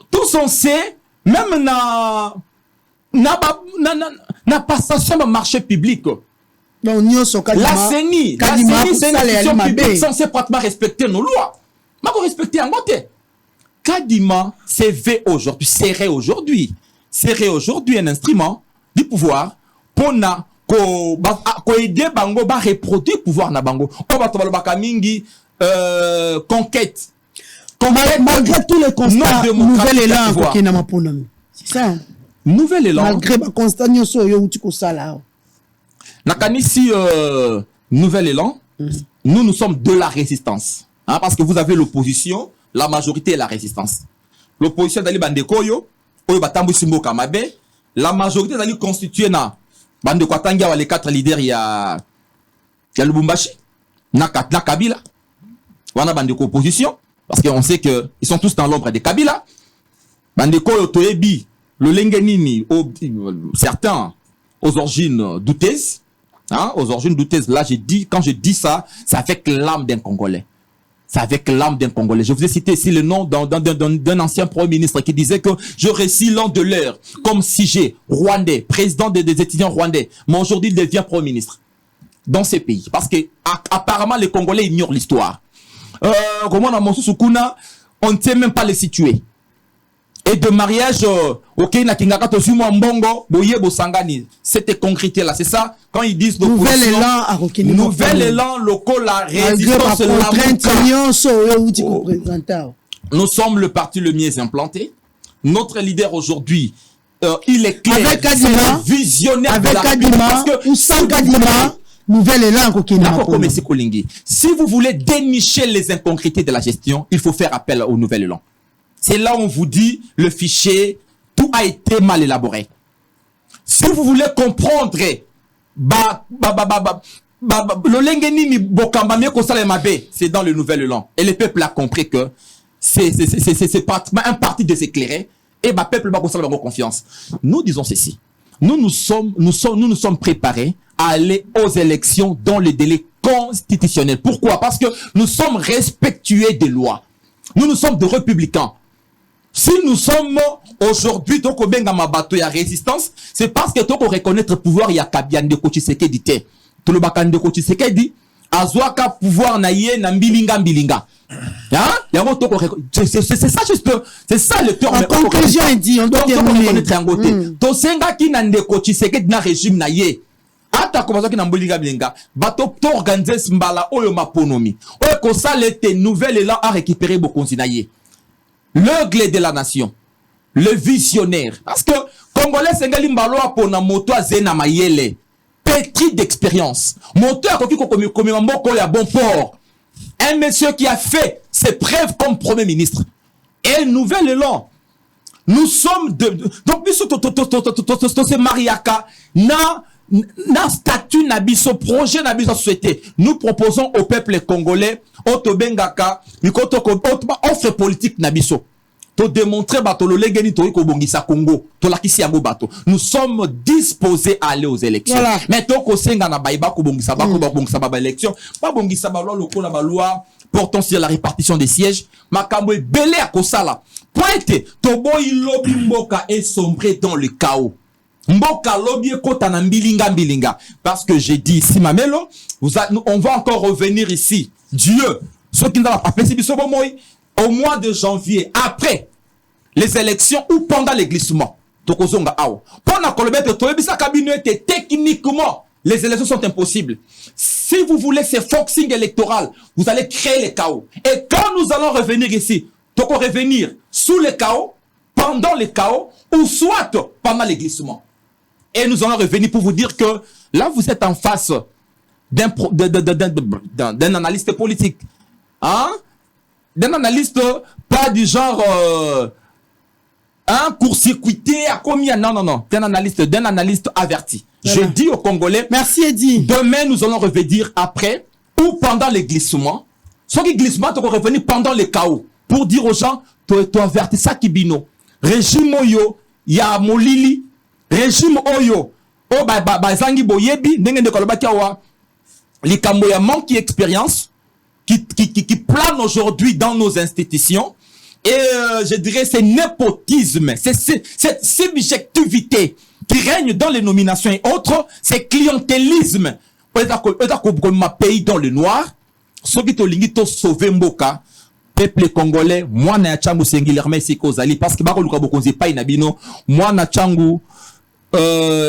Tous on sait, même na passation de marché public. La CENI, c'est une institution publique censée pratiquement respecter nos lois. Mais vous respectez en côté. Kadima serait aujourd'hui un instrument du pouvoir pour aider bango ba reproduire pouvoir na bango. On va trouver le mingi conquête. Malgré tous les constats, nouvel élan qui n'a pas pour nous. C'est ça. Nouvel élan. Malgré les constats, nous sommes tous ça là. Nakanisi nouvel élan. Nous sommes de la résistance. Hein, parce que vous avez l'opposition, la majorité et la résistance. L'opposition d'Ali Bandekoyo, Oyo Batambu Simbo Kamabe, la majorité d'Ali constituée na Bande Kwatangia, les 4 leaders, il y a Lubumbashi, na Kabila, wana Bande opposition, parce qu'on sait qu'ils sont tous dans l'ombre de Kabila. Bandekoyo Toebi, le Lengenini, certains aux origines douteuses, hein, aux origines douteuses. Là, quand je dis ça, c'est avec l'âme d'un Congolais. C'est avec l'âme d'un Congolais. Je vous ai cité ici le nom d'un ancien Premier ministre qui disait que je récite l'an de l'heure comme Sigé, rwandais, président des étudiants rwandais. Mais aujourd'hui, il devient Premier ministre dans ces pays. Parce que apparemment, les Congolais ignorent l'histoire. Comment on ne sait même pas les situer. et de mariage ok na kingaka to sumo mbongo boye bosangani cette concrété là c'est ça quand ils disent nouvel élan à Rokini nouvel élan local la résistance nous sommes le parti le mieux implanté notre leader aujourd'hui il est clair avec Kadima visionnaire avec Kadima ou sans Kadima nouvel élan à Rokini si vous voulez dénicher les incongruités de la gestion il faut faire appel au nouvel élan. C'est là où on vous dit, le fichier, tout a été mal élaboré. Si vous voulez comprendre, c'est dans le nouvel élan. Et le peuple a compris que c'est pratiquement un parti déséclairé. Et le peuple va avoir confiance. Nous disons ceci. Nous nous sommes préparés à aller aux élections dans le délai constitutionnel. Pourquoi? Parce que nous sommes respectueux des lois. Nous sommes des républicains. Si nous sommes aujourd'hui, donc au Bengama bateau, il y a résistance, c'est parce que tu reconnaître le pouvoir, il y a Kabian de Kotiseke dit. Tout le bakan de Kotiseke dit, Azwaka pouvoir na yé na mbilinga. Hein? C'est ça juste, c'est ça le terme. En conclusion, il dit, on doit reconnaître un côté. Tosenga ki na de Kotiseke na régime na yé. Ata kobazo ki na mbilinga bilinga. Bateau to organiser mbala oyo maponomi. Oyo ko ça l'été nouvel élan à récupérer beaucoup na yé. Le glé de la nation, le visionnaire. Parce que Congolais Sengali Mbalo a pour na moto a zena mayele. Petit d'expérience. Moto a koki komi mboko ya bon port. Un monsieur qui a fait ses preuves comme premier ministre. Et nouvel élan. Nous sommes donc ce mariaka na statut na biso projet na biso société. Nous proposons au peuple congolais otobengaka mikoto offre politique na biso. To démontrer bato lo legeni to ko bongisa Congo to la kisi yango bato. Nous sommes disposés à aller aux élections. Voilà. Mais to ko senga na baiba ko bongisa ba ko bongisa ba élection, pas bongisa ba loi lokola ba loi portant sur la répartition des sièges, makambo belé à kosala. Pointe to boy lobby mboka est sombré dans le chaos. Mboka lobby kota na mbilinga parce que j'ai dit ici mamelo, on va encore revenir ici. Dieu, ceux qui n'ont pas pensé biso bomoy au mois de janvier après les élections ou pendant les glissements. Tokozonga awo. Pendant que le maître toebisa cabinet techniquement les élections sont impossibles. Si vous voulez ces foxing électoral, vous allez créer le chaos. Et quand nous allons revenir ici, toko revenir sous le chaos, pendant le chaos ou soit pendant les glissements. Et nous allons revenir pour vous dire que là, vous êtes en face d'un analyste politique. Hein? D'un analyste pas du genre court-circuité à combien? Non. D'un analyste averti. Je dis aux Congolais, merci Eddy. Demain, nous allons revenir après ou pendant les glissements. Soit qui glissement, tu vas revenir pendant les chaos. Pour dire aux gens, tu avertis ça qui bino. Régime Oyo, ya Molili, régime Oyo, zangi boyebi, ndenge de kolobakiawa, likambo ya manque d'expérience, qui plane aujourd'hui dans nos institutions. Et je dirais c'est népotisme, c'est cette subjectivité qui règne dans les nominations et autres, c'est clientélisme. Ma pays dans le noir, ceux qui te lingi to sauver mboka, peuple congolais, moi na changu singulièrement ici kozali parce que bako luka bokonzi pa inabino, moi na changu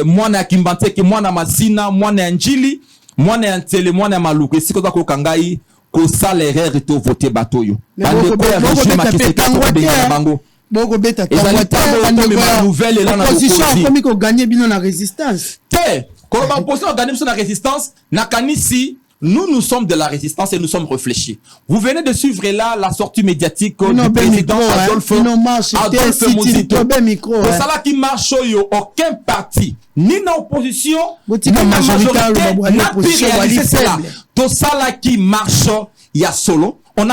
moi na kimbanteke, moi na masina, moi na njili, moi na ntele, moi na maluku, ici koza ko kangai ko salaire to voter batoyo. Bande ko ya régime makiseka bango. Boko beta nouvelle et là na opposition comme ko gagner bino na résistance. Té, ko ba opposition gagner bino na résistance, na kanisi nous sommes de la résistance et nous sommes réfléchis. Vous venez de suivre là la sortie médiatique du président Adolphe Muzito. C'est ça qui marche, aucun parti, ni dans l'opposition, ni dans la majorité, n'a pu réaliser cela. Tout ça là qui marche, il y a solo. On ne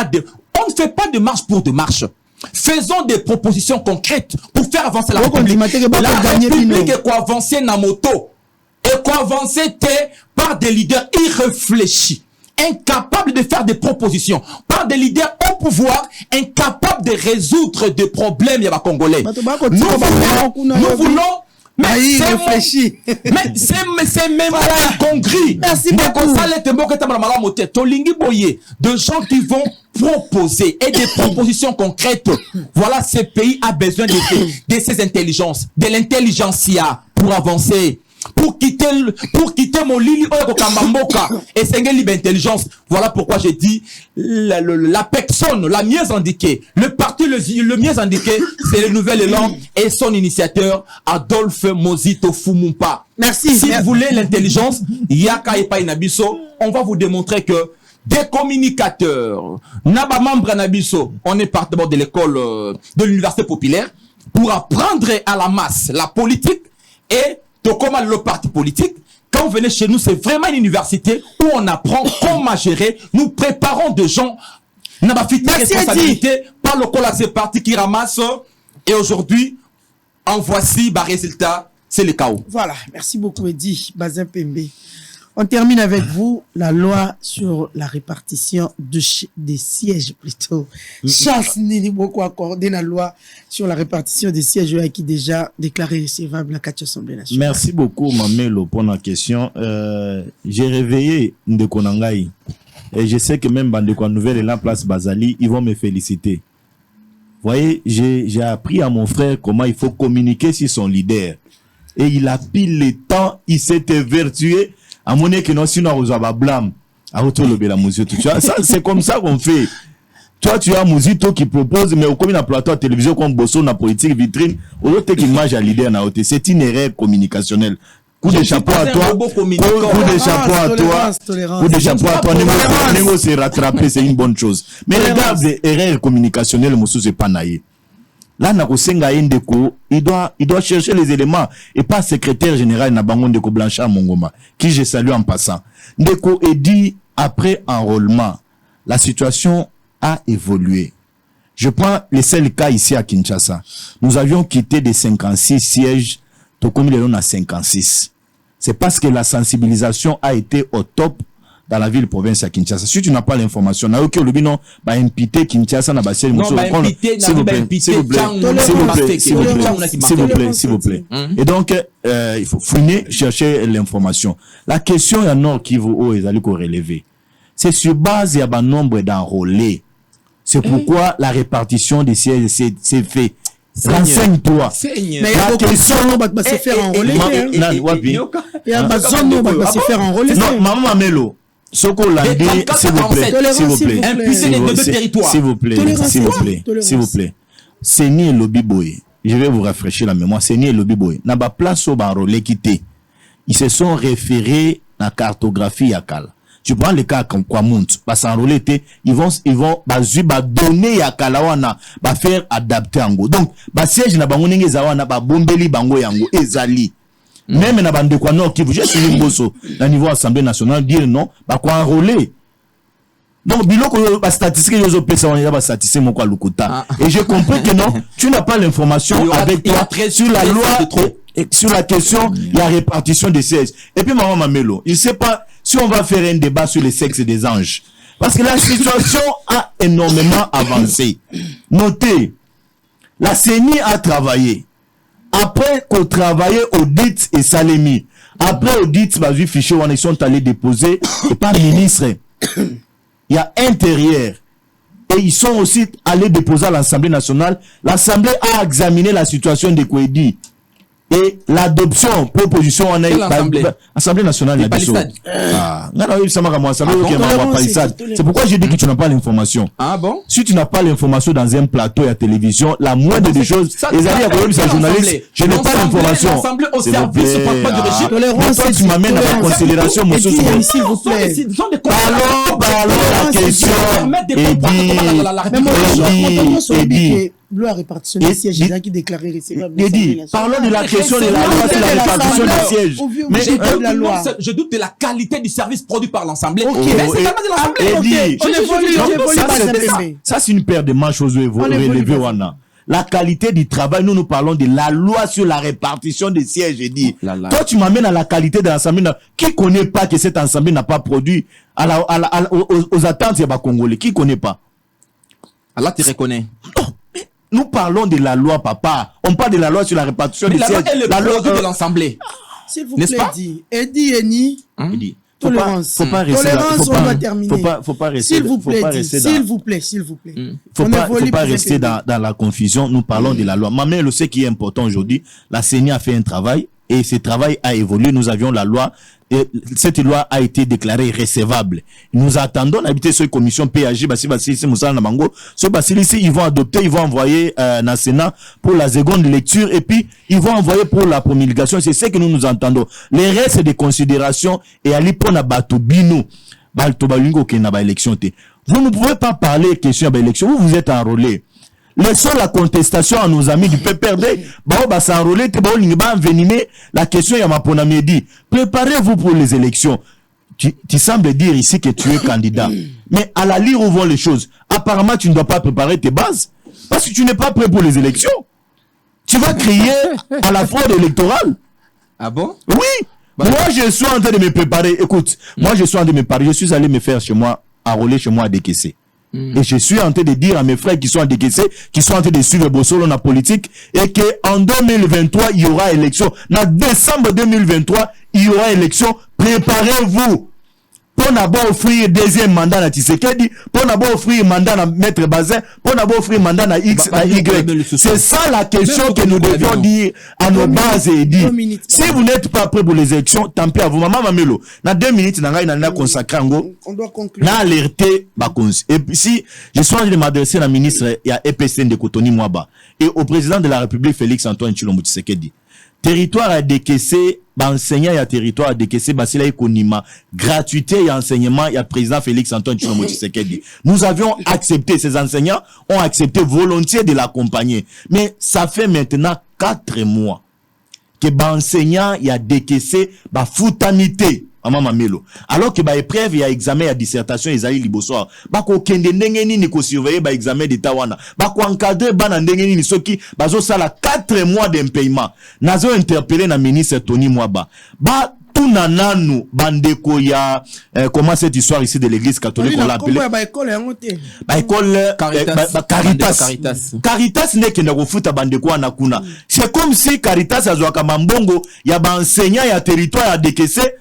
fait pas de marche pour de marche. Faisons des propositions concrètes pour faire avancer la République. La République est quoi avancer dans moto. Et qu'on avançait par des leaders irréfléchis, incapables de faire des propositions, par des leaders au pouvoir, incapables de résoudre des problèmes Congolais. Nous voulons Mais il réfléchit. Mais c'est même pas incongru. Merci beaucoup. De gens qui vont proposer et des propositions concrètes. Voilà, ce pays a besoin de ces intelligences, de l'intelligentsia pour avancer. Pour quitter mon lili et c'est une intelligence. Voilà pourquoi j'ai dit la personne la mieux indiquée, le parti le mieux indiqué, c'est le Nouvel Élan et son initiateur Adolphe Mozito Fumumpa. Merci. Si vous voulez l'intelligence, Yaka et Painabiso, on va vous démontrer que des communicateurs, Naba membre Nabiso, on est parti de l'école de l'université populaire pour apprendre à la masse la politique et comment le parti politique. Quand vous venez chez nous, c'est vraiment une université où on apprend comment gérer. Nous préparons des gens. N'a pas fait responsabilité par le col à ces partis qui ramassent. Et aujourd'hui, en voici le résultat. C'est le chaos. Voilà. Merci beaucoup, Eddy Bazin Pembe. On termine avec vous la loi sur la répartition des sièges plutôt. Chance Nini beaucoup accordé la loi sur la répartition des sièges qui est déjà déclaré recevable à la Assemblée nationale. Merci beaucoup Mamelo pour la question. J'ai réveillé Ndekonangaï et je sais que même Bandeko Nouvelle et la place Bazali, ils vont me féliciter. Vous voyez, j'ai appris à mon frère comment il faut communiquer sur son leader. Et il a pile le temps, il s'est évertué. À mon avis, non, sinon, on va blâme. Ça, c'est comme ça qu'on fait. Toi, tu as Mouzito qui propose, mais comme il a plateau à télévision, comme Bosso, na politique, vitrine, au lieu qu'il mange à leader, c'est une erreur communicationnelle. Coup de chapeau à toi. Coup de chapeau à toi. Coup de chapeau à toi. Négo s'est rattrapé, c'est une bonne chose. Mais regarde, erreur communicationnelle, Moussou, c'est pas naïe. Là, il doit chercher les éléments et pas secrétaire général Nabango Ndeko Blanchard Mongoma, qui je salue en passant. Ndeko est dit, après enrôlement, la situation a évolué. Je prends les seuls cas ici à Kinshasa. Nous avions quitté des 56 sièges, tout comme il y en a 56. C'est parce que la sensibilisation a été au top dans la ville province à Kinshasa. Si tu n'as pas l'information, n'a aucun lobby non, bah imputer Kinshasa n'a pas s'il vous plaît. Et donc il faut fouiner, chercher l'information. La question à Nord Kivu où ils allaient relever. C'est sur base il y a un nombre d'enrôlés. C'est pourquoi la répartition des sièges c'est fait. Renseigne-toi. Mais la question va se faire enrôler. Il y a une zone où va se faire enrôler. Non, maman Mamelo. Soko Landé, s'il vous plaît. Seni et Lobby Boy. Je vais vous rafraîchir la mémoire. Seni et Lobby Boy. N'a pas place au barolé quitté. Ils se sont référés à la cartographie Yakal. Tu prends les cas comme Kwamount, parce qu'enrôler, ils vont donner Yakala wana, faire adapter en go. Donc, siège na bango nenge zawana, bombeli bango yango, ezali. Même na bande quoi non qui vous j'ai suivi Bosso au niveau Assemblée nationale dire non quoi enrôler. Donc biloko statistique yo pesa on a statistique mon quoi lukuta. Et j'ai compris que non, tu n'as pas l'information avec toi sur la loi et sur la question de la répartition des sièges. Et puis maman Mamelo, il sait pas si on va faire un débat sur les sexes des anges parce que la situation a énormément avancé. Notez, la CENI a travaillé. Après qu'on travaillait audit et Salemi, après audit, vu fichier où ils sont allés déposer, et pas ministre, il y a intérieur. Et ils sont aussi allés déposer à l'Assemblée nationale. L'Assemblée a examiné la situation de Kouedi. Et l'adoption, proposition, on a eu l'Assemblée nationale. C'est pourquoi j'ai dit que tu n'as pas l'information. Ah bon? Si tu n'as pas l'information dans un plateau et à télévision, la moindre des choses, les amis à journaliste, je n'ai pas l'information. S'il vous plaît. Toi, tu m'amènes à la considération, monsieur. S'il vous plaît. Parlons la question. Eddie. La répartition des sièges qui déclaré recevable. Parlons de la question de la loi sur la répartition des sièges. Mais je doute de la qualité du service produit par l'Assemblée. Ça, c'est une paire de manches aux relevés. La qualité du travail, nous parlons de la loi sur la répartition des sièges. Toi, tu m'amènes à la qualité de l'Assemblée. Qui connaît pas que cette Assemblée n'a pas produit aux attentes des Congolais? Qui connaît pas? Allah te reconnaît. nous parlons de la loi, papa. On parle de la loi sur la répartition des sièges. La loi de l'Assemblée. S'il vous plaît, Eddie Eni. Tolérance. Faut pas rester Tolérance, on doit terminer. Faut pas rester. S'il vous plaît, s'il vous plaît. Faut pas rester dans la confusion. Nous parlons de la loi. Mais ce qui est important aujourd'hui, la CENI a fait un travail et ce travail a évolué. Nous avions la loi. Et cette loi a été déclarée recevable. Nous attendons d'habiter sur la commission PAG, ils vont adopter, ils vont envoyer dans le Sénat pour la seconde lecture et puis ils vont envoyer pour la promulgation. C'est ce que nous entendons. Les restes des considérations et à l'ipona batobino, baltobalingo qui n'a pas élection. Vous ne pouvez pas parler question d'élection. Vous êtes enrôlé. Laissons la contestation à nos amis du PPRD. S'enrôler, envenimer la question Yamapona Medi. Préparez-vous pour les élections. Tu sembles dire ici que tu es candidat. Mais à la lire où vont les choses. Apparemment, tu ne dois pas préparer tes bases. Parce que tu n'es pas prêt pour les élections. Tu vas crier à la fraude électorale. Ah bon? Oui. Moi, je suis en train de me préparer. Écoute, moi, je suis en train de me préparer. Je suis allé me faire chez moi, enrôler chez moi à décaisser. Et je suis en train de dire à mes frères qui sont en décaissé, qui sont en train de suivre Bossolo dans la politique, et qu'en 2023, il y aura élection. En décembre 2023, il y aura élection. Préparez-vous. Pour d'abord offrir deuxième mandat à Tshisekedi, pour d'abord offrir mandat à Maître Bazin, pour d'abord offrir mandat à X, à Y. C'est ça la question que nous devions dire à nos bases et dire. Si vous n'êtes pas prêt pour les élections, tant pis à vous. Maman Mamelo, dans 2 minutes, on doit conclure. On a alerté Bakonzi. Et puis, si je suis en train de m'adresser à la ministre, il y a EPCN de Kotoni Mwaba, et au président de la République, Félix Antoine Tshilombo Tshisekedi. Territoire à décaisser, enseignant, il y a territoire à décaisser, Basila Ekonima, gratuité et enseignement, il y a président Félix Antoine Tshilombo Tshisekedi. Nous avions accepté, ces enseignants ont accepté volontiers de l'accompagner. Mais ça fait maintenant 4 mois que enseignant, il y a décaissé, foutanité. Alors que épreuve, il y a examen, il y a dissertation, il y a libosoir. Ko kende ndengeni ni ko surveiller examen d'état wana. Ko encadrer bana ndengeni ni soki bazo sala 4 mois d'impayement. Nazo interpellé na ministre Tony Mwaba. Tuna nanu bandeko ya comment cette histoire ici de l'église catholique on l'appelle école Caritas n'est que na futa bandeko wana kuna. C'est comme si Caritas azwaka mambongo ya ba enseignant ya territoire ya décaissé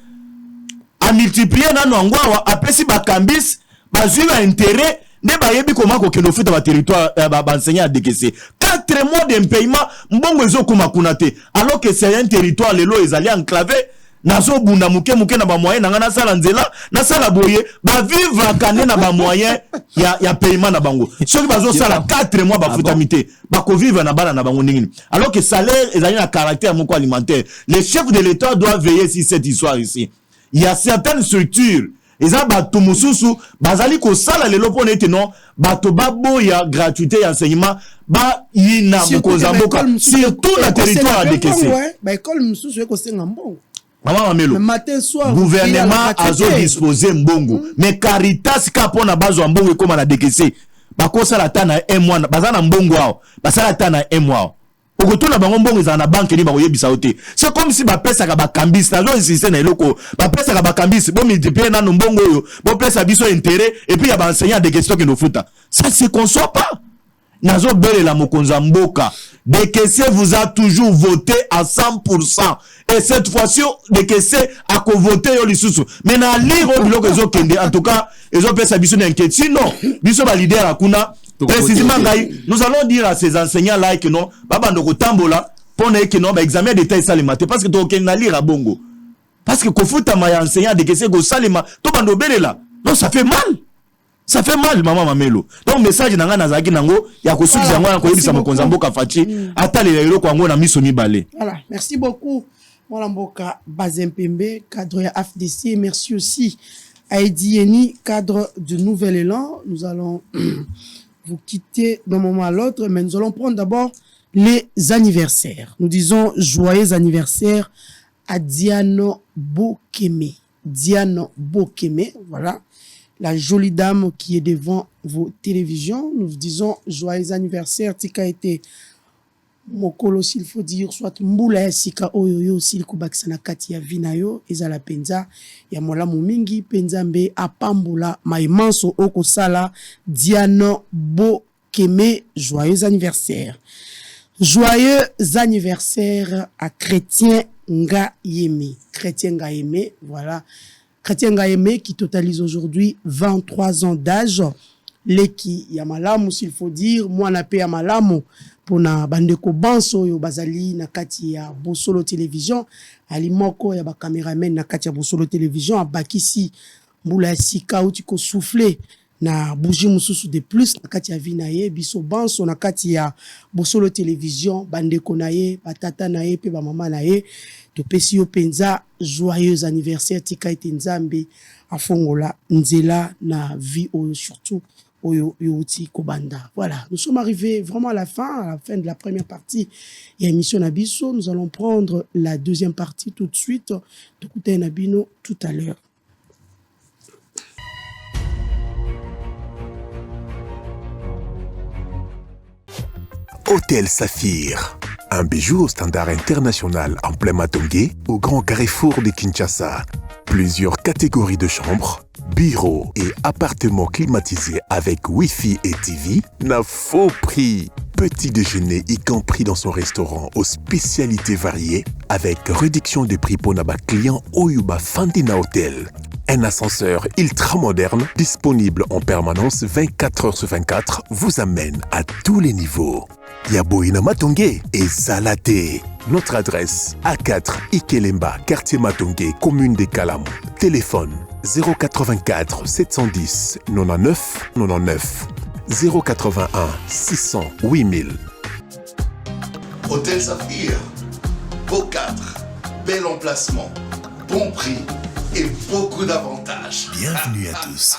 a multiplier nanu angwa apesi bakambis bazwi ba intérêt ne bayebi comment ko kendo futa ba territoire ba enseignant a décaissé 4 mois d'impayement mbongo ezokuma kuna te alors que c'est un territoire lelo ezali enclavé nazo bunda muke na ba moyen nanga na sala nzela na sala boye ba vivre kane na ba moyen ya paiement na bango soki bazo sala 4 mois ba futamité ba ko vivre na bala na bango ningini alors que salaire ezali na caractère moko alimentaire. Les chefs de l'État doivent veiller sur cette histoire ici. Il y a certaines structures eza bato mususu bazali ko sala lelo pona ete non bato baboya gratuité ya enseignement ba yina mokozamboka surtout na territoire de Kessé ba école mususu ko senga mbongo. Maman Mamelo, gouvernement a disposé mbongo, mais Caritas kapona bazo mbongo comme na décaissé. Bakosa la tana 1 mois, bazana mbongo wao, basala tana 1 mois. Okotona bango mbongo za na banque ni bakoyebisa ote. C'est comme si ba pesa ka ba kambis, na zo insister na eloko, ba pesa ka ba kambis, bo multiplier na mbongo yo, bo pesa biso intérêt et puis ya ba enseignant de question que no futa. Ça se conçoit pas. Nazo bele la mokonza mboka. Dekesse vous a toujours voté à 100%. Et cette fois-ci, Dekesse a voté au lisusu. Mais na lire biloko ezo kende. En tout cas, ezo pesa biso n'inquiète. Sinon, biso ba leader akuna. Précisément, nous allons dire à ces enseignants-là que non, baba ndoko tambola, pour que non, examen d'état et salima. Parce que tu as lire à bongo. Parce que kofuta ma enseignant Dekesse go salima, to bando bele là. Non, ça fait mal. Ça fait mal, maman Mamelo. Donc, message nanga nazaki nango, ya kosuki zango na koyebisa mokonza mboka fachi, ata le lelo kwa ngo na miso mibale. Voilà, merci beaucoup. Mwana mboka Bazempembe, cadre ya AFDC. Merci aussi à Eddie Eni, cadre de Nouvel Élan. Nous allons vous quitter d'un moment à l'autre, mais nous allons prendre d'abord les anniversaires. Nous disons joyeux anniversaire à Diano Bokeme. Diano Bokeme, voilà. La jolie dame qui est devant vos télévisions. Nous vous disons joyeux anniversaire. Tika était mokolo s'il faut dire, soit mboula sika oyoyo s'il kubaksana kati ya vinayo, ezala penza, ya mola mumingi, penza mbe apambula, maimanso oko sala, Diano Bokeme. Kémé, joyeux anniversaire. Joyeux anniversaire à Chrétien Ngayeme. Chrétien Ngayeme, voilà. Chrétien Ngayeme qui totalise aujourd'hui 23 ans d'âge. Leki Yamalamu, s'il faut dire, moi na pe Yamalamu pour na bandeko banso yo bazali na kati ya Bosolo Télévision, alimoko ya ba cameraman na kati ya Bosolo Télévision, abakisi mbula sika uti ko souffler na bougie mususu de plus na kati ya vinaye biso banso na kati ya Bosolo Télévision, bandeko na ye, batata na ye pe ba mama na ye, to pesi yo penza joyeux anniversaire tika ete nzambe afongola nzela na vie oyo surtout oyo yoti kobanda. Voilà, nous sommes arrivés vraiment à la fin de la première partie et émission Nabiso. Nous allons prendre la deuxième partie tout de suite. Écoutez Nabino tout à l'heure. Hôtel Saphir, un bijou au standard international en plein Matongé, au grand carrefour de Kinshasa. Plusieurs catégories de chambres, bureaux et appartements climatisés avec Wi-Fi et TV, n'a faux prix. Petit déjeuner y compris dans son restaurant aux spécialités variées avec réduction des prix pour naba clients Oyuba Fandina Hotel. Un ascenseur ultra moderne disponible en permanence 24 heures sur 24 vous amène à tous les niveaux. Yaboina Matongé et Zalaté. Notre adresse A4 Ikelemba, quartier Matongé, commune des Kalam. Téléphone 084 710 99 99 081 600 8000. Hôtel Saphir, beau cadre, bel emplacement, bon prix et beaucoup d'avantages. Bienvenue à tous.